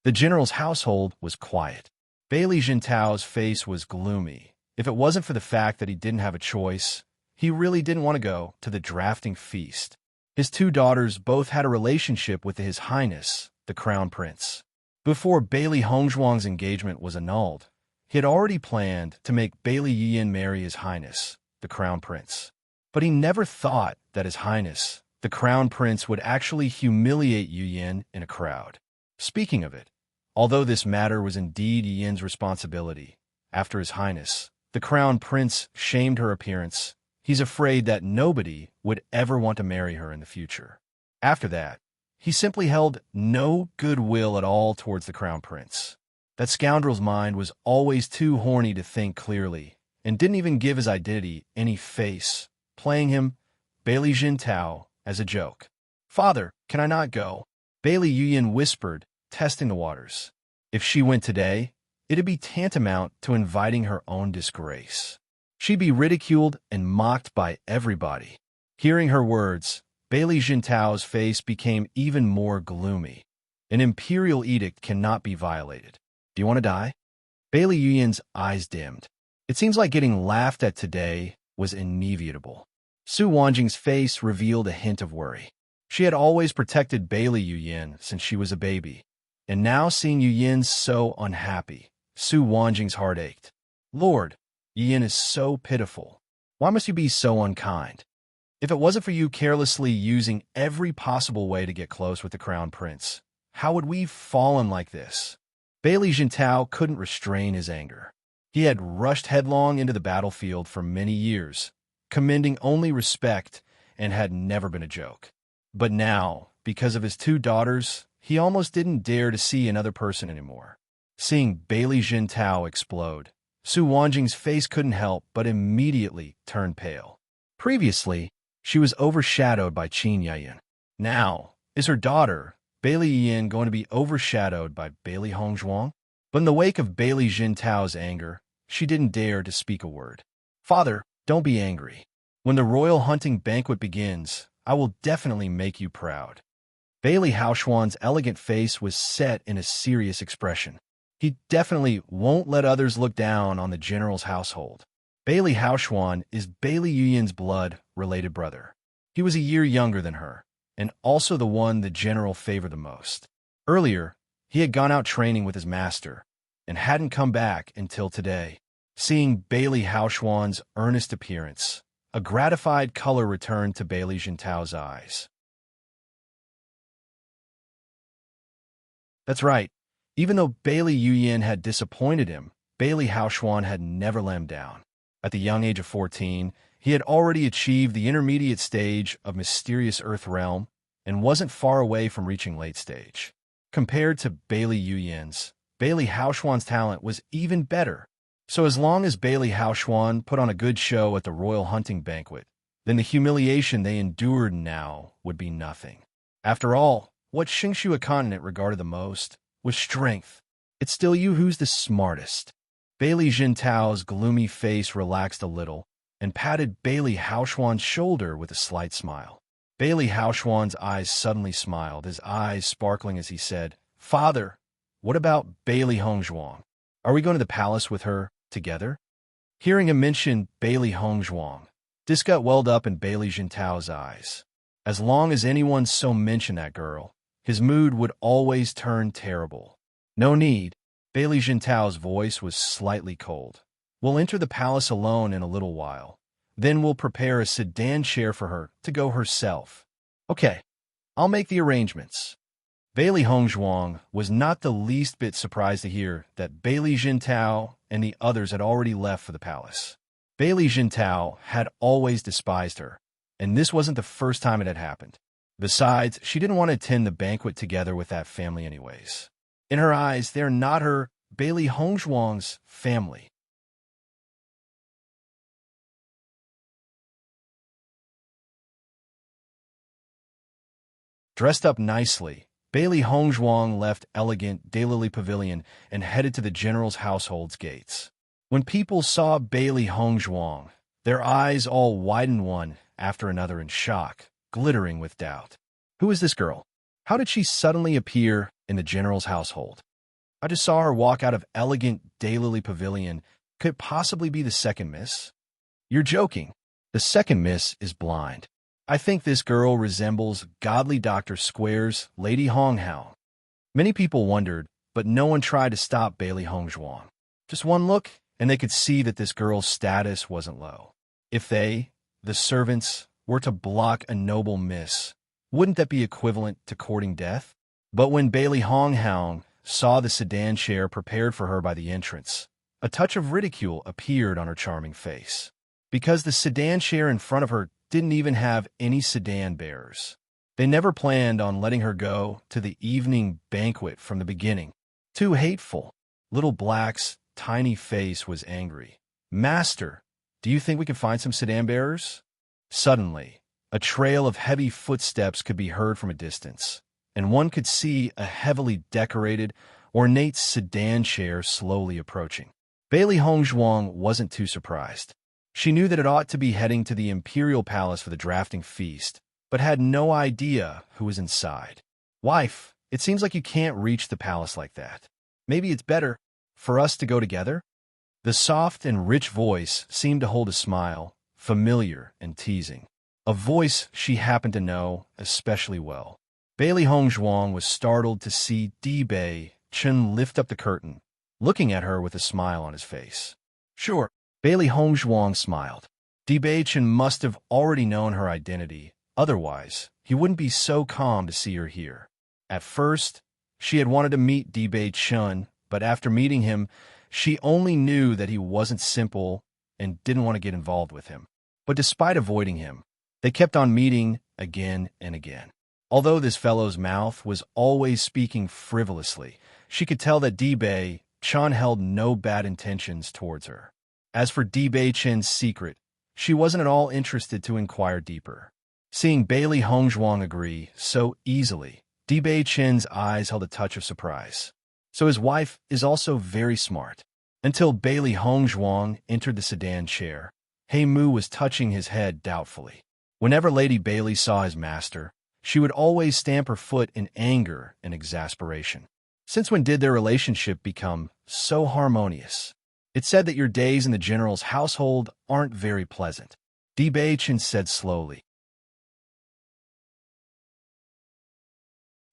S1: The general's household was quiet. Bailey Jintao's face was gloomy. If it wasn't for the fact that he didn't have a choice, he really didn't want to go to the drafting feast. His 2 daughters both had a relationship with His Highness, the Crown Prince. Before Bailey Hongzhuang's engagement was annulled, he had already planned to make Bailey Yin marry His Highness, the Crown Prince. But he never thought that His Highness, the Crown Prince, would actually humiliate Yin in a crowd. Speaking of it, although this matter was indeed Yin's responsibility, after His Highness, the Crown Prince, shamed her appearance, he's afraid that nobody would ever want to marry her in the future. After that, he simply held no goodwill at all towards the Crown Prince. That scoundrel's mind was always too horny to think clearly, and didn't even give his identity any face, playing him, Bailey Jintao, as a joke. "Father, can I not go?" Bailey Yin whispered, testing the waters. If she went today, it'd be tantamount to inviting her own disgrace. She'd be ridiculed and mocked by everybody. Hearing her words, Bailey Jintao's face became even more gloomy. An imperial edict cannot be violated. Do you want to die? Bailey Yuyan's eyes dimmed. It seems like getting laughed at today was inevitable. Su Wanjing's face revealed a hint of worry. She had always protected Bailey Yuyan since she was a baby, and now seeing Yuyan so unhappy, Su Wanjing's heart ached. Lord, Yuyan is so pitiful. Why must you be so unkind? If it wasn't for you carelessly using every possible way to get close with the crown prince, how would we have fallen like this? Bailey Jintao couldn't restrain his anger. He had rushed headlong into the battlefield for many years, commending only respect, and had never been a joke. But now, because of his two daughters, he almost didn't dare to see another person anymore. Seeing Bailey Jintao explode, Su Wanjing's face couldn't help but immediately turn pale. Previously, she was overshadowed by Qin Yayan. Now, is her daughter, Bailey Yin, going to be overshadowed by Bailey Hongzhuang? But in the wake of Bailey Jintao's anger, she didn't dare to speak a word. Father, don't be angry. When the royal hunting banquet begins, I will definitely make you proud. Bailey Haoxuan's elegant face was set in a serious expression. He definitely won't let others look down on the general's household. Bailey Haoxuan is Bailey Yuyan's blood-related brother. He was a year younger than her, and also the one the general favored the most. Earlier, he had gone out training with his master, and hadn't come back until today. Seeing Bailey Haoxuan's earnest appearance, a gratified color returned to Bailey Jintao's eyes. That's right. Even though Bailey Yuyan had disappointed him, Bailey Haoxuan had never let him down. At the young age of 14, he had already achieved the intermediate stage of Mysterious Earth Realm and wasn't far away from reaching late stage. Compared to Bailey Yuyan's, Bailey Haoxuan's talent was even better. So as long as Bailey Haoxuan put on a good show at the royal hunting banquet, then the humiliation they endured now would be nothing. After all, what Xingxua continent regarded the most was strength. It's still you who's the smartest. Bailey Jintao's gloomy face relaxed a little and patted Bailey Haoxuan's shoulder with a slight smile. Bailey Haoxuan's eyes suddenly smiled, his eyes sparkling as he said, Father, what about Bailey Hongzhuang? Are we going to the palace with her together? Hearing him mention Bailey Hongzhuang, disgust welled up in Bailey Jintao's eyes. As long as anyone so mentioned that girl, his mood would always turn terrible. No need. Bailey Jintao's voice was slightly cold. We'll enter the palace alone in a little while. Then we'll prepare a sedan chair for her to go herself. Okay, I'll make the arrangements. Bailey Hongzhuang was not the least bit surprised to hear that Bailey Jintao and the others had already left for the palace. Bailey Jintao had always despised her, and this wasn't the first time it had happened. Besides, she didn't want to attend the banquet together with that family anyways. In her eyes, they're not her, Bailey Hongzhuang's, family. Dressed up nicely, Bailey Hongzhuang left elegant Daylily Pavilion and headed to the general's household's gates. When people saw Bailey Hongzhuang, their eyes all widened one after another in shock, glittering with doubt. Who is this girl? How did she suddenly appear in the general's household? I just saw her walk out of elegant Daylily Pavilion. Could it possibly be the second miss? You're joking. The second miss is blind. I think this girl resembles godly Dr. Square's Lady Honghao. Many people wondered, but no one tried to stop Bailey Hongzhuang. Just one look, and they could see that this girl's status wasn't low. If they, the servants, were to block a noble miss, wouldn't that be equivalent to courting death? But when Bailey Honghao saw the sedan chair prepared for her by the entrance, a touch of ridicule appeared on her charming face. Because the sedan chair in front of her didn't even have any sedan bearers. They never planned on letting her go to the evening banquet from the beginning. Too hateful. Little Black's tiny face was angry. Master, do you think we can find some sedan bearers? Suddenly, a trail of heavy footsteps could be heard from a distance, and one could see a heavily decorated, ornate sedan chair slowly approaching. Bailey Hongzhuang wasn't too surprised. She knew that it ought to be heading to the imperial palace for the drafting feast, but had no idea who was inside. Wife, it seems like you can't reach the palace like that. Maybe it's better for us to go together? The soft and rich voice seemed to hold a smile, familiar and teasing. A voice she happened to know especially well. Bailey Hongzhuang was startled to see Dibei Chen lift up the curtain, looking at her with a smile on his face. Sure, Bailey Hongzhuang smiled. Dibei Chen must have already known her identity, otherwise he wouldn't be so calm to see her here. At first, she had wanted to meet Dibei Chen, but after meeting him, she only knew that he wasn't simple and didn't want to get involved with him. But despite avoiding him, they kept on meeting again and again. Although this fellow's mouth was always speaking frivolously, she could tell that Dibei Chen held no bad intentions towards her. As for Dibei Chen's secret, she wasn't at all interested to inquire deeper. Seeing Bailey Hongzhuang agree so easily, Dibei Chen's eyes held a touch of surprise. So his wife is also very smart. Until Bailey Hongzhuang entered the sedan chair, He Mu was touching his head doubtfully. Whenever Lady Bailey saw his master, she would always stamp her foot in anger and exasperation. Since when did their relationship become so harmonious? It's said that your days in the general's household aren't very pleasant, Dibei Chen said slowly.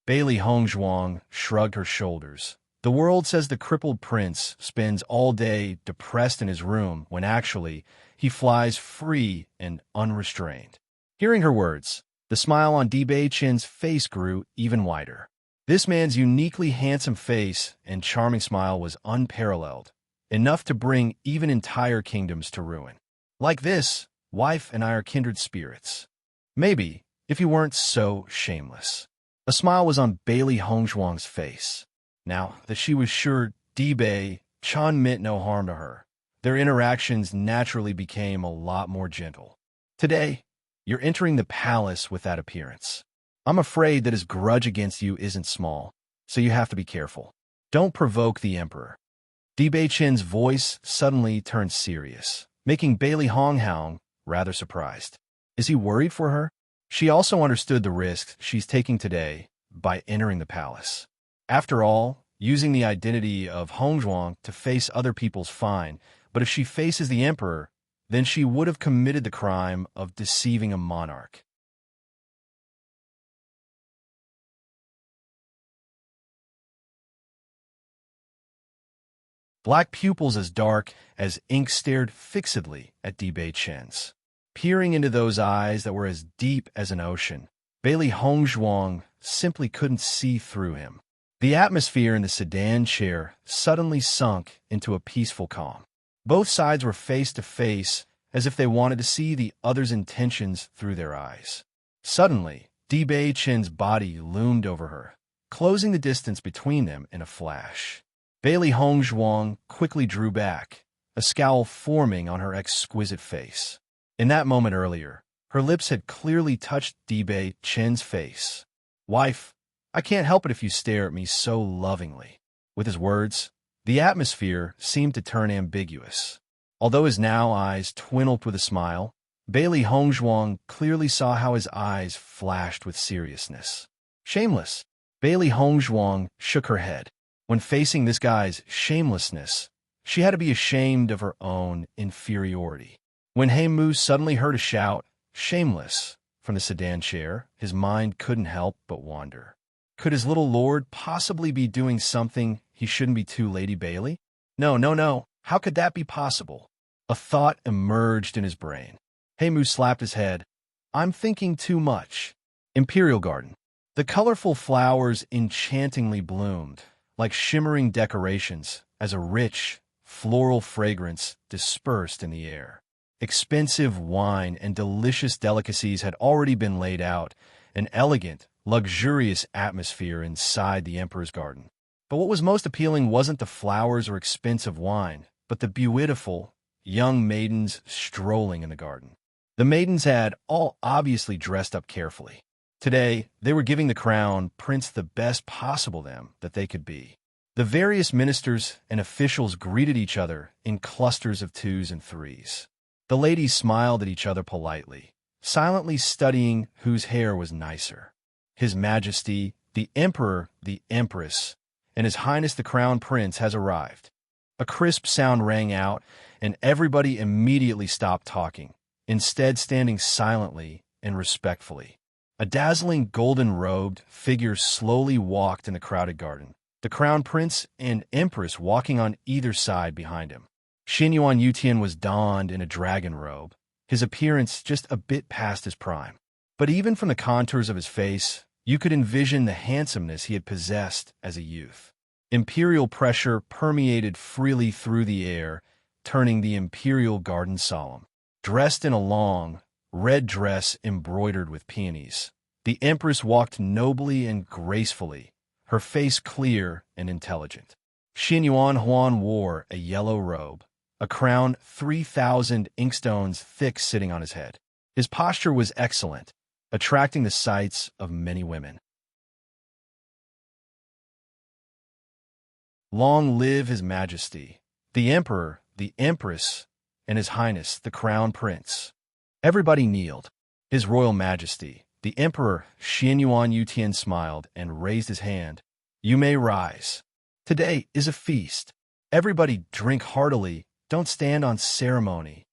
S1: Bailey Hongzhuang shrugged her shoulders. The world says the crippled prince spends all day depressed in his room when actually he flies free and unrestrained. Hearing her words, the smile on Dibei Chen's face grew even wider. This man's uniquely handsome face and charming smile was unparalleled, enough to bring even entire kingdoms to ruin. Like this, wife and I are kindred spirits. Maybe, if you weren't so shameless. A smile was on Bailey Hongzhuang's face. Now that she was sure Dibei Chen meant no harm to her, their interactions naturally became a lot more gentle. Today, you're entering the palace with that appearance. I'm afraid that his grudge against you isn't small, so you have to be careful. Don't provoke the emperor. Dibei Chen's voice suddenly turned serious, making Bailey Hongzhuang rather surprised. Is he worried for her? She also understood the risks she's taking today by entering the palace. After all, using the identity of Hongzhuang to face other people's fine, but if she faces the emperor, then she would have committed the crime of deceiving a monarch. Black pupils as dark as ink stared fixedly at Dibei Chen's. Peering into those eyes that were as deep as an ocean, Bailey Hongzhuang simply couldn't see through him. The atmosphere in the sedan chair suddenly sunk into a peaceful calm. Both sides were face to face, as if they wanted to see the other's intentions through their eyes. Suddenly, Dibei Chen's body loomed over her, closing the distance between them in a flash. Bailey Hongzhuang quickly drew back, a scowl forming on her exquisite face. In that moment earlier, her lips had clearly touched Dibei Chen's face. Wife, I can't help it if you stare at me so lovingly. With his words, the atmosphere seemed to turn ambiguous. Although his now eyes twinkled with a smile, Bailey Hongzhuang clearly saw how his eyes flashed with seriousness. Shameless. Bailey Hongzhuang shook her head. When facing this guy's shamelessness, she had to be ashamed of her own inferiority. When He Mu suddenly heard a shout, "Shameless," from the sedan chair, his mind couldn't help but wander. Could his little lord possibly be doing something he shouldn't be to Lady Bailey? No. How could that be possible? A thought emerged in his brain. He Mu slapped his head. I'm thinking too much. Imperial Garden. The colorful flowers enchantingly bloomed, like shimmering decorations, as a rich, floral fragrance dispersed in the air. Expensive wine and delicious delicacies had already been laid out, an elegant, luxurious atmosphere inside the emperor's garden. But what was most appealing wasn't the flowers or expensive wine, but the beautiful, young maidens strolling in the garden. The maidens had all obviously dressed up carefully. Today, they were giving the crown prince the best possible them that they could be. The various ministers and officials greeted each other in clusters of twos and threes. The ladies smiled at each other politely, silently studying whose hair was nicer. His Majesty, the Emperor, the Empress, and His Highness the Crown Prince has arrived. A crisp sound rang out, and everybody immediately stopped talking, instead standing silently and respectfully. A dazzling golden-robed figure slowly walked in the crowded garden, the Crown Prince and Empress walking on either side behind him. Xin Yuan Yutian was donned in a dragon robe, his appearance just a bit past his prime. But even from the contours of his face, you could envision the handsomeness he had possessed as a youth. Imperial pressure permeated freely through the air, turning the imperial garden solemn. Dressed in a long, red dress embroidered with peonies, the Empress walked nobly and gracefully, her face clear and intelligent. Xin Yuan Huan wore a yellow robe, a crown 3,000 inkstones thick sitting on his head. His posture was excellent, attracting the sights of many women. Long live His Majesty, the Emperor, the Empress, and His Highness the Crown Prince. Everybody kneeled. His Royal Majesty, the Emperor Xin Yuan Yutian smiled and raised his hand. You may rise. Today is a feast. Everybody drink heartily, don't stand on ceremony.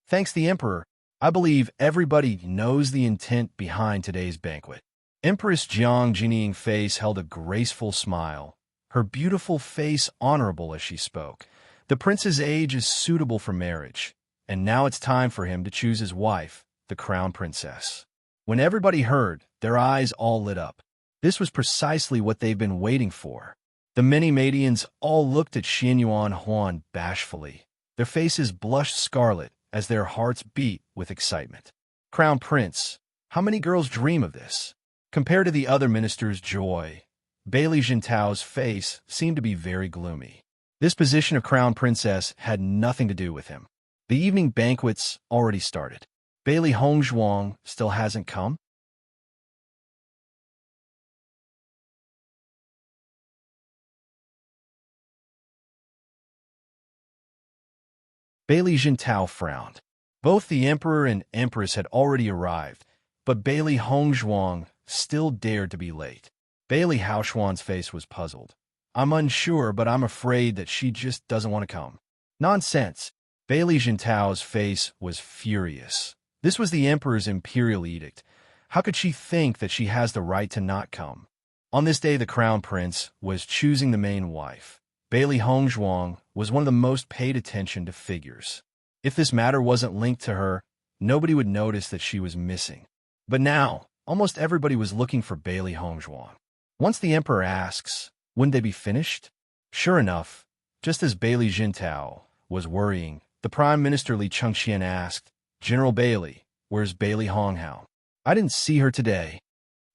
S1: Thanks the Emperor, I believe everybody knows the intent behind today's banquet. Empress Jiang Jinying face held a graceful smile, her beautiful face honorable as she spoke. The prince's age is suitable for marriage, and now it's time for him to choose his wife, the crown princess. When everybody heard, their eyes all lit up. This was precisely what they've been waiting for. The many maidens all looked at Xin Yuan Huan bashfully. Their faces blushed scarlet as their hearts beat with excitement. Crown Prince, how many girls dream of this? Compared to the other ministers' joy, Bailey Jintao's face seemed to be very gloomy. This position of Crown Princess had nothing to do with him. The evening banquets already started. Bailey Hongzhuang still hasn't come? Bailey Jintao frowned. Both the Emperor and Empress had already arrived, but Bailey Hongzhuang still dared to be late. Bailey Haoshuan's face was puzzled. I'm unsure, but I'm afraid that she just doesn't want to come. Nonsense. Bailey Jintao's face was furious. This was the Emperor's imperial edict. How could she think that she has the right to not come? On this day, the Crown Prince was choosing the main wife. Bailey Hongzhuang was one of the most paid attention to figures. If this matter wasn't linked to her, nobody would notice that she was missing. But now, almost everybody was looking for Bailey Hongzhuang. Once the Emperor asks, wouldn't they be finished? Sure enough, just as Bailey Jintao was worrying, the Prime Minister Li Chengxian asked, General Bailey, where's Bailey Honghao? I didn't see her today.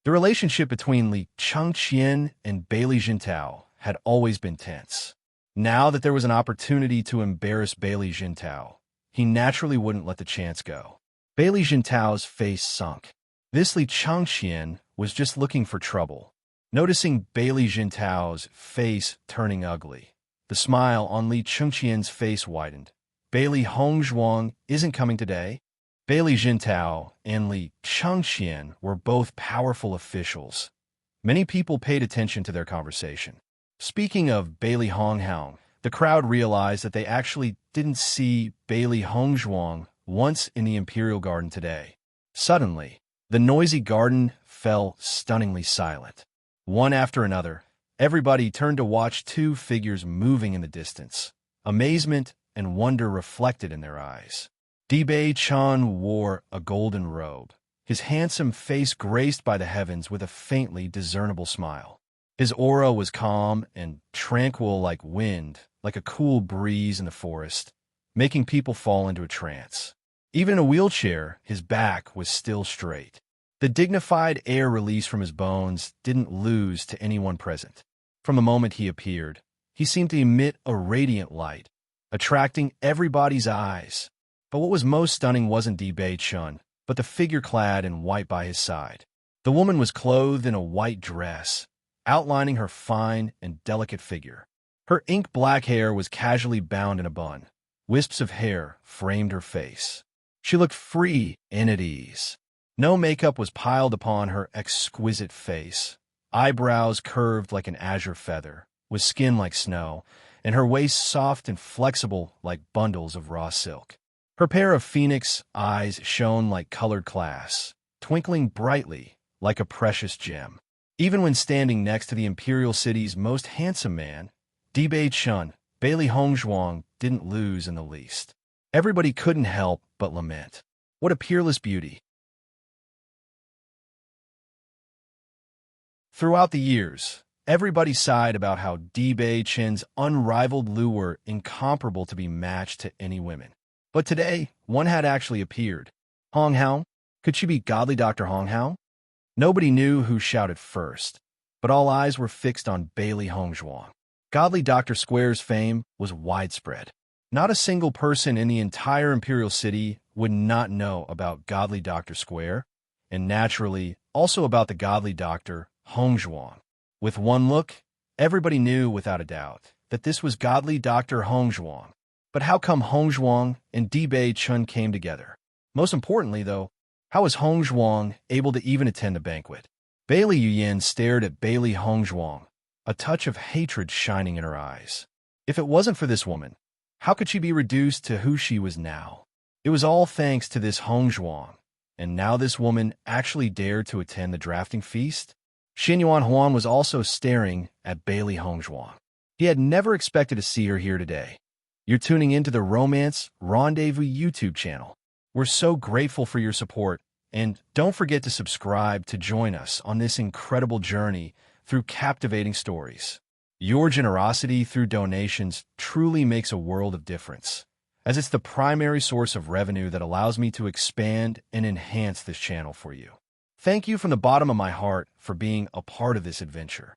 S1: The relationship between Li Chengxian and Bailey Jintao had always been tense. Now that there was an opportunity to embarrass Bailey Jintao, he naturally wouldn't let the chance go. Bailey Jintao's face sunk. This Li Chengxian was just looking for trouble. Noticing Bailey Jintao's face turning ugly, the smile on Li Chengxian's face widened. Bailey Hongzhuang isn't coming today. Bailey Jintao and Li Chengxian were both powerful officials. Many people paid attention to their conversation. Speaking of Bailey Honghao, the crowd realized that they actually didn't see Bailey Hongzhuang once in the Imperial Garden today. Suddenly, the noisy garden fell stunningly silent. One after another, everybody turned to watch two figures moving in the distance. Amazement and wonder reflected in their eyes. Dibei Chan wore a golden robe, his handsome face graced by the heavens with a faintly discernible smile. His aura was calm and tranquil like wind, like a cool breeze in the forest, making people fall into a trance. Even in a wheelchair, his back was still straight. The dignified air released from his bones didn't lose to anyone present. From the moment he appeared, he seemed to emit a radiant light, attracting everybody's eyes. But what was most stunning wasn't Dibei Chun, but the figure clad in white by his side. The woman was clothed in a white dress, outlining her fine and delicate figure. Her ink-black hair was casually bound in a bun. Wisps of hair framed her face. She looked free and at ease. No makeup was piled upon her exquisite face. Eyebrows curved like an azure feather, with skin like snow, and her waist soft and flexible like bundles of raw silk. Her pair of phoenix eyes shone like colored glass, twinkling brightly like a precious gem. Even when standing next to the imperial city's most handsome man, Dibei Chun, Bailey Hongzhuang didn't lose in the least. Everybody couldn't help but lament. What a peerless beauty. Throughout the years, everybody sighed about how Dibei Chen's unrivaled lure were incomparable to be matched to any women. But today, one had actually appeared. Hong Hao? Could she be godly Dr. Hong Hao? Nobody knew who shouted first, but all eyes were fixed on Bailey Hongzhuang. Godly Dr. Square's fame was widespread. Not a single person in the entire imperial city would not know about godly Dr. Square, and naturally, also about the godly Dr. Hongzhuang. With one look, everybody knew without a doubt that this was godly Dr. Hongzhuang. But how come Hongzhuang and Dibei Chun came together? Most importantly, though, how was Hongzhuang able to even attend the banquet? Bailey Yuyin stared at Bailey Hongzhuang, a touch of hatred shining in her eyes. If it wasn't for this woman, how could she be reduced to who she was now? It was all thanks to this Hongzhuang, and now this woman actually dared to attend the drafting feast? Xinyuan Huan was also staring at Bailey Hongzhuang. He had never expected to see her here today. You're tuning into the Romance Rendezvous YouTube channel. We're so grateful for your support, and don't forget to subscribe to join us on this incredible journey through captivating stories. Your generosity through donations truly makes a world of difference, as it's the primary source of revenue that allows me to expand and enhance this channel for you. Thank you from the bottom of my heart for being a part of this adventure.